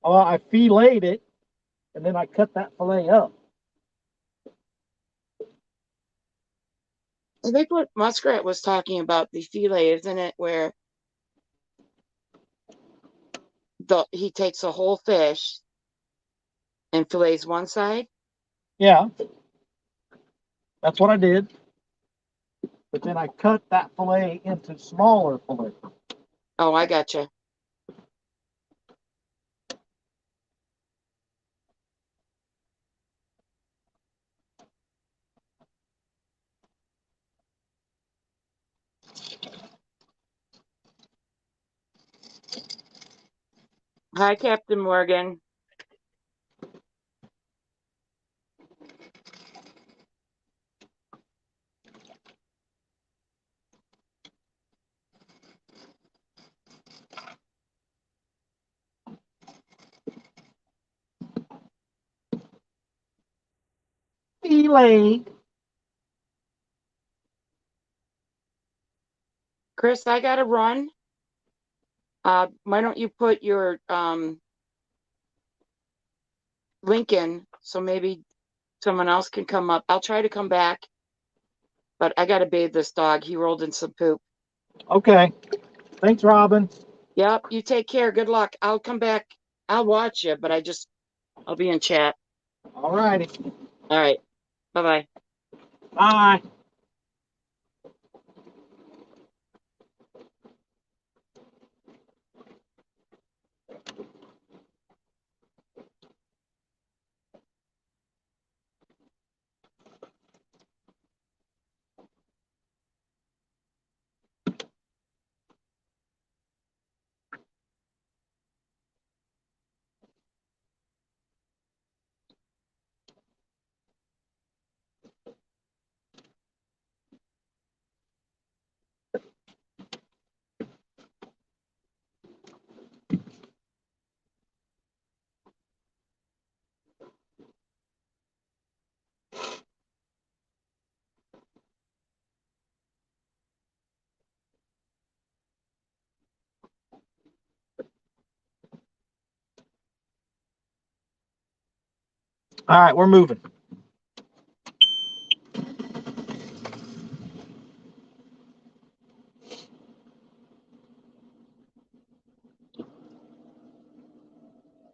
I filleted it, and then I cut that fillet up. I think what Muskrat was talking about, the fillet, isn't it? Where he takes a whole fish and fillets one side? Yeah, that's what I did. But then I cut that fillet into smaller fillets. Oh, I gotcha. Hi, Captain Morgan. Fillet. Chris, I gotta run. Why don't you put your link in so maybe someone else can come up? I'll try to come back, but I gotta bathe this dog. He rolled in some poop. Okay. Thanks, Robin. Yep, you take care. Good luck. I'll come back. I'll watch you, but I'll be in chat. All righty. All right. Bye-bye. Bye. All right, we're moving.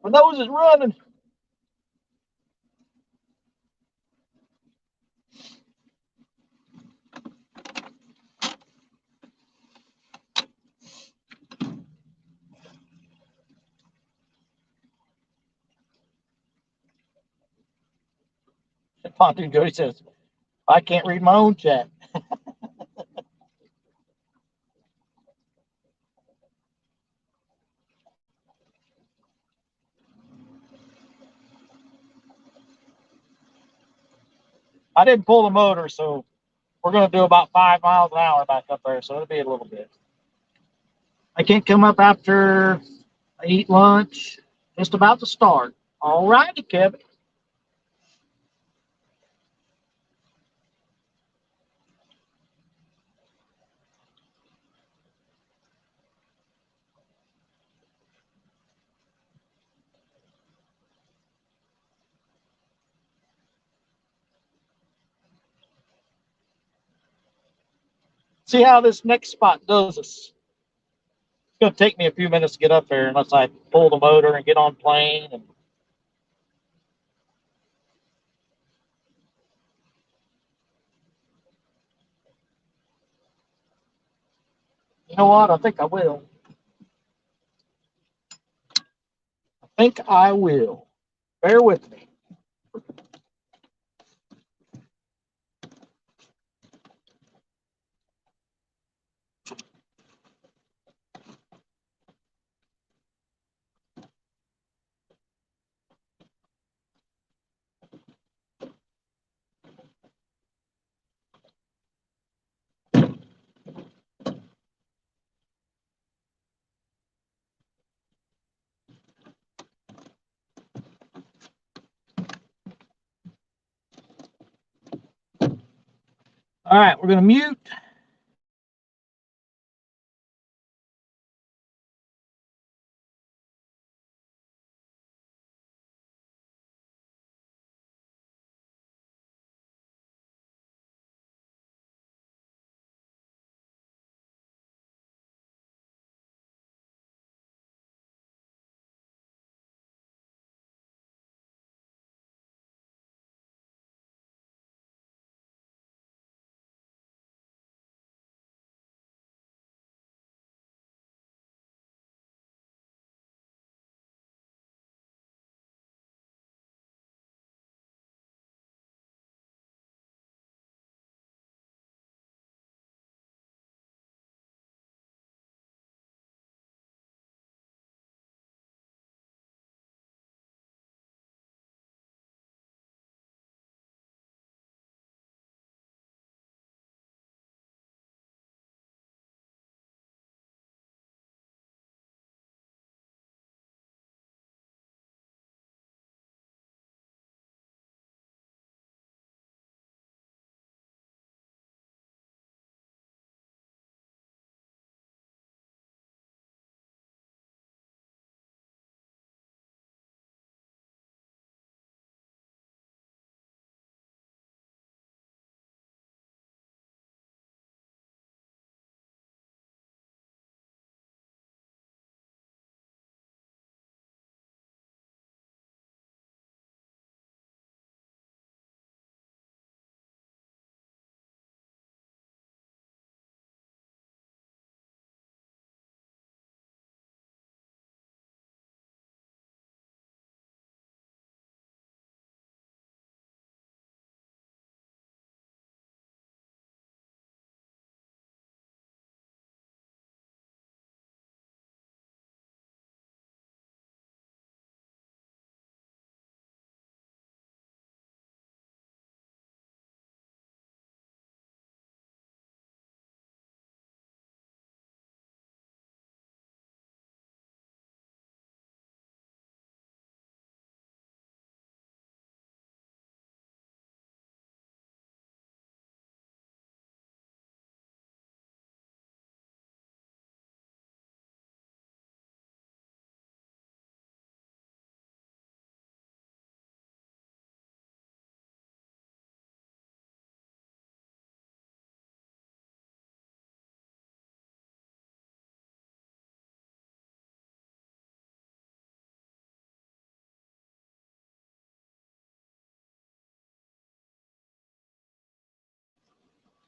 My nose is running. Pontoon Jody says, I can't read my own chat. I didn't pull the motor, so we're going to do about 5 miles an hour back up there, so it'll be a little bit. I can't come up after I eat lunch. Just about to start. All righty, Kevin. See how this next spot does us. It's going to take me a few minutes to get up there unless I pull the motor and get on plane. And you know what? I think I will. I think I will. Bear with me. All right, we're going to mute.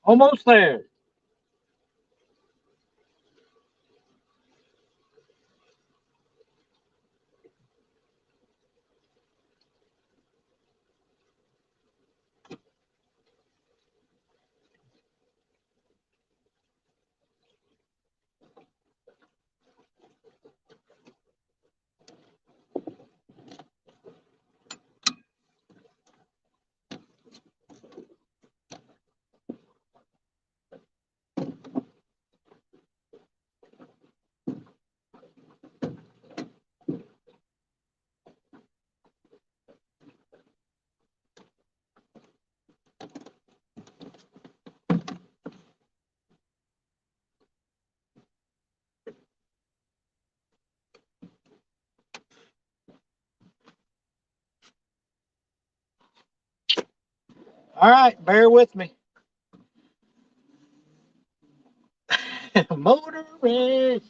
Almost there. All right, bear with me. Motor race.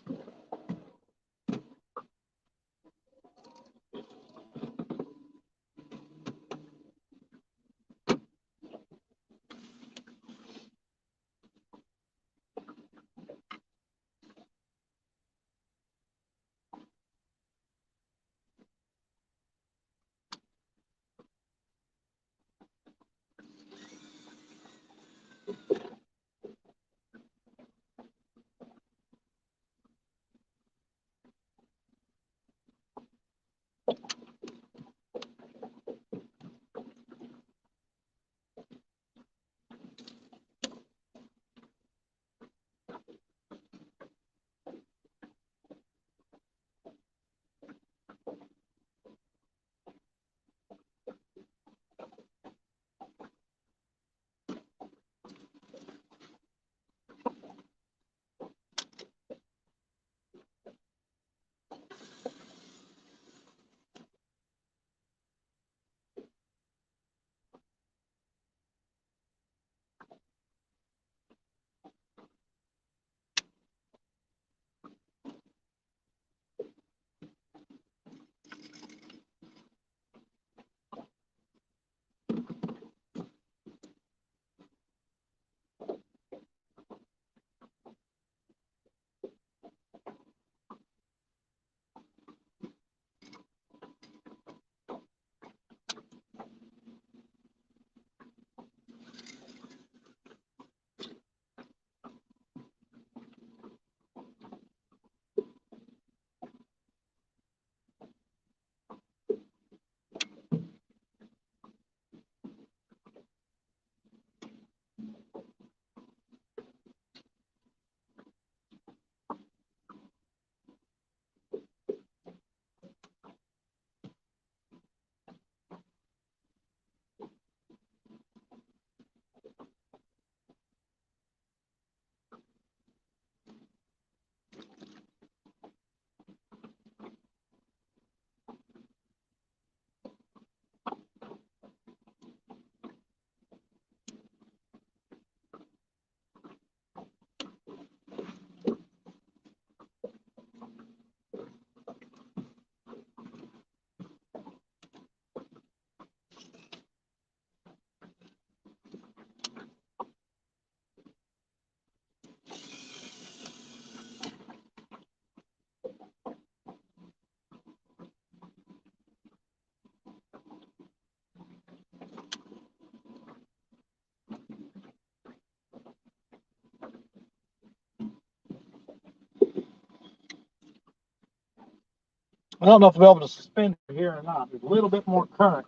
I don't know if we'll be able to suspend it here or not. There's a little bit more current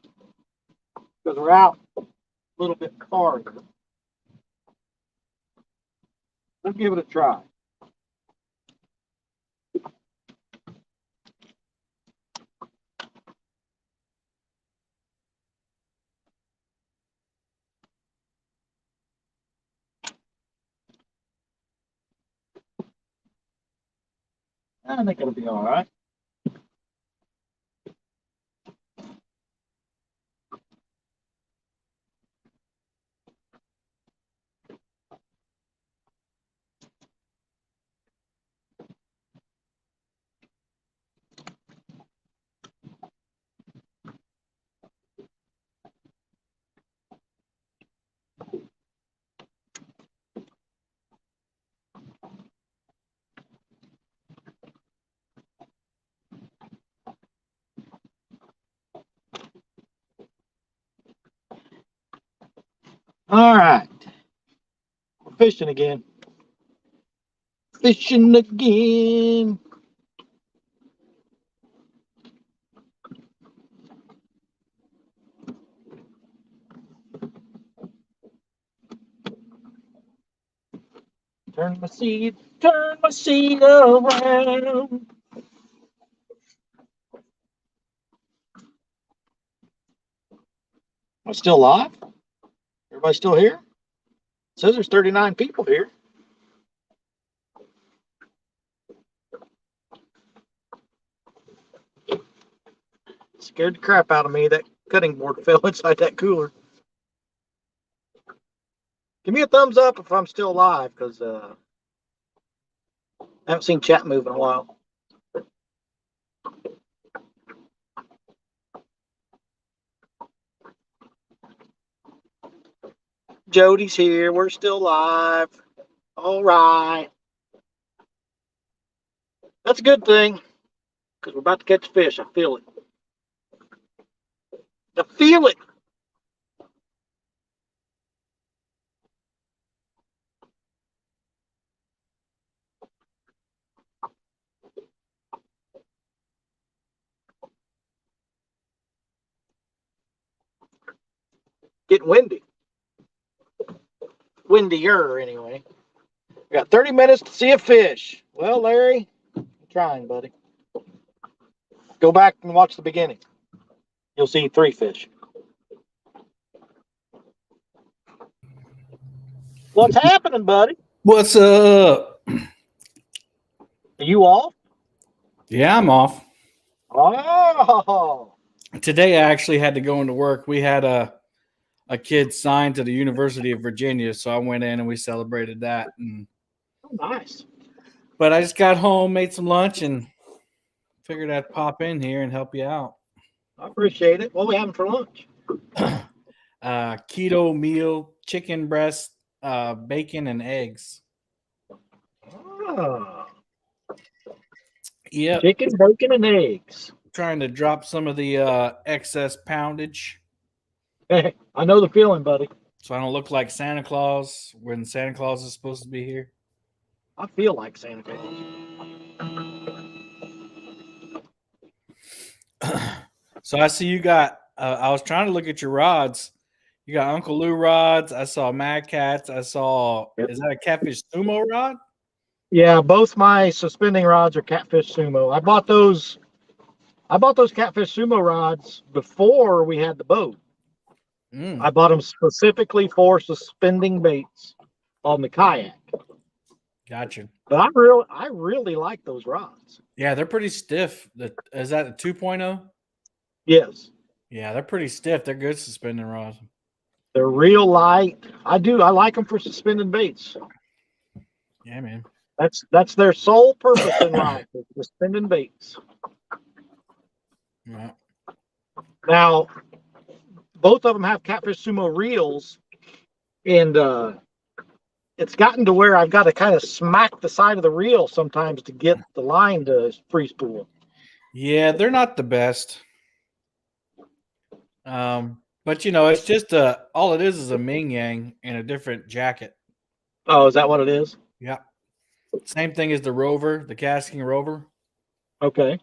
because we're out a little bit farther. Let's give it a try. I think it'll be all right. All right. We're fishing again. Fishing again. Turn my seat around. I'm still live? Everybody still here? It says there's 39 people here. Scared the crap out of me. That cutting board fell inside that cooler. Give me a thumbs up if I'm still live, because I haven't seen chat move in a while. Jody's here. We're still live. All right. That's a good thing, because we're about to catch fish. I feel it. I feel it. Getting windy. Windier, anyway. We got 30 minutes to see a fish. Well, Larry, I'm trying, buddy. Go back and watch the beginning. You'll see 3 fish. What's happening, buddy? What's up? Are you off? Yeah, I'm off. Oh, Today I actually had to go into work. We had a kid signed to the University of Virginia, so I went in and we celebrated that. nice. But I just got home, made some lunch, and figured I'd pop in here and help you out. I appreciate it. What are we having for lunch? Keto meal, chicken breast, bacon, and eggs. Oh, Yep. chicken, bacon, and eggs. Trying to drop some of the excess poundage Hey, I know the feeling, buddy. so I don't look like Santa Claus when Santa Claus is supposed to be here. I feel like Santa Claus. So I see you got, I was trying to look at your rods. You got Uncle Lou rods. I saw Mad Cats. I saw, Yep. Is that a Catfish Sumo rod? Yeah, both my suspending rods are Catfish Sumo. I bought those Catfish Sumo rods before we had the boat. I bought them specifically for suspending baits on the kayak. Gotcha. But I really like those rods. Yeah, they're pretty stiff. Is that a 2.0? Yes. Yeah, they're pretty stiff. They're good suspending rods. They're real light. I like them for suspending baits. Yeah, man. That's their sole purpose in life, is suspending baits. Yeah. Now, both of them have Catfish Sumo reels, and it's gotten to where I've got to kind of smack the side of the reel sometimes to get the line to free spool. Yeah, they're not the best. But it's just all it is a Ming Yang in a different jacket. Oh, is that what it is? Yeah. Same thing as the Rover, the casting Rover. Okay.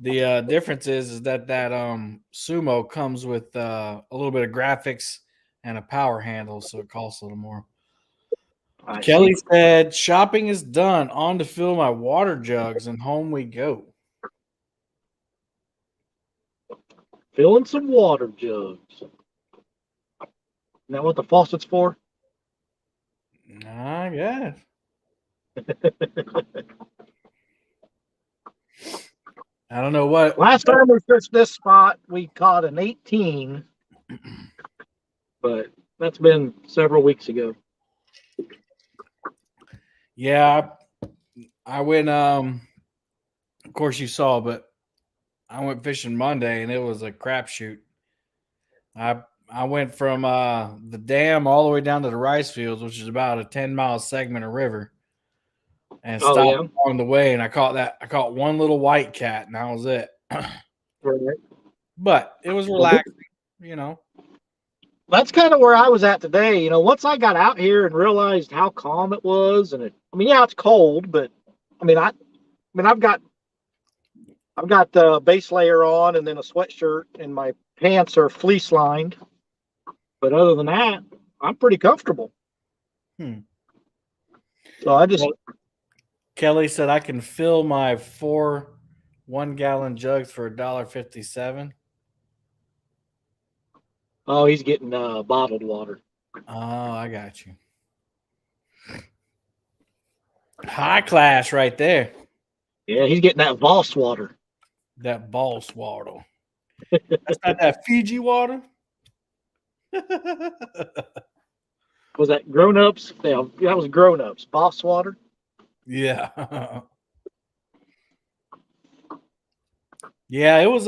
The difference is that Sumo comes with a little bit of graphics and a power handle, so it costs a little more. Kelly said, shopping is done. On to fill my water jugs, and home we go. Filling some water jugs. Isn't that what the faucet's for? I guess. I don't know what. Last time we fished this spot, we caught an 18, but that's been several weeks ago. Yeah, I went. Of course, you saw, but I went fishing Monday, and it was a crapshoot. I went from the dam all the way down to the rice fields, which is about a 10-mile segment of river, and stopped along the way. And I caught one little white cat, and that was it. Right. But it was relaxing, that's kind of where I was at today. Once I got out here and realized how calm it was, and yeah, it's cold, but I've got the base layer on and then a sweatshirt, and my pants are fleece lined. But other than that, I'm pretty comfortable. So I just. Well, Kelly said I can fill my 4 1-gallon jugs for $1.57. Oh, he's getting bottled water. Oh, I got you. High class right there. Yeah, he's getting that Voss water. That boss water. That's not that Fiji water. Was that Grown Ups? Yeah, that was Grown Ups. Voss water. Yeah. Yeah, it was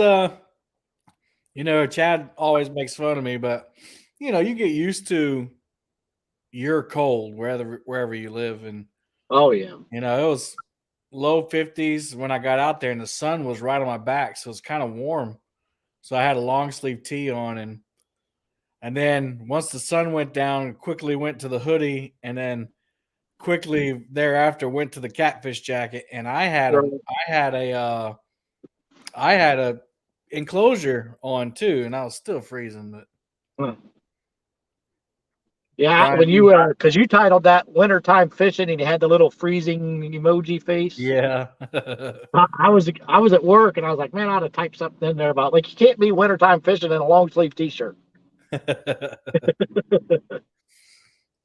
Chad always makes fun of me, but you get used to your cold wherever you live, and Oh yeah. it was low 50s when I got out there, and the sun was right on my back, so it's kind of warm. So I had a long sleeve tee on, and then once the sun went down, quickly went to the hoodie, and then quickly thereafter went to the catfish jacket, and I had a enclosure on too, and I was still freezing. But yeah, Brian, when you because you titled that "Wintertime Fishing" and you had the little freezing emoji face. yeah, I was at work and I was like, man, I ought to type something in there about, like, you can't be wintertime fishing in a long sleeve t-shirt.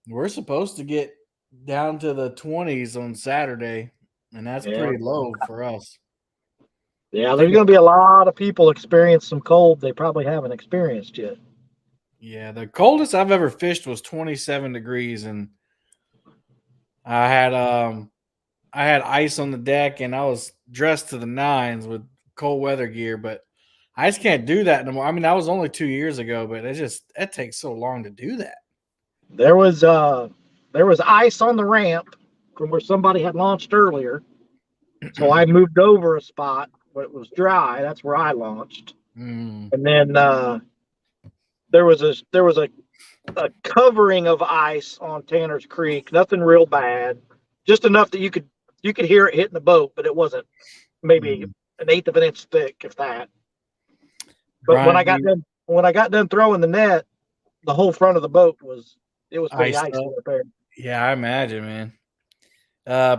we're supposed to get down to the 20s on Saturday, and that's pretty low for us. Yeah, there's going to be a lot of people experience some cold they probably haven't experienced yet. Yeah, the coldest I've ever fished was 27 degrees, and I had ice on the deck, and I was dressed to the nines with cold weather gear, but I just can't do that anymore. I mean, that was only 2 years ago, but it takes so long to do that. There was ice on the ramp from where somebody had launched earlier, so I moved over a spot where it was dry. That's where I launched, and then there was a covering of ice on Tanner's Creek. Nothing real bad, just enough that you could hear it hitting the boat, but it wasn't maybe an eighth of an inch thick, if that. But Brian, when I got done throwing the net, the whole front of the boat was pretty icy up there. Yeah, I imagine, man.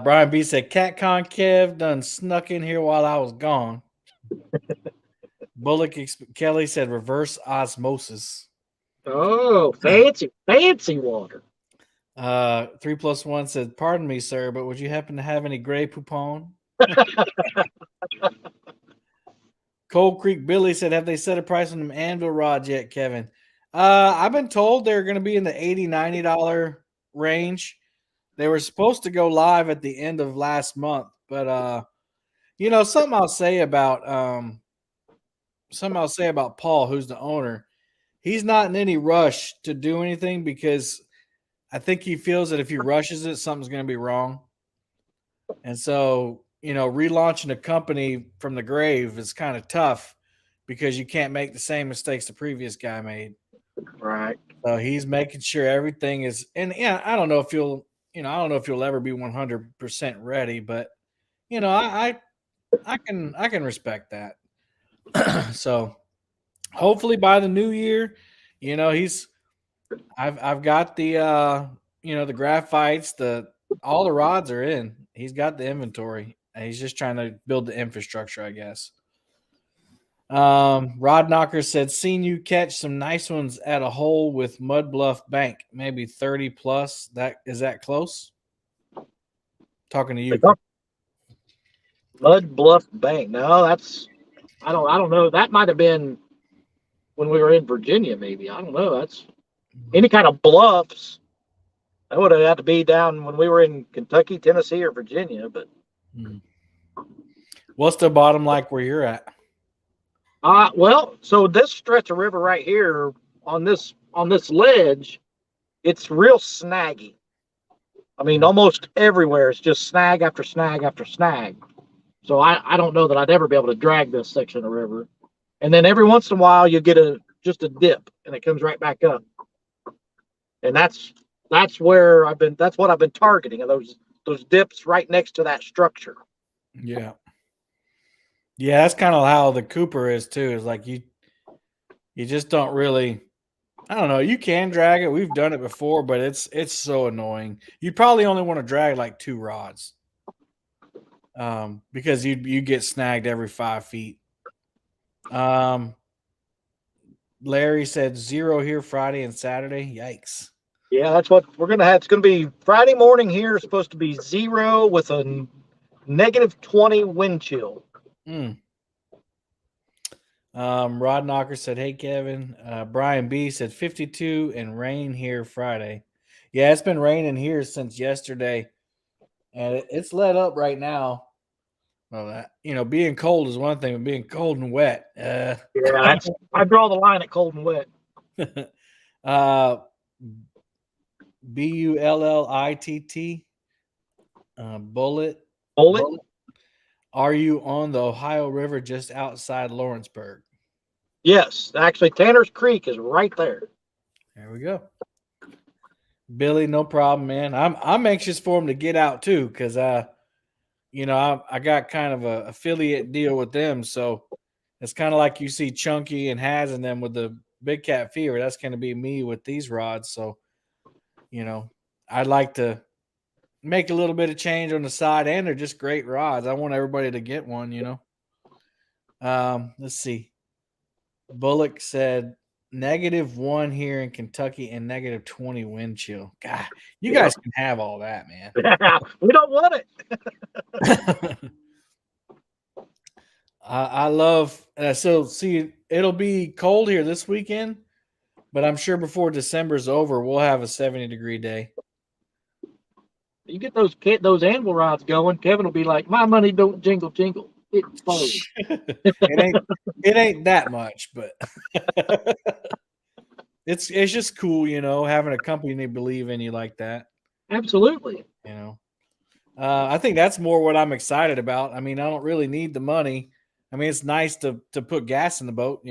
Brian B said, CatCon Kev done snuck in here while I was gone. Bullock Kelly said reverse osmosis. Oh, fancy water. 3+1 said, pardon me, sir, but would you happen to have any gray poupon? Cold Creek Billy said, have they set a price on them anvil rods yet, Kevin? I've been told they're going to be in the $80, $90 range. They were supposed to go live at the end of last month, but something I'll say about Paul, who's the owner. He's not in any rush to do anything because I think he feels that if he rushes it, something's going to be wrong. And so, relaunching a company from the grave is kind of tough because you can't make the same mistakes the previous guy made. Right. So he's making sure everything is, and yeah, I don't know if you'll ever be 100% ready, but I can respect that. So hopefully by the new year, I've got the the graphites, all the rods are in. He's got the inventory. And he's just trying to build the infrastructure, I guess. Rod Knocker said, seen you catch some nice ones at a hole with Mud Bluff Bank, maybe 30 plus. Is that close? Talking to you. Mud Bluff Bank. No, I don't know. That might have been when we were in Virginia, maybe. I don't know. That's any kind of bluffs. That would have had to be down when we were in Kentucky, Tennessee, or Virginia. But what's the bottom like where you're at? Well, so this stretch of river right here on this ledge, it's real snaggy. I mean, almost everywhere it's just snag after snag after snag. So I don't know that I'd ever be able to drag this section of river. And then every once in a while you get just a dip and it comes right back up. and that's where I've been. That's what I've been targeting. Those dips right next to that structure. Yeah. Yeah, that's kind of how the Cooper is too. Is like you just don't really. I don't know. You can drag it. We've done it before, but it's so annoying. You probably only want to drag like 2 rods, because you get snagged every 5 feet. Larry said 0 here Friday and Saturday. Yikes. Yeah, that's what we're gonna have. It's gonna be Friday morning here. It's supposed to be 0 with a -20 wind chill. Rod Knocker said, "Hey Kevin." Brian B said 52 and rain here Friday. Yeah, it's been raining here since yesterday, and it's let up right now. Well, being cold is one thing, but being cold and wet. Yeah, I draw the line at cold and wet. Bullitt. Bullet. Bullet. Are you on the Ohio River just outside Lawrenceburg? Yes, actually, Tanner's Creek is right there. There we go. Billy, no problem, man. I'm anxious for him to get out too, because I got kind of a affiliate deal with them, so it's kind of like you see Chunky and Has and them with the Big Cat Fever. That's going to be me with these rods. So, I'd like to make a little bit of change on the side, and they're just great rods. I want everybody to get one. Let's see. Bullock said -1 here in Kentucky and -20 wind chill. God, you guys can have all that, man. We don't want it. I love so see, it'll be cold here this weekend, but I'm sure before December's over, we'll have a 70-degree day. You get those anvil rods going, Kevin will be like, "My money don't jingle jingle. It explodes." it ain't that much, but it's just cool, having a company they believe in you like that. Absolutely. I think that's more what I'm excited about. I mean, I don't really need the money. I mean, it's nice to put gas in the boat,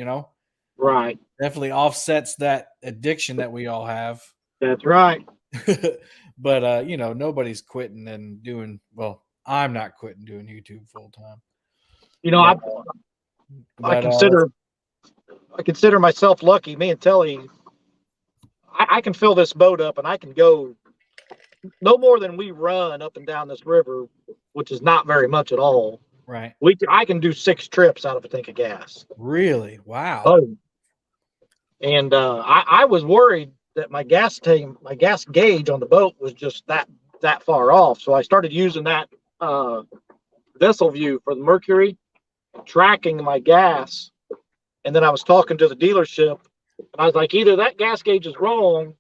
Right. Definitely offsets that addiction that we all have. That's right. But nobody's quitting and doing well. I'm not quitting doing YouTube full time. I consider myself lucky. Me and Telly, I can fill this boat up and I can go no more than we run up and down this river, which is not very much at all. Right. I can do 6 trips out of a tank of gas. Really? Wow. Oh. And I was worried that my gas gauge on the boat was just that far off. So I started using that vessel view for the Mercury, tracking my gas. And then I was talking to the dealership, and I was like, either that gas gauge is wrong,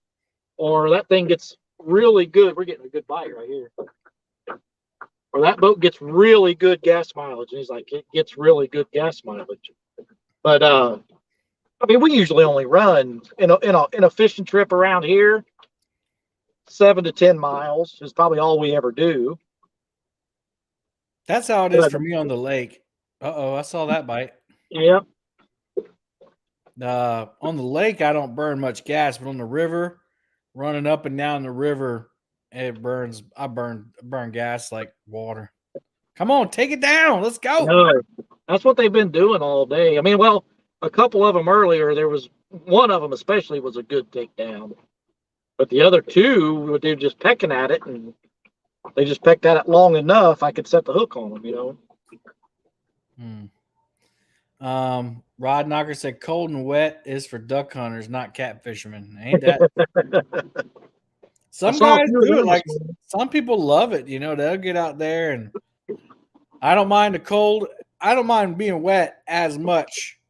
or that thing gets really good. We're getting a good bite right here. Or that boat gets really good gas mileage. And he's like, it gets really good gas mileage. But I mean, we usually only run in a fishing trip around here, 7 to 10 miles is probably all we ever do. That's how it is for me on the lake. I saw that bite. Yep. On the lake, I don't burn much gas, but on the river, running up and down the river, it burns. I burn gas like water. Come on, take it down. Let's go. No, that's what they've been doing all day. I mean, well, a couple of them earlier, there was one of them especially was a good takedown, but the other two, they were just pecking at it, and they just pecked at it long enough I could set the hook on them. Rod Knocker said cold and wet is for duck hunters, not cat fishermen. Ain't that? Some guys do it. Like some people love it. They'll get out there, and I don't mind the cold. I don't mind being wet as much,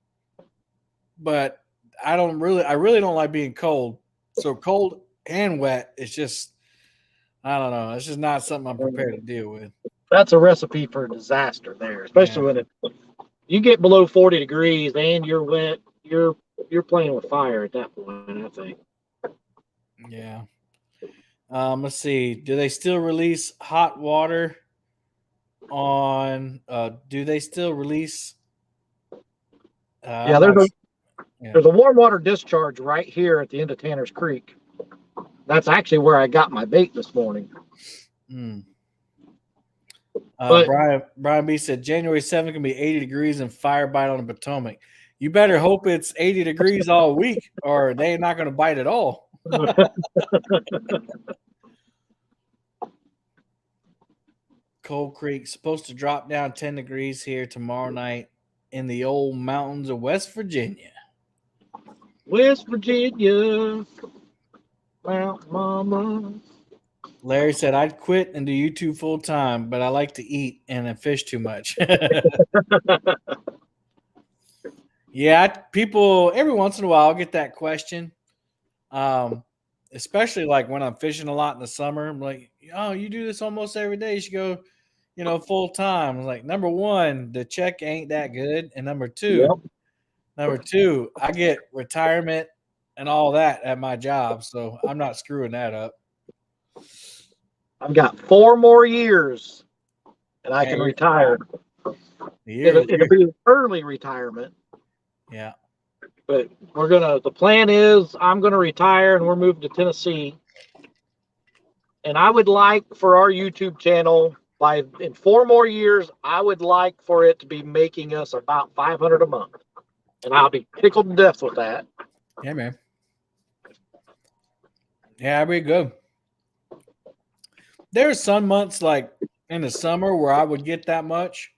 but I really don't like being cold. So cold and wet, it's just, I don't know. It's just not something I'm prepared to deal with. That's a recipe for disaster there, especially when you get below 40 degrees and you're wet. You're playing with fire at that point, I think. Yeah. Let's see. Do they still release hot water on? Do they still release? There's a warm water discharge right here at the end of Tanner's Creek. That's actually where I got my bait this morning. Mm. But Brian B said January 7th can be 80 degrees and fire bite on the Potomac. You better hope it's 80 degrees all week, or they're not going to bite at all. Cold Creek supposed to drop down 10 degrees here tomorrow night in the old mountains of West Virginia. West Virginia, Mount Mama. Larry said I'd quit and do YouTube full time, but I like to eat and I fish too much. Yeah, people every once in a while I'll get that question. Especially like when I'm fishing a lot in the summer. I'm like, oh, you do this almost every day. You should go, full time. Like, number one, the check ain't that good. And number two, I get retirement and all that at my job. So I'm not screwing that up. I've got 4 more years and I can retire. It'll be early retirement. Yeah. But the plan is I'm going to retire and we're moving to Tennessee. And I would like for our YouTube channel in 4 more years, I would like for it to be making us about $500 a month. And I'll be tickled to death with that. Yeah, man. Yeah, that'd be good. There's some months like in the summer where I would get that much.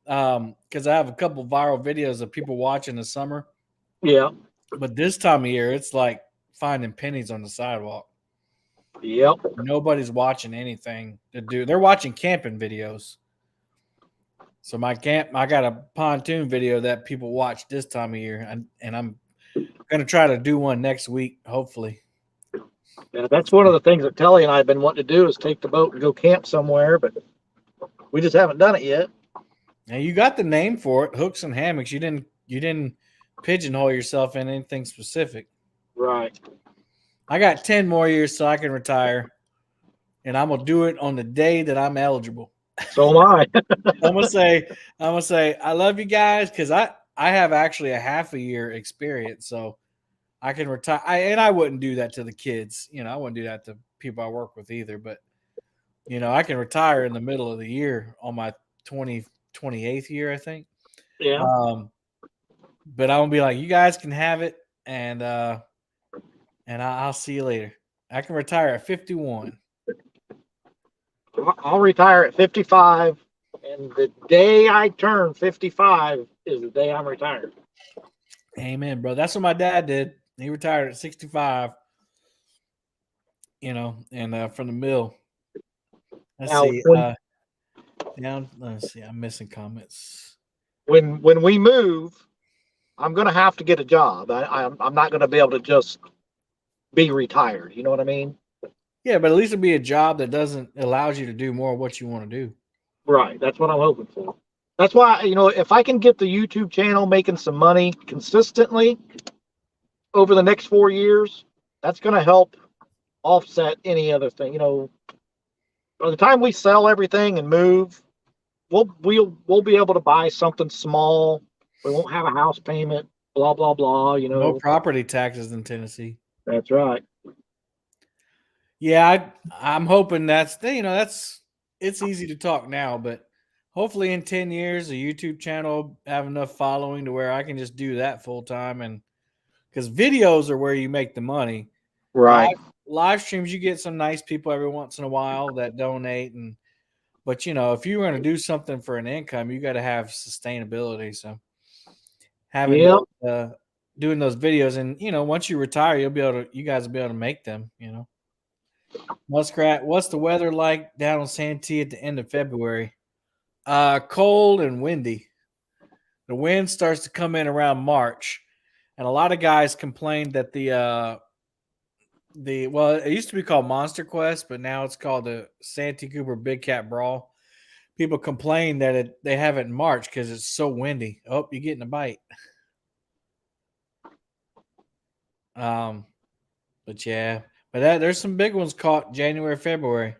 Because I have a couple viral videos of people watching the summer. Yeah. But this time of year, it's like finding pennies on the sidewalk. Yep. Nobody's watching anything to do. They're watching camping videos. So I got a pontoon video that people watch this time of year, and I'm gonna try to do one next week, hopefully. Yeah, that's one of the things that Telly and I have been wanting to do is take the boat and go camp somewhere, but we just haven't done it yet. Now you got the name for it, hooks and hammocks. You didn't pigeonhole yourself in anything specific. Right. I got 10 more years so I can retire, and I'm gonna do it on the day that I'm eligible. So am I. I'm gonna say I love you guys because I have actually a half a year experience, so I can retire. I wouldn't do that to the kids, I wouldn't do that to people I work with either. But I can retire in the middle of the year on my 28th year, I think. Yeah. But I'm gonna be like, you guys can have it, and I'll see you later. I can retire at 51. I'll retire at 55, and the day I turn 55 is the day I'm retired. Amen, bro. That's what my dad did. He retired at 65. And from the mill. Let's see. I'm missing comments. When we move, I'm going to have to get a job. I'm not going to be able to just be retired. You know what I mean? Yeah, but at least it'll be a job that allows you to do more of what you want to do. Right. That's what I'm hoping for. That's why, if I can get the YouTube channel making some money consistently over the next 4 years, that's going to help offset any other thing. By the time we sell everything and move, we'll be able to buy something small. We won't have a house payment, blah, blah, blah, No property taxes in Tennessee. That's right. Yeah, I'm hoping it's easy to talk now, but hopefully in 10 years, the YouTube channel have enough following to where I can just do that full time. And because videos are where you make the money. Right. Live streams, you get some nice people every once in a while that donate. But if you were going to do something for an income, you got to have sustainability. So doing those videos, and once you retire, you guys will be able to make them. Muskrat, what's the weather like down on Santee at the end of February? Cold and windy. The wind starts to come in around March, and a lot of guys complained that it used to be called Monster Quest, but now it's called the Santee Cooper Big Cat Brawl. People complain that they have it in March because it's so windy. Oh, you're getting a bite. But yeah. But there's some big ones caught January, February.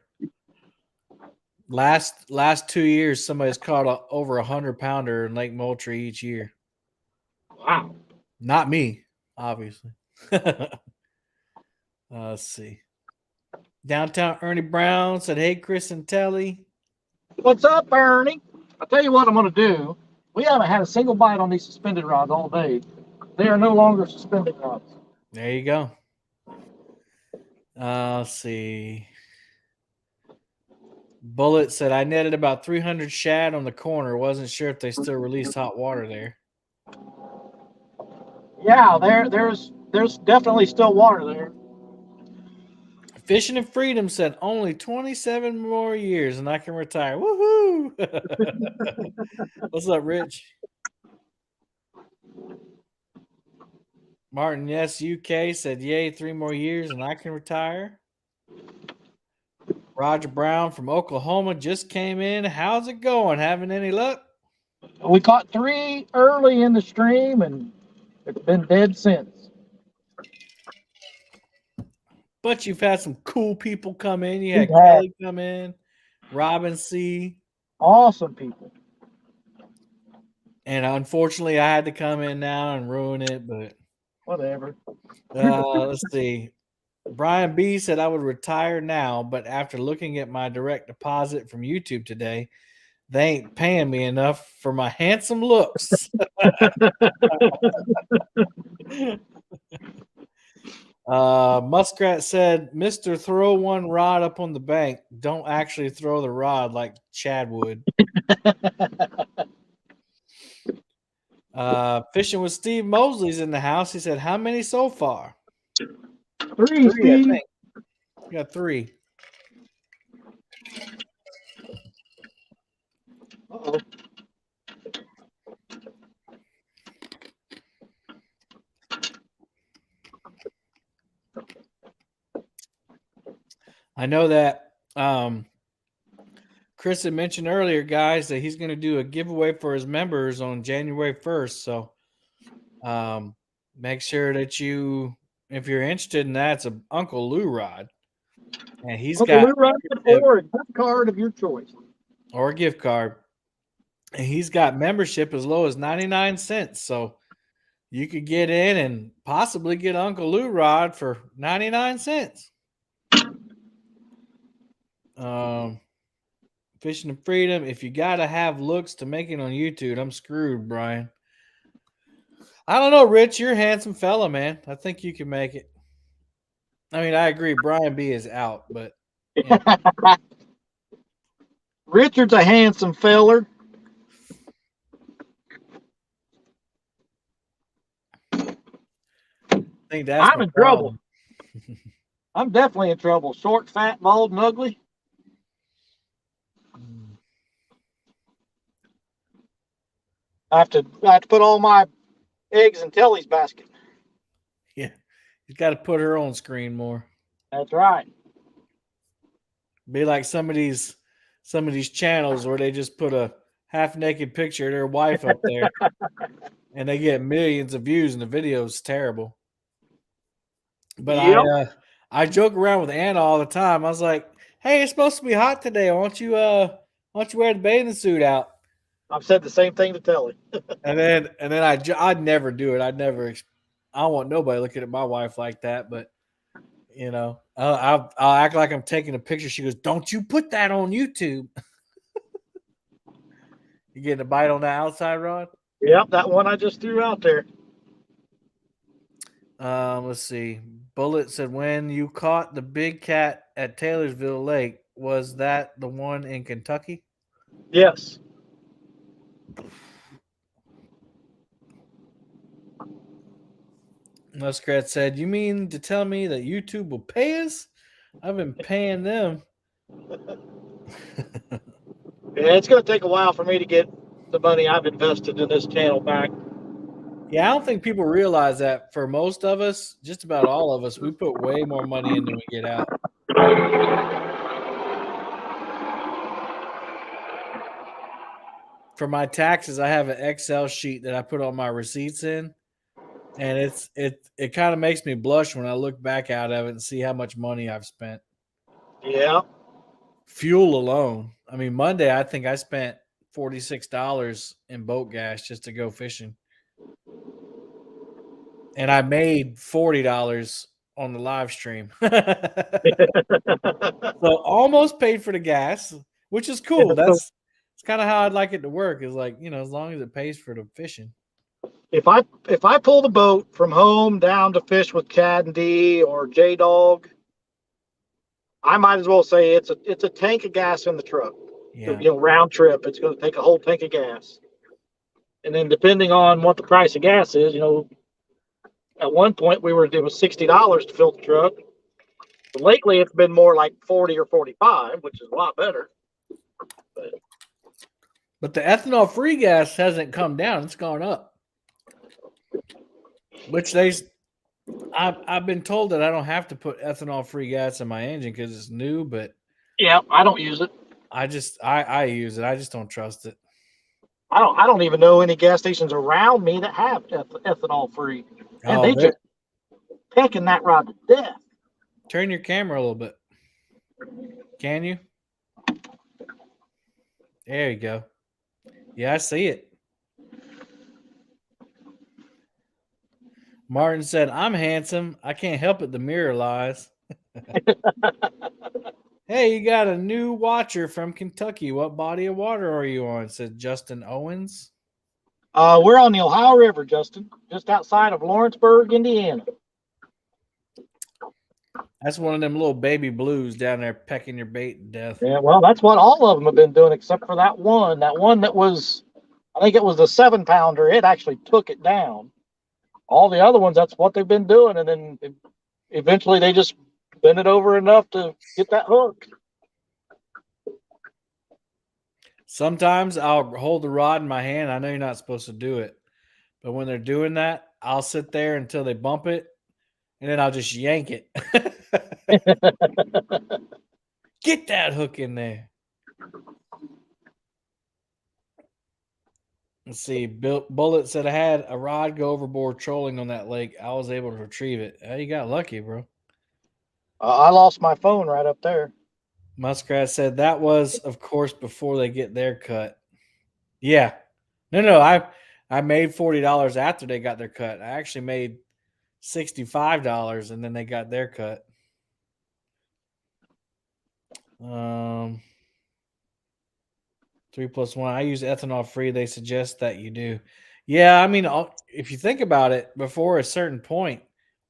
Last 2 years, somebody's caught over 100-pounder in Lake Moultrie each year. Wow. Not me, obviously. Let's see. Downtown Ernie Brown said, "Hey, Chris and Telly." What's up, Ernie? I'll tell you what I'm going to do. We haven't had a single bite on these suspended rods all day. They are no longer suspended rods. There you go. Let's see. Bullet said, "I netted about 300 shad on the corner. Wasn't sure if they still released hot water there." Yeah, there's definitely still water there. Fishing and Freedom said, "Only 27 more years and I can retire." Woohoo! What's up, Rich? Martin, yes, UK said, "Yay, 3 more years and I can retire." Roger Brown from Oklahoma just came in. "How's it going? Having any luck?" We caught 3 early in the stream, and it's been dead since. But you've had some cool people come in. You had We've had Kelly come in, Robin C. awesome people. And unfortunately, I had to come in now and ruin it. But Whatever. let's see. Brian B said, "I would retire now, but after looking at my direct deposit from YouTube today, they ain't paying me enough for my handsome looks." Muskrat said, "Mr. Throw one rod up on the bank. Don't actually throw the rod like Chad would." Fishing with Steve Mosley's in the house. He said, "How many so far?" 3, I Steve. think. We got 3. Uh-oh. I know that Chris had mentioned earlier, guys, that he's going to do a giveaway for his members on January 1st. So make sure that if you're interested in that, it's a Uncle Lou rod. And he's Uncle got Lou rod or a gift card of your choice. Or a gift card. And he's got membership as low as 99 cents. So you could get in and possibly get Uncle Lou rod for 99 cents. Fishing and Freedom. If you got to have looks to make it on YouTube, I'm screwed, Brian. I don't know, Rich. You're a handsome fella, man. I think you can make it. I mean, I agree. Brian B is out, but yeah. Richard's a handsome feller. I think that's I'm my in problem. trouble. I'm definitely in trouble. Short, fat, bald, and ugly. I have to put all my eggs in Telly's basket. Yeah. He's got to put her on screen more. That's right. Be like some of these channels where they just put a half naked picture of their wife up there and they get millions of views and the video is terrible. But Yep. I joke around with Anna all the time. I was like, "Hey, it's supposed to be hot today. Why don't you wear the bathing suit out?" I've said the same thing to Telly. And then I'd never do it. I don't want nobody looking at my wife like that. But I'll act like I'm taking a picture. She goes, "Don't you put that on YouTube." You getting a bite on the outside rod? Yep, that one I just threw out there. Let's see. Bullet said, "When you caught the big cat at Taylorsville Lake, was that the one in Kentucky?" Yes. Muskrat said, "You mean to tell me that YouTube will pay us? I've been paying them." Yeah, it's going to take a while for me to get the money I've invested in this channel back. Yeah, I don't think people realize that for most of us, just about all of us, we put way more money in than we get out. For my taxes, I have an Excel sheet that I put all my receipts in, and it kind of makes me blush when I look back out of it and see how much money I've spent. Yeah. Fuel alone. I mean, Monday, I think I spent $46 in boat gas just to go fishing. And I made $40 on the live stream. So almost paid for the gas, which is cool. Yeah, so- That's kind of how I'd like it to work. Is like, as long as it pays for the fishing. If I pull the boat from home down to fish with Chad and D or J Dog, I might as well say it's a tank of gas in the truck. Yeah. Round trip, it's going to take a whole tank of gas. And then depending on what the price of gas is, at one point it was $60 to fill the truck. But lately it's been more like 40 or 45, which is a lot better. But the ethanol free gas hasn't come down; it's gone up. Which I've been told that I don't have to put ethanol free gas in my engine because it's new, but Yeah, I don't use it. I use it. I just don't trust it. I don't even know any gas stations around me that have ethanol free. And they just pecking that rod to death. Turn your camera a little bit. Can you? There you go. Yeah, I see it. Martin said, "I'm handsome. I can't help it. The mirror lies." Hey, you got a new watcher from Kentucky. What body of water are you on? Said Justin Owens. We're on the Ohio River, Justin, just outside of Lawrenceburg, Indiana. That's one of them little baby blues down there pecking your bait to death. Yeah, well, that's what all of them have been doing, except for that one. That one that was, I think it was the 7-pounder. It actually took it down. All the other ones, that's what they've been doing, and then eventually they just bend it over enough to get that hook. Sometimes I'll hold the rod in my hand. I know you're not supposed to do it, but when they're doing that, I'll sit there until they bump it, and then I'll just yank it. Get that hook in there. Let's see. Bullet said I had a rod go overboard trolling on that lake. I was able to retrieve it. You got lucky, bro. I lost my phone right up there. Muskrat said that was, of course, before they get their cut. Yeah. No. I made $40 after they got their cut. I actually made $65 and then they got their cut. 3 + 1. I use ethanol free. They suggest that you do. Yeah, I mean, if you think about it, before a certain point,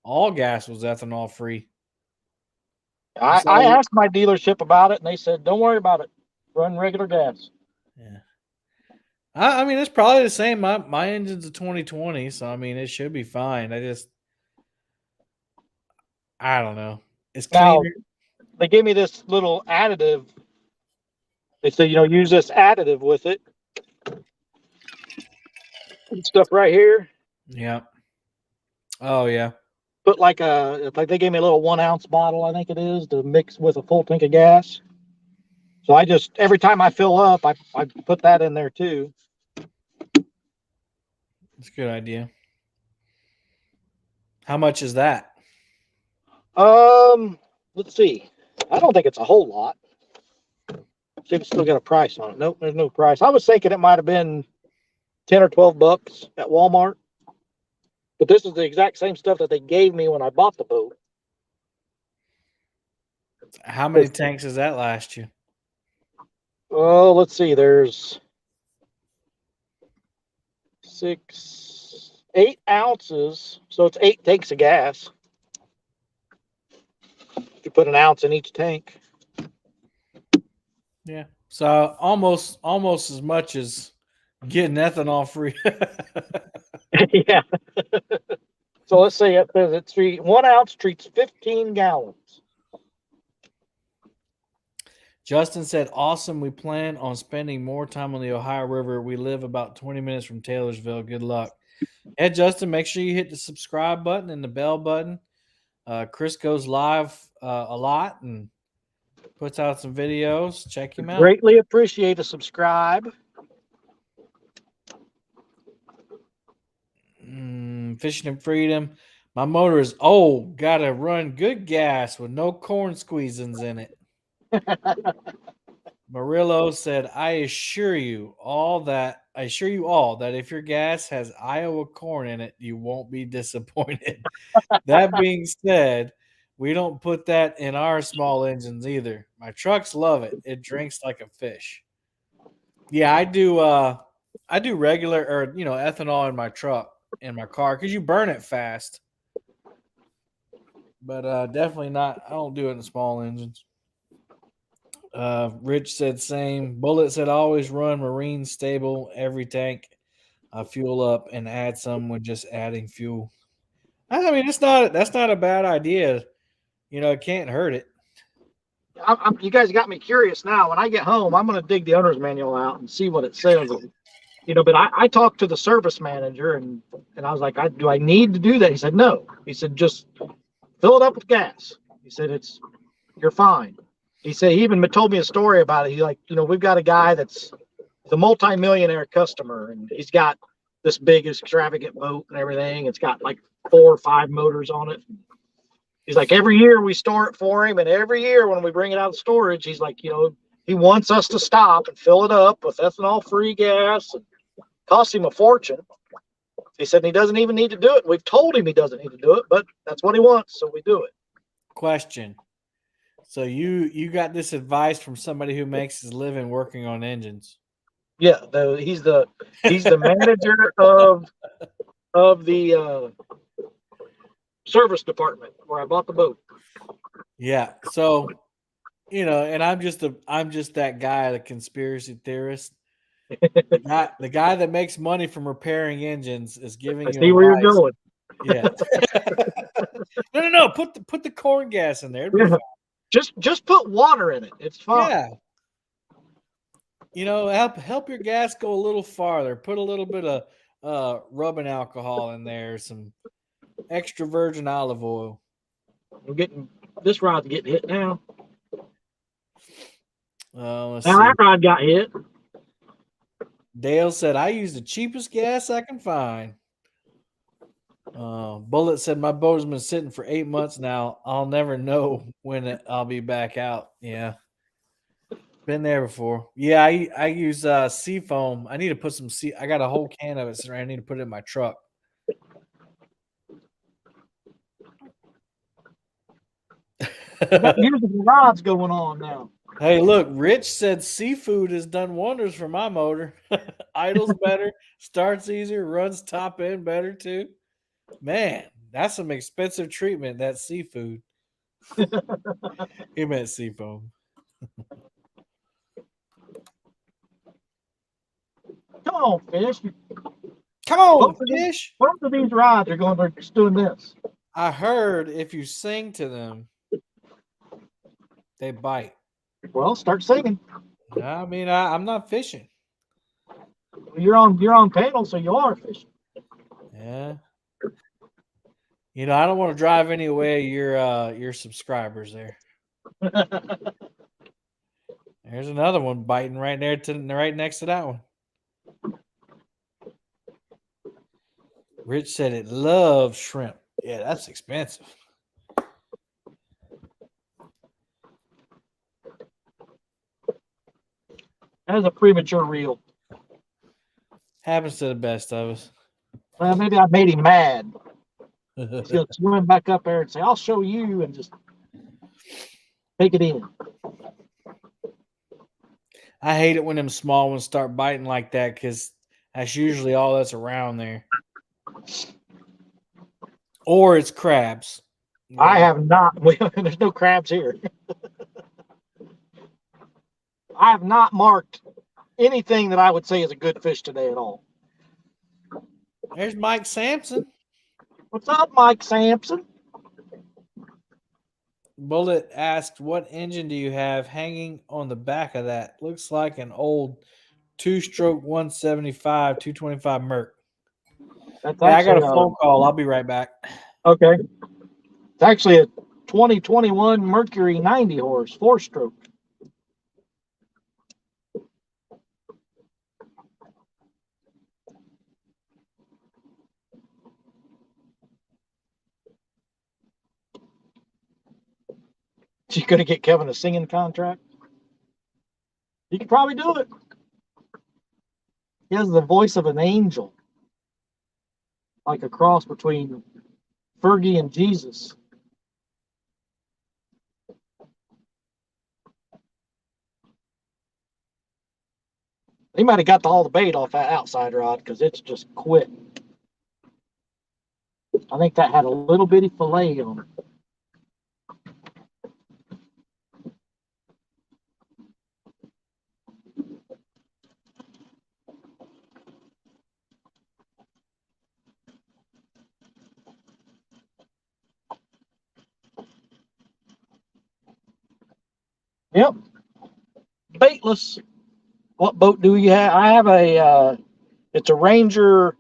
all gas was ethanol free. I asked my dealership about it, and they said, "Don't worry about it. Run regular gas." Yeah. I mean, it's probably the same. My engine's a 2020, so I mean, it should be fine. I don't know. It's Now, cleaner. they gave me this little additive. They said, use this additive with it. Stuff right here. Yeah. Oh yeah. Put like they gave me a little 1 ounce bottle, I think it is, to mix with a full tank of gas. So I just, every time I fill up, I put that in there too. That's a good idea. How much is that? Let's see. I don't think it's a whole lot. See if it's still got a price on it. Nope, there's no price. I was thinking it might have been 10 or 12 bucks at Walmart. But this is the exact same stuff that they gave me when I bought the boat. How many tanks does that last you? Oh, let's see. There's 8 ounces. So it's 8 tanks of gas. If you put an ounce in each tank. Yeah. So almost as much as getting ethanol free. Yeah. So let's say it says it's 1 ounce treats 15 gallons. Justin said, "Awesome. We plan on spending more time on the Ohio River. We live about 20 minutes from Taylorsville. Good luck." Yeah, Justin, make sure you hit the subscribe button and the bell button. Chris goes live a lot and puts out some videos. Check him out. Greatly appreciate a subscribe. Fishing and Freedom. My motor is old. Gotta run good gas with no corn squeezings in it. Murillo said, I assure you all that if your gas has Iowa corn in it, you won't be disappointed. That being said, we don't put that in our small engines either. My trucks love it. It drinks like a fish. Yeah, I do regular or ethanol in my truck in my car because you burn it fast. But definitely not. I don't do it in small engines. Rich said same. Bullet said always run marine stable every tank. Fuel up and add some when just adding fuel. I mean, that's not a bad idea. It can't hurt it. You guys got me curious now. When I get home, I'm going to dig the owner's manual out and see what it says. But I talked to the service manager and I was like, do I need to do that? He said, no. He said, just fill it up with gas. He said, you're fine. He said, he even told me a story about it. He's like, we've got a guy that's the multi-millionaire customer and he's got this big extravagant boat and everything. It's got like 4 or 5 motors on it. He's like, every year we store it for him. And every year when we bring it out of storage, he's like, he wants us to stop and fill it up with ethanol free gas. And cost him a fortune. He said he doesn't even need to do it. We've told him he doesn't need to do it, but that's what he wants. So we do it. Question. So you got this advice from somebody who makes his living working on engines. Yeah. He's the manager of the service department where I bought the boat. Yeah. So, and I'm just that guy, the conspiracy theorist. The guy that makes money from repairing engines is giving you see where you're advice. going. Yeah. No. Put the corn gas in there. Yeah. Just put water in it. It's fine. Yeah. Help your gas go a little farther. Put a little bit of rubbing alcohol in there, some extra virgin olive oil. This rod's getting hit now. Let's Now see. that rod got hit. Dale said, I use the cheapest gas I can find. Bullet said, my boat has been sitting for 8 months now. I'll never know when I'll be back out. Yeah. Been there before. Yeah, I use sea foam. I need to put some I got a whole can of it sitting I need to put it in my truck. Musical rods going on now. Hey, look, Rich said seafood has done wonders for my motor. Idles better, starts easier, runs top end better too. Man, that's some expensive treatment, that seafood. He meant seafoam. Come on, fish. Come on, fish. Both of these rods are just doing this. I heard if you sing to them, they bite. Well, start singing. I mean, I'm not fishing. You're on panel, so you are fishing. Yeah. I don't want to drive any away your subscribers there. There's another one biting right there right next to that one. Rich said it loves shrimp. Yeah, that's expensive. That was a premature reel. Happens to the best of us. Well, maybe I made him mad. He's gonna swim back up there and say, "I'll show you," and just take it in. I hate it when them small ones start biting like that because that's usually all that's around there. Or it's crabs. Yeah. I have not. There's no crabs here. I have not marked anything that I would say is a good fish today at all. There's Mike Sampson. What's up, Mike Sampson? Bullet asked, what engine do you have hanging on the back of that? Looks like an old 2-stroke 175, 225 Merc. I got a phone call. I'll be right back. Okay. It's actually a 2021 Mercury 90 horse, 4-stroke. You gonna get Kevin a singing contract? He could probably do it. He has the voice of an angel, like a cross between Fergie and Jesus. He might have got all the bait off that outside rod because it's just quit. I think that had a little bitty fillet on it. Yep, baitless. What boat do you have? I have a. It's a Ranger.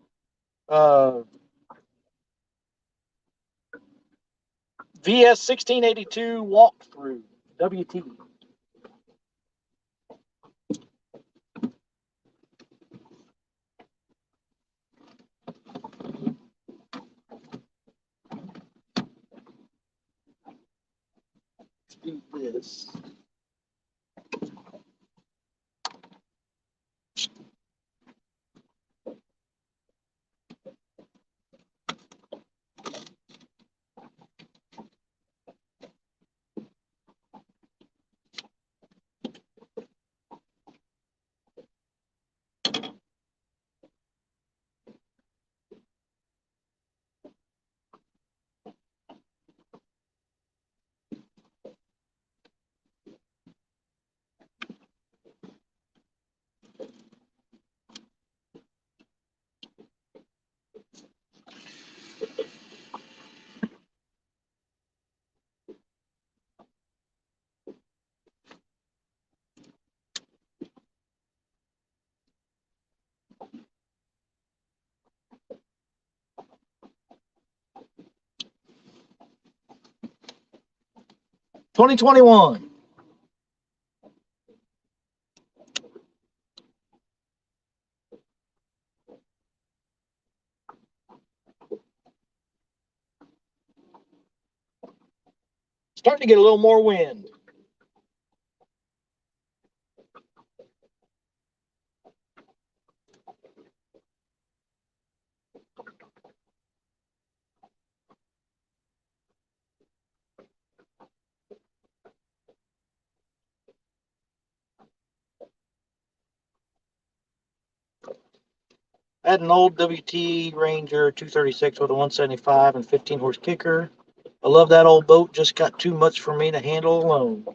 VS 1682 walkthrough WT. Let's do this. $2021. Starting to get a little more wind. I had an old WT Ranger 236 with a 175 and 15 horse kicker. I love that old boat, just got too much for me to handle alone.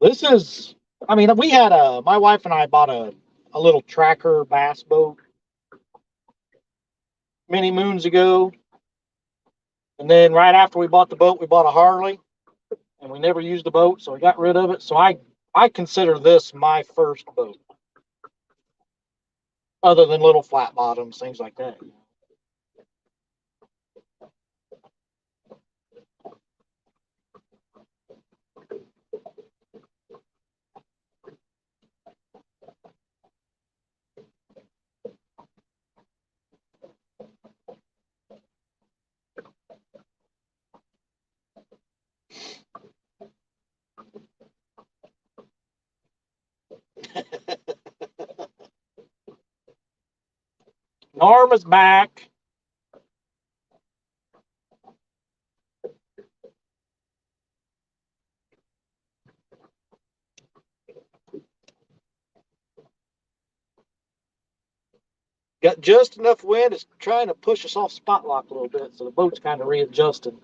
This is, I mean, we had my wife and I bought a little tracker bass boat many moons ago. And then right after we bought the boat, we bought a Harley and we never used the boat. So we got rid of it. So I consider this my first boat other than little flat bottoms, things like that. Norma's back. Got just enough wind. It's trying to push us off spot lock a little bit, so the boat's kind of readjusting.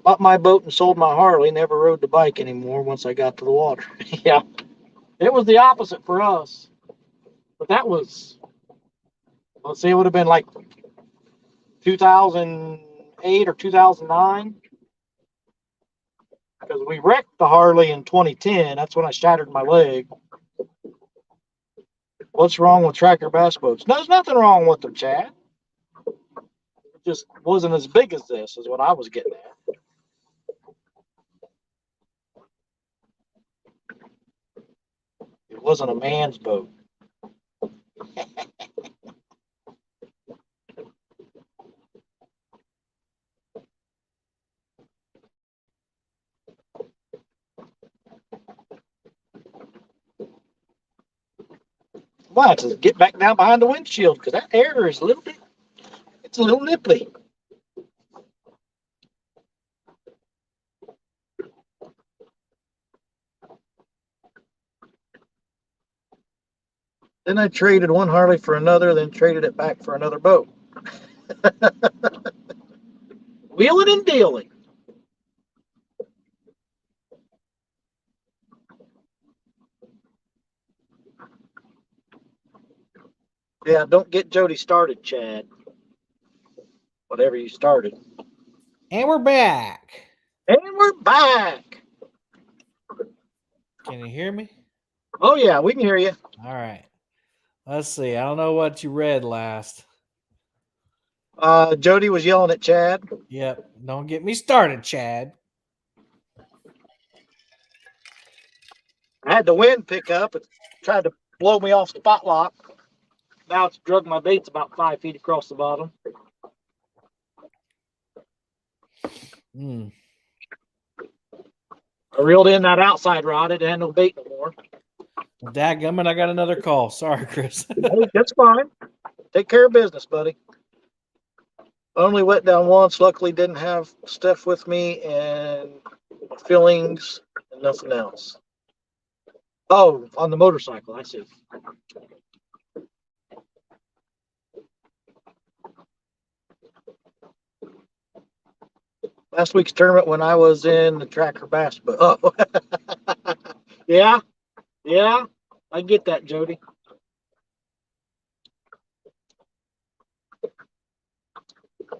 Bought my boat and sold my Harley. Never rode the bike anymore once I got to the water. Yeah, it was the opposite for us. But that was, let's see, it would have been like 2008 or 2009. Because we wrecked the Harley in 2010. That's when I shattered my leg. What's wrong with tracker bass boats? No, there's nothing wrong with them, Chad. It just wasn't as big as this, is what I was getting at. It wasn't a man's boat. Well, I have to get back down behind the windshield because that air is a little bit, it's a little nipply. Then I traded one Harley for another, then traded it back for another boat. Wheeling and dealing. Yeah, don't get Jody started, Chad. Whatever you started. And we're back. And we're back. Can you hear me? Oh, yeah, we can hear you. All right. Let's see. I don't know what you read last. Jody was yelling at Chad. Yep. Don't get me started, Chad. I had the wind pick up and tried to blow me off spot lock. Now it's drug my baits about 5 feet across the bottom. Mm. I reeled in that outside rod. It had no bait no more. Dadgummit, I got another call. Sorry, Chris. That's fine. Take care of business, buddy. Only wet down once. Luckily, didn't have Steph with me and fillings and nothing else. Oh, on the motorcycle. I see. Last week's tournament when I was in the tracker bass, but oh, yeah, I get that, Jody.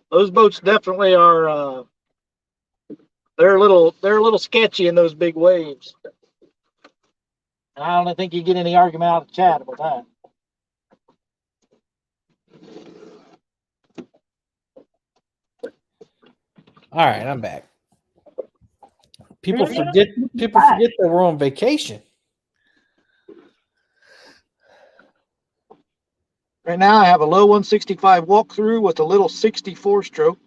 Those boats definitely are. They're a little sketchy in those big waves. I don't think you get any argument out of Chad about that. All right, I'm back. People forget that we're on vacation. Right now, I have a low 165 walkthrough with a little 64 stroke.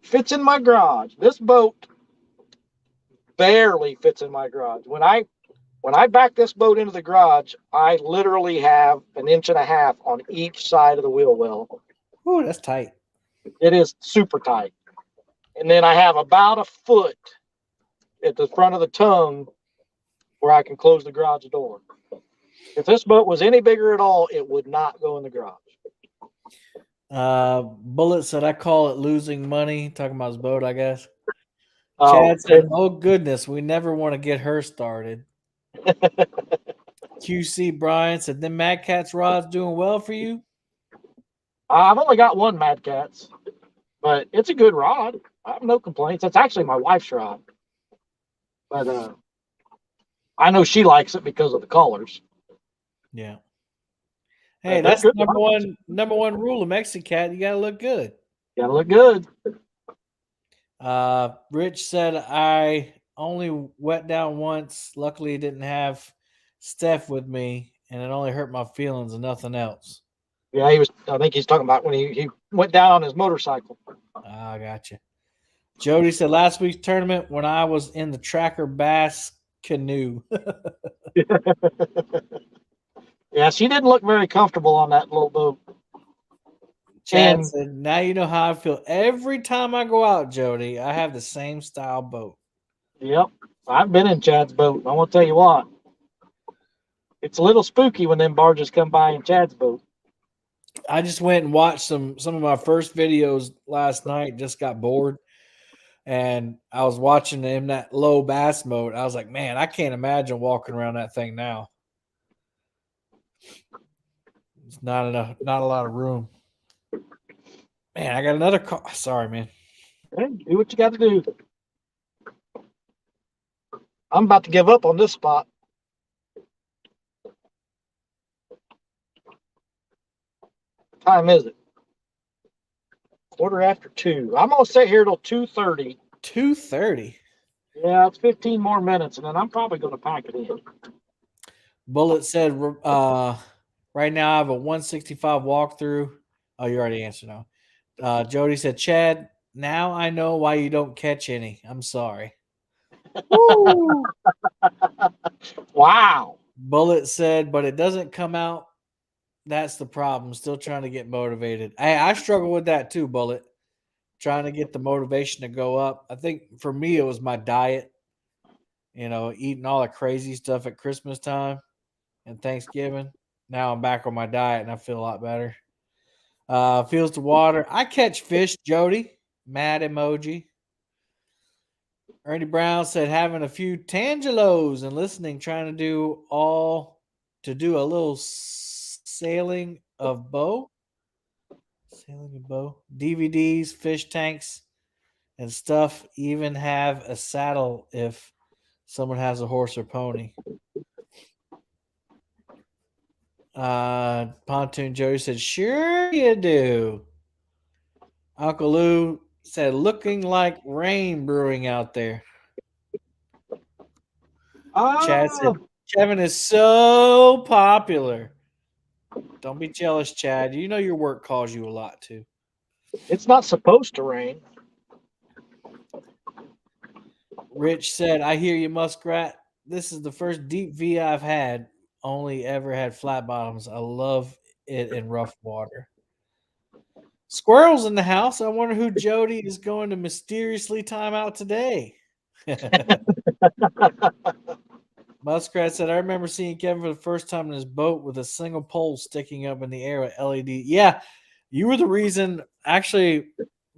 Fits in my garage. This boat barely fits in my garage. When I back this boat into the garage, I literally have 1.5 inches on each side of the wheel well. Oh, that's tight. It is super tight. And then I have about 1 foot at the front of the tongue where I can close the garage door. If this boat was any bigger at all, it would not go in the garage. Bullet said, I call it losing money. Talking about his boat, I guess. Oh, Chad said, oh, goodness, we never want to get her started. QC Brian said, then Mad Cat's rod's doing well for you? I've only got one Mad Cat's, but it's a good rod. I have no complaints. That's actually my wife's rod. But I know she likes it because of the colors. Yeah. Hey, They're that's good number one rule of Mexicat. You gotta look good. Gotta look good. Rich said, I only wet down once. Luckily, didn't have Steph with me, and it only hurt my feelings and nothing else. Yeah, I think he's talking about when he went down on his motorcycle. I gotcha. Jody said, last week's tournament when I was in the tracker bass canoe. Yeah, she didn't look very comfortable on that little boat. Chad said, now you know how I feel. Every time I go out, Jody, I have the same style boat. Yep. I've been in Chad's boat. I want to tell you what. It's a little spooky when them barges come by in Chad's boat. I just went and watched some of my first videos last night, just got bored. And I was watching in that low bass mode. I was like, man, I can't imagine walking around that thing now. It's not a lot of room. Man, I got another call. Sorry, man. Hey, do what you got to do. I'm about to give up on this spot. What time is it? 2:15. I'm gonna sit here till 2:30. 2:30. Yeah, it's 15 more minutes, and then I'm probably gonna pack it in. Bullet said, right now I have a 165 walkthrough. Oh, you already answered now. Jody said, Chad, now I know why you don't catch any. I'm sorry. Woo! Wow. Bullet said, but it doesn't come out. That's the problem. Still trying to get motivated. I struggle with that too, Bullet. Trying to get the motivation to go up. I think for me, it was my diet. Eating all the crazy stuff at Christmas time and Thanksgiving. Now I'm back on my diet and I feel a lot better. Feels the water. I catch fish, Jody. Mad emoji. Ernie Brown said having a few tangelos and listening, trying to do a little sailing of bow. Sailing of bow. DVDs, fish tanks, and stuff. Even have a saddle if someone has a horse or pony. Pontoon Jody said, sure you do. Uncle Lou said, looking like rain brewing out there. Chad said, Oh, Kevin is so popular. Don't be jealous, Chad. You know your work calls you a lot too. it's not supposed to rain. Rich said, I hear you, Muskrat. This is the first deep V I've had. Only ever had flat bottoms. I love it in rough water. Squirrels in the house. I wonder who Jody is going to mysteriously time out today. Muskrat said, I remember seeing Kevin for the first time in his boat with a single pole sticking up in the air with LED. Yeah, you were the reason. Actually,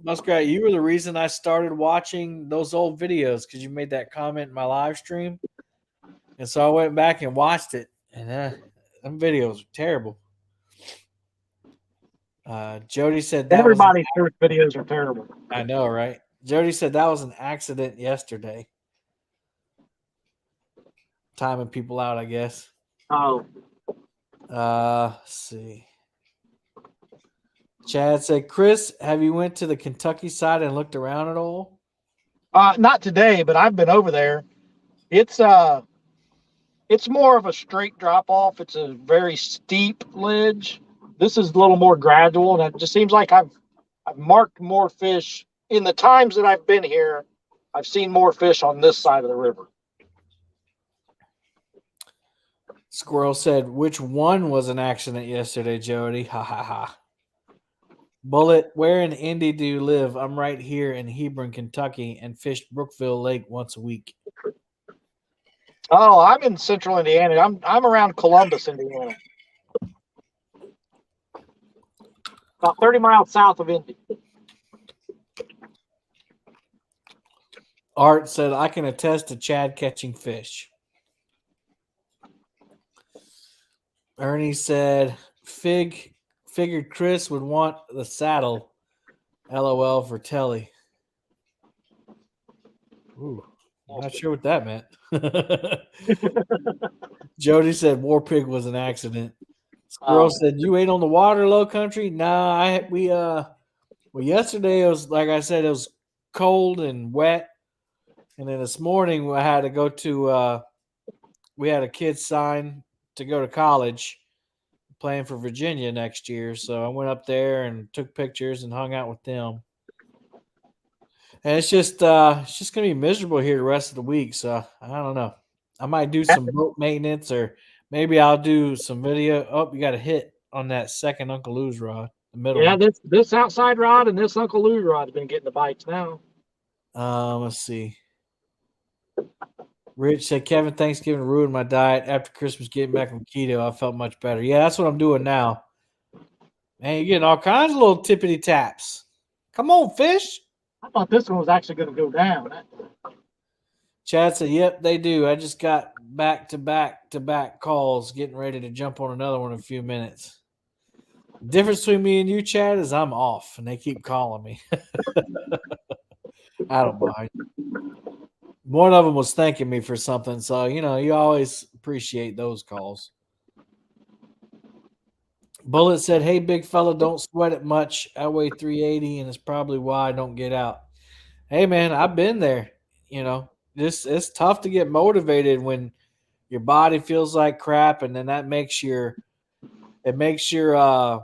Muskrat, you were the reason I started watching those old videos because you made that comment in my live stream. And so I went back and watched it. And them videos are terrible. Jody said that was. Everybody's search videos are terrible. I know, right? Jody said that was an accident yesterday. Timing people out, I guess. Oh, Let's see. Chad said, Chris, have you went to the Kentucky side and looked around at all? not today, but I've been over there. It's more of a straight drop off. It's a very steep ledge. This is a little more gradual, and it just seems like I've marked more fish in the times that I've been here. I've seen more fish on this side of the river. Squirrel said, which one was an accident yesterday, Jody? Ha ha ha. Bullet, where in Indy do you live? I'm right here in Hebron, Kentucky, and fished Brookville Lake once a week. Oh, I'm in central Indiana. I'm around Columbus, Indiana. About 30 miles south of Indy. Art said, I can attest to Chad catching fish. Ernie said, figured Chris would want the saddle. LOL for Telly. Ooh, I'm not sure what that meant. Jody said War Pig was an accident. Squirrel said, you ate on the water, Low Country? Nah, well, yesterday it was, like I said, it was cold and wet. And then this morning I had to go to, we had a kid sign to go to college, playing for Virginia next year. So I went up there and took pictures and hung out with them. And it's just gonna be miserable here the rest of the week. So I don't know. I might do some boat maintenance, or maybe I'll do some video. Oh, you got a hit on that second Uncle Lou's rod, the middle Yeah, one. this outside rod and this Uncle Lou's rod has been getting the bites now. Let's see. Rich said, Kevin, Thanksgiving ruined my diet. After Christmas, getting back from keto, I felt much better. Yeah, that's what I'm doing now. Man, you're getting all kinds of little tippity taps. Come on, fish. I thought this one was actually going to go down. Chad said, yep, they do. I just got back to back calls, getting ready to jump on another one in a few minutes. The difference between me and you, Chad, is I'm off, and they keep calling me. I don't mind. One of them was thanking me for something, so, you always appreciate those calls. Bullet said, hey, big fella, don't sweat it much. I weigh 380, and it's probably why I don't get out. Hey, man, I've been there. It's tough to get motivated when your body feels like crap, and then that makes your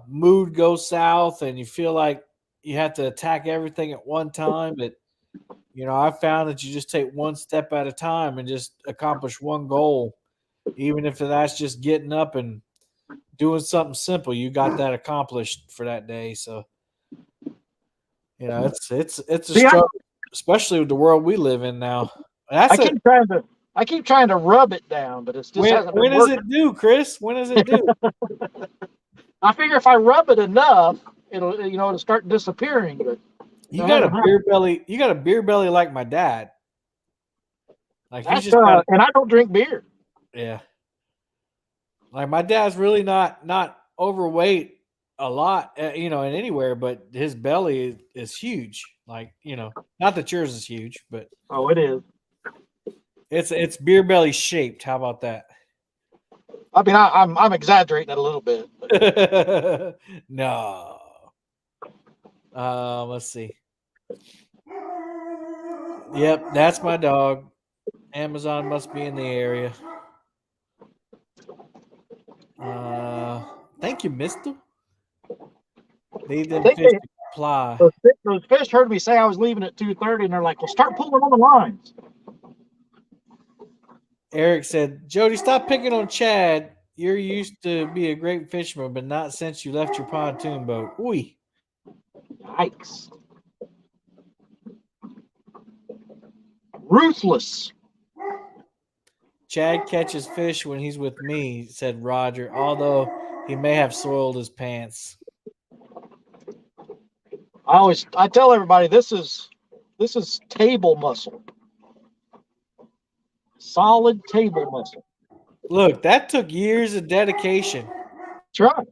mood go south, and you feel like you have to attack everything at one time. But I found that you just take one step at a time and just accomplish one goal, even if that's just getting up and doing something simple. You got that accomplished for that day. So it's a See, struggle, especially with the world we live in now. I keep trying to rub it down, but it's just hasn't when been does working. it do, Chris? When does it do? I figure if I rub it enough, it'll start disappearing. But You got a beer belly. You got a beer belly like my dad. Like he's just and I don't drink beer. Yeah. Like my dad's really not overweight a lot, in anywhere, but his belly is huge. Like, not that yours is huge, but Oh, it is. it's beer belly shaped. How about that? I mean, I'm exaggerating it a little bit. No. Let's see. Yep, that's my dog. Amazon must be in the area. Thank you, mister. Leave them fish to fly. Those fish heard me say I was leaving at 2:30, and they're like, "Well, start pulling on the lines." Eric said, "Jody, stop picking on Chad. You're used to be a great fisherman, but not since you left your pontoon boat." Ooh. Yikes. Ruthless. Chad catches fish when he's with me, said Roger, although he may have soiled his pants. I tell everybody this is table muscle. Solid table muscle. Look, that took years of dedication. That's right.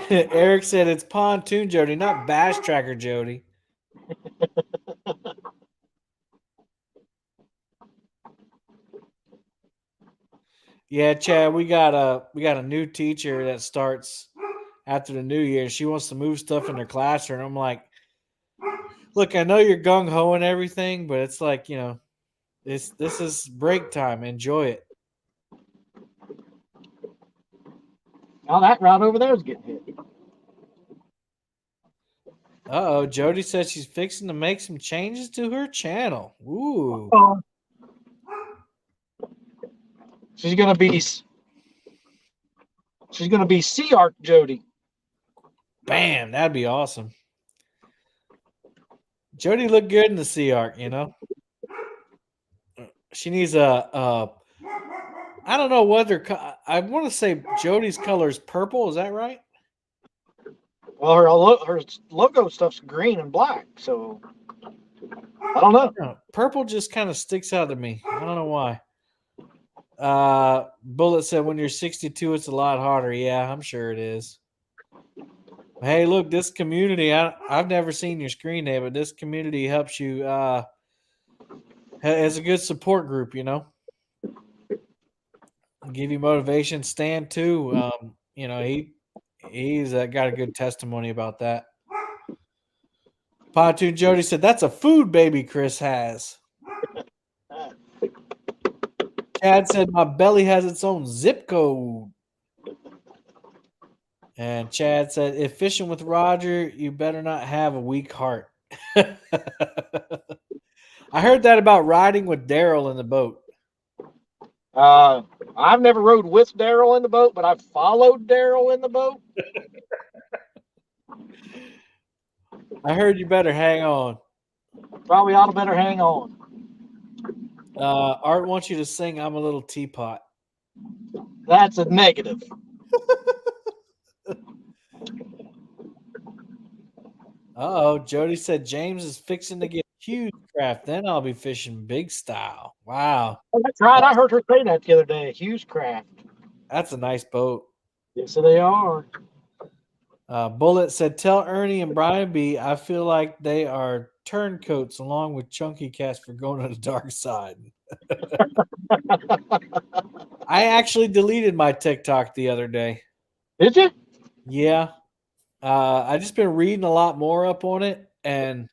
Eric said it's pontoon Jody, not bass tracker Jody. Yeah, Chad, we got a new teacher that starts after the new year. She wants to move stuff in her classroom. I'm like, look, I know you're gung ho and everything, but it's like, this is break time. Enjoy it. Now that route over there is getting hit. Uh-oh, Jody says she's fixing to make some changes to her channel. Ooh. She's gonna be Sea Arc Jody. Bam, that'd be awesome. Jody looked good in the Sea Arc, She needs I don't know whether I want to say Jody's color is purple. Is that right? Well, her logo stuff's green and black, so I don't know. Purple just kind of sticks out to me. I don't know why. Bullet said when you're 62, it's a lot harder. Yeah, I'm sure it is. Hey, look, this community, I've never seen your screen there, but this community helps you as a good support group, Give you motivation. Stan too. He's got a good testimony about that. Pontoon Jody said that's a food baby Chris has. Chad said my belly has its own zip code. And Chad said if fishing with Roger, you better not have a weak heart. I heard that about riding with Daryl in the boat. I've never rode with Daryl in the boat, but I've followed Daryl in the boat. I heard you better hang on. Probably ought to better hang on. Art wants you to sing I'm a Little Teapot. That's a negative. Uh-oh, Jody said James is fixing to get huge craft. Then I'll be fishing big style. Wow. Oh, that's right. I heard her say that the other day. Huge craft. That's a nice boat. Yes, they are. Bullet said, tell Ernie and Brian B. I feel like they are turncoats along with Chunky Cast for going on the dark side. I actually deleted my TikTok the other day. Did you? Yeah. I just been reading a lot more up on it, and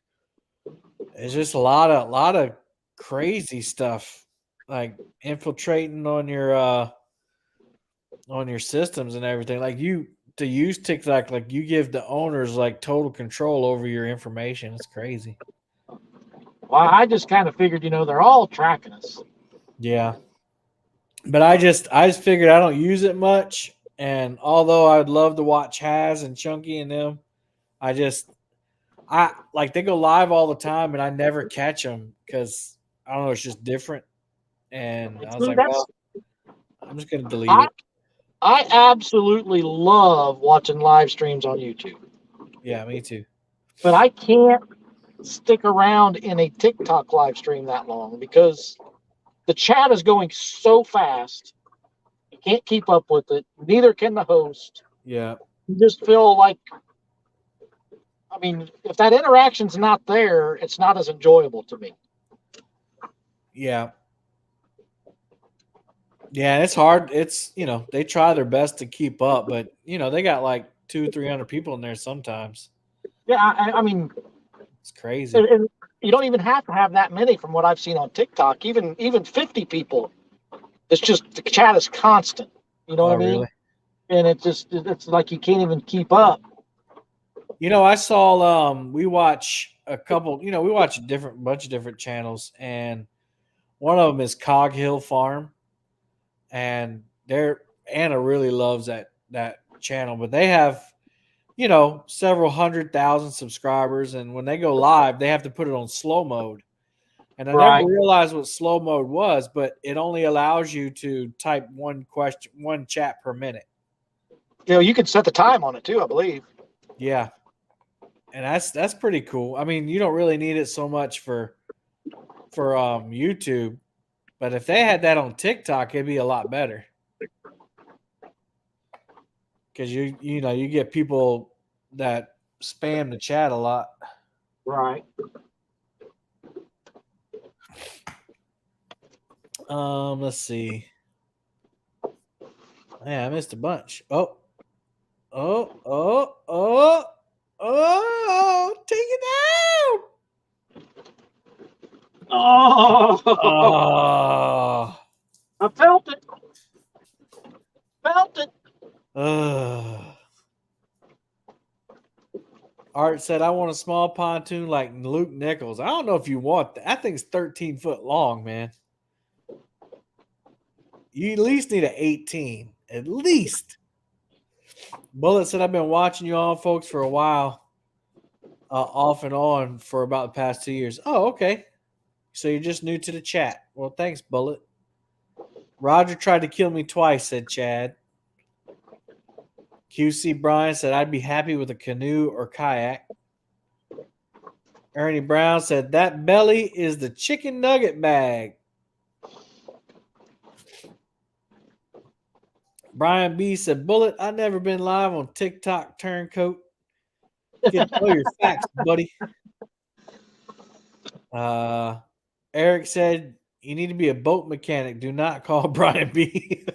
It's just a lot of crazy stuff, like infiltrating on your systems and everything. Like you to use TikTok, like you give the owners like total control over your information. It's crazy. Well, I just kind of figured, they're all tracking us. Yeah. But I just figured I don't use it much. And although I'd love to watch Haz and Chunky and them, I like they go live all the time and I never catch them because I don't know, it's just different. And I was See, like, that's well, I'm just gonna delete I it. I absolutely love watching live streams on YouTube, Yeah, me too. but I can't stick around in a TikTok live stream that long because the chat is going so fast. You can't keep up with it. Neither can the host. Yeah. You just feel like, if that interaction's not there, it's not as enjoyable to me. Yeah. Yeah, it's hard. It's they try their best to keep up, but they got like 200-300 people in there sometimes. Yeah, I mean, It's crazy. and you don't even have to have that many from what I've seen on TikTok. Even 50 people. It's just the chat is constant. You know what I mean? Really? And it's like you can't even keep up. I saw we watch a couple, we watch a bunch of different channels, and one of them is Cog Hill Farm, and Anna really loves that channel, but they have several 100,000 subscribers, and when they go live, they have to put it on slow mode. And I never Right. realized what slow mode was, but it only allows you to type one chat per minute. You can set the time on it too, I believe. Yeah. And that's pretty cool. I mean, you don't really need it so much for YouTube, but if they had that on TikTok, it'd be a lot better. Because you get people that spam the chat a lot. Right. Let's see. Yeah, I missed a bunch. Oh, take it down. Oh, Oh. I felt it. Felt it. Art said, I want a small pontoon like Luke Nichols. I don't know if you want that. That thing's 13 foot long, man. You at least need an 18. At least. Bullet said, I've been watching you all folks for a while, off and on for about the past 2 years. Oh, okay. So you're just new to the chat. Well, thanks, Bullet. Roger tried to kill me twice, said Chad. QC Brian said, I'd be happy with a canoe or kayak. Ernie Brown said, that belly is the chicken nugget bag. Brian B said, Bullet, I've never been live on TikTok turncoat. Get to know your facts, buddy. Eric said, you need to be a boat mechanic. Do not call Brian B.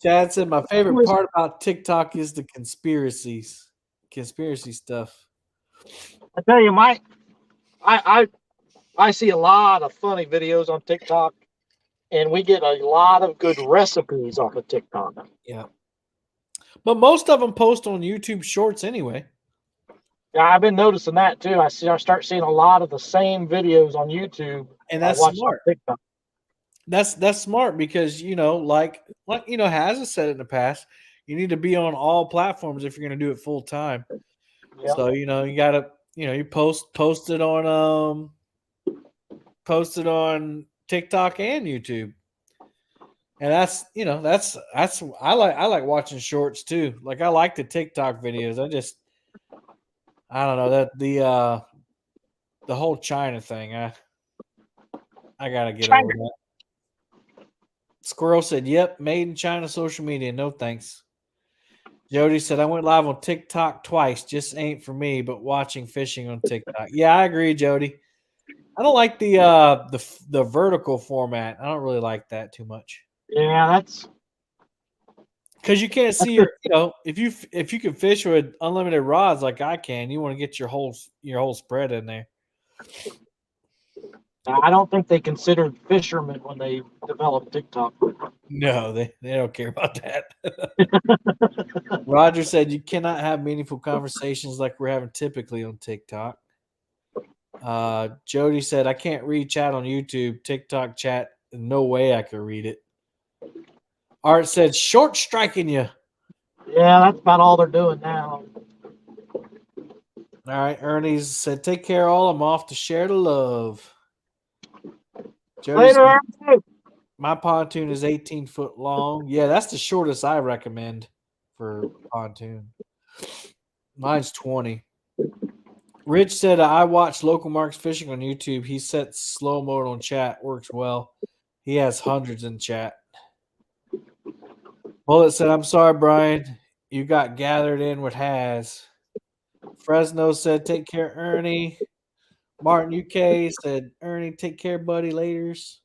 Chad said, my favorite part about TikTok is the conspiracy stuff. I tell you, I see a lot of funny videos on TikTok, and we get a lot of good recipes off of TikTok. Yeah. But most of them post on YouTube Shorts anyway. Yeah, I've been noticing that too. I start seeing a lot of the same videos on YouTube, and that's smart. TikTok. That's smart because like Has said it in the past, you need to be on all platforms if you're going to do it full time. Yep. So you gotta you post it on TikTok and YouTube, and that's I like watching shorts too. Like I like the TikTok videos. I don't know that the whole China thing. I gotta get over that. Squirrel said, yep, made in China social media. No thanks. Jody said, I went live on TikTok twice. Just ain't for me, but watching fishing on TikTok. Yeah, I agree, Jody. I don't like the vertical format. I don't really like that too much. Yeah, Because you can't see your, if you can fish with unlimited rods like I can, you want to get your whole spread in there. I don't think they considered fishermen when they developed TikTok. No, they don't care about that. Roger said you cannot have meaningful conversations like we're having typically on TikTok. Jody said I can't read chat on YouTube. TikTok chat, no way I could read it. Art said short striking you. Yeah, that's about all they're doing now. All right, Ernie's said take care all. I'm off to share the love. Jody said, Later, Ernie. my pontoon is 18 foot long. Yeah, that's the shortest I recommend for pontoon. Mine's 20. Rich said I watch Local Marks Fishing on YouTube. He sets slow mode on chat. Works well. He has hundreds in chat. Bullet said, I'm sorry, Brian. You got gathered in with Has. Fresno said, take care, Ernie. Martin UK said, Ernie, take care, buddy. Laters.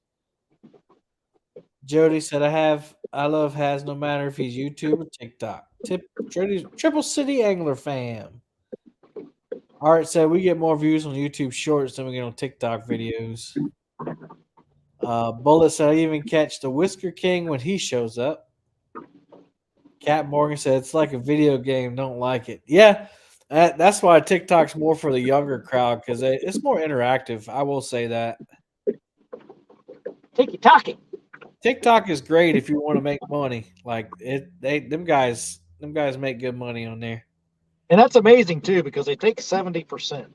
Jody said, I love Has no matter if he's YouTube or TikTok. Triple City Angler fam. Art said, we get more views on YouTube shorts than we get on TikTok videos. Bullet said, I even catch the Whisker King when he shows up. Cat Morgan said, it's like a video game. Don't like it. Yeah, that's why TikTok's more for the younger crowd because it's more interactive. I will say that. Tiki-taki. TikTok is great if you want to make money. Like them guys make good money on there. And that's amazing too because they take 70%.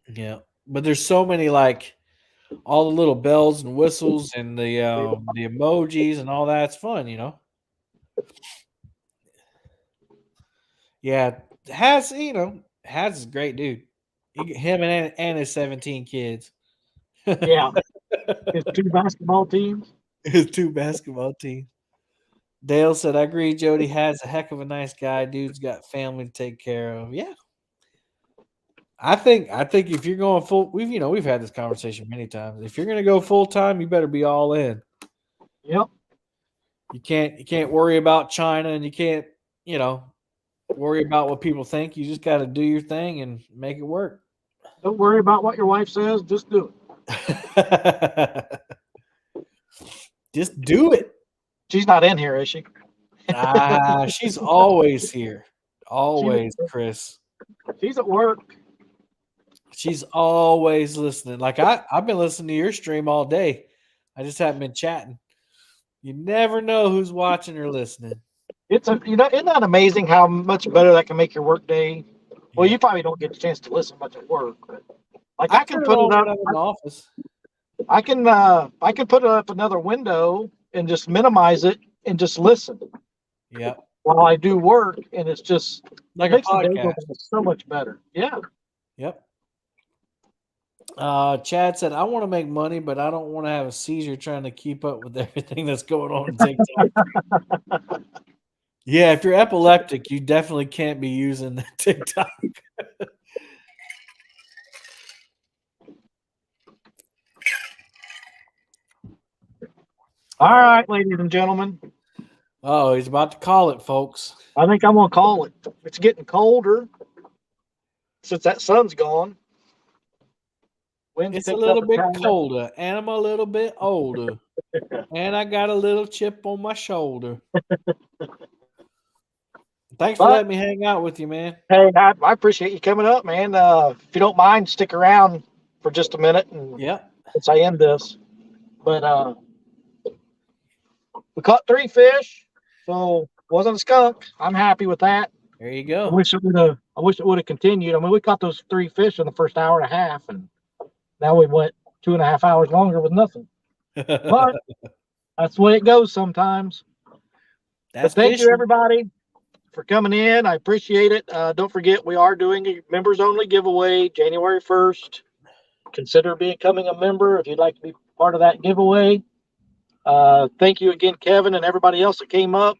Yeah, but there's so many like all the little bells and whistles and the emojis and all that. It's fun, Yeah, Has is a great dude. Him and his 17 kids. Yeah, his 2 basketball teams. His 2 basketball teams. Dale said, I agree. Jody Has a heck of a nice guy. Dude's got family to take care of. Yeah. I think if you're going full, we've had this conversation many times. If you're going to go full time, you better be all in. Yep. You can't worry about China, and you can't worry about what people think. You just got to do your thing and make it work. Don't worry about what your wife says. Just do it. Just do it. She's not in here, is she? She's always here. Always, Chris. She's at work. She's always listening. Like I've been listening to your stream all day. I just haven't been chatting. You never know who's watching or listening. Isn't that amazing how much better that can make your work day? Well, you probably don't get a chance to listen much at work, but like I can put it up in the office. I can put it up another window and just minimize it and just listen. Yeah. While I do work, and it's just like a podcast. So much better. Yeah. Yep. Chad said, I want to make money, but I don't want to have a seizure trying to keep up with everything that's going on in TikTok. Yeah, if you're epileptic, you definitely can't be using TikTok. All right, ladies and gentlemen. Oh, he's about to call it, folks. I think I'm going to call it. It's getting colder since that sun's gone. It's a little bit colder, and I'm a little bit older, and I got a little chip on my shoulder. Thanks for letting me hang out with you, man. Hey, I appreciate you coming up, man. If you don't mind, stick around for just a minute, and since I end this. But we caught 3 fish, so wasn't a skunk. I'm happy with that. There you go. I wish it would have continued. I mean, we caught those 3 fish in the first hour and a half, and now we went 2.5 hours longer with nothing. But that's the way it goes sometimes. But thank you, everybody, for coming in. I appreciate it. Don't forget, we are doing a members-only giveaway January 1st. Consider becoming a member if you'd like to be part of that giveaway. Thank you again, Kevin, and everybody else that came up.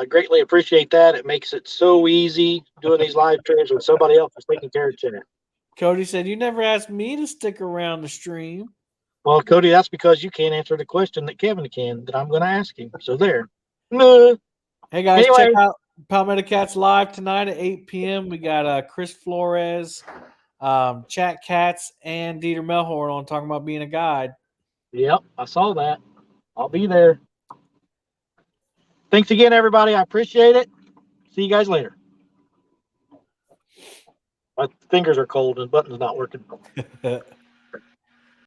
Greatly appreciate that. It makes it so easy doing these live streams when somebody else is taking care of chat. Cody said, you never asked me to stick around the stream. Well, Cody, that's because you can't answer the question that Kevin can that I'm going to ask him. So there. No. Hey guys, Anyway. check out Palmetto Cats live tonight at 8 p.m. We got Chris Flores, Chat Cats, and Dieter Melhorn on talking about being a guide. Yep, I saw that. I'll be there. Thanks again, everybody. I appreciate it. See you guys later. My fingers are cold and the button's not working.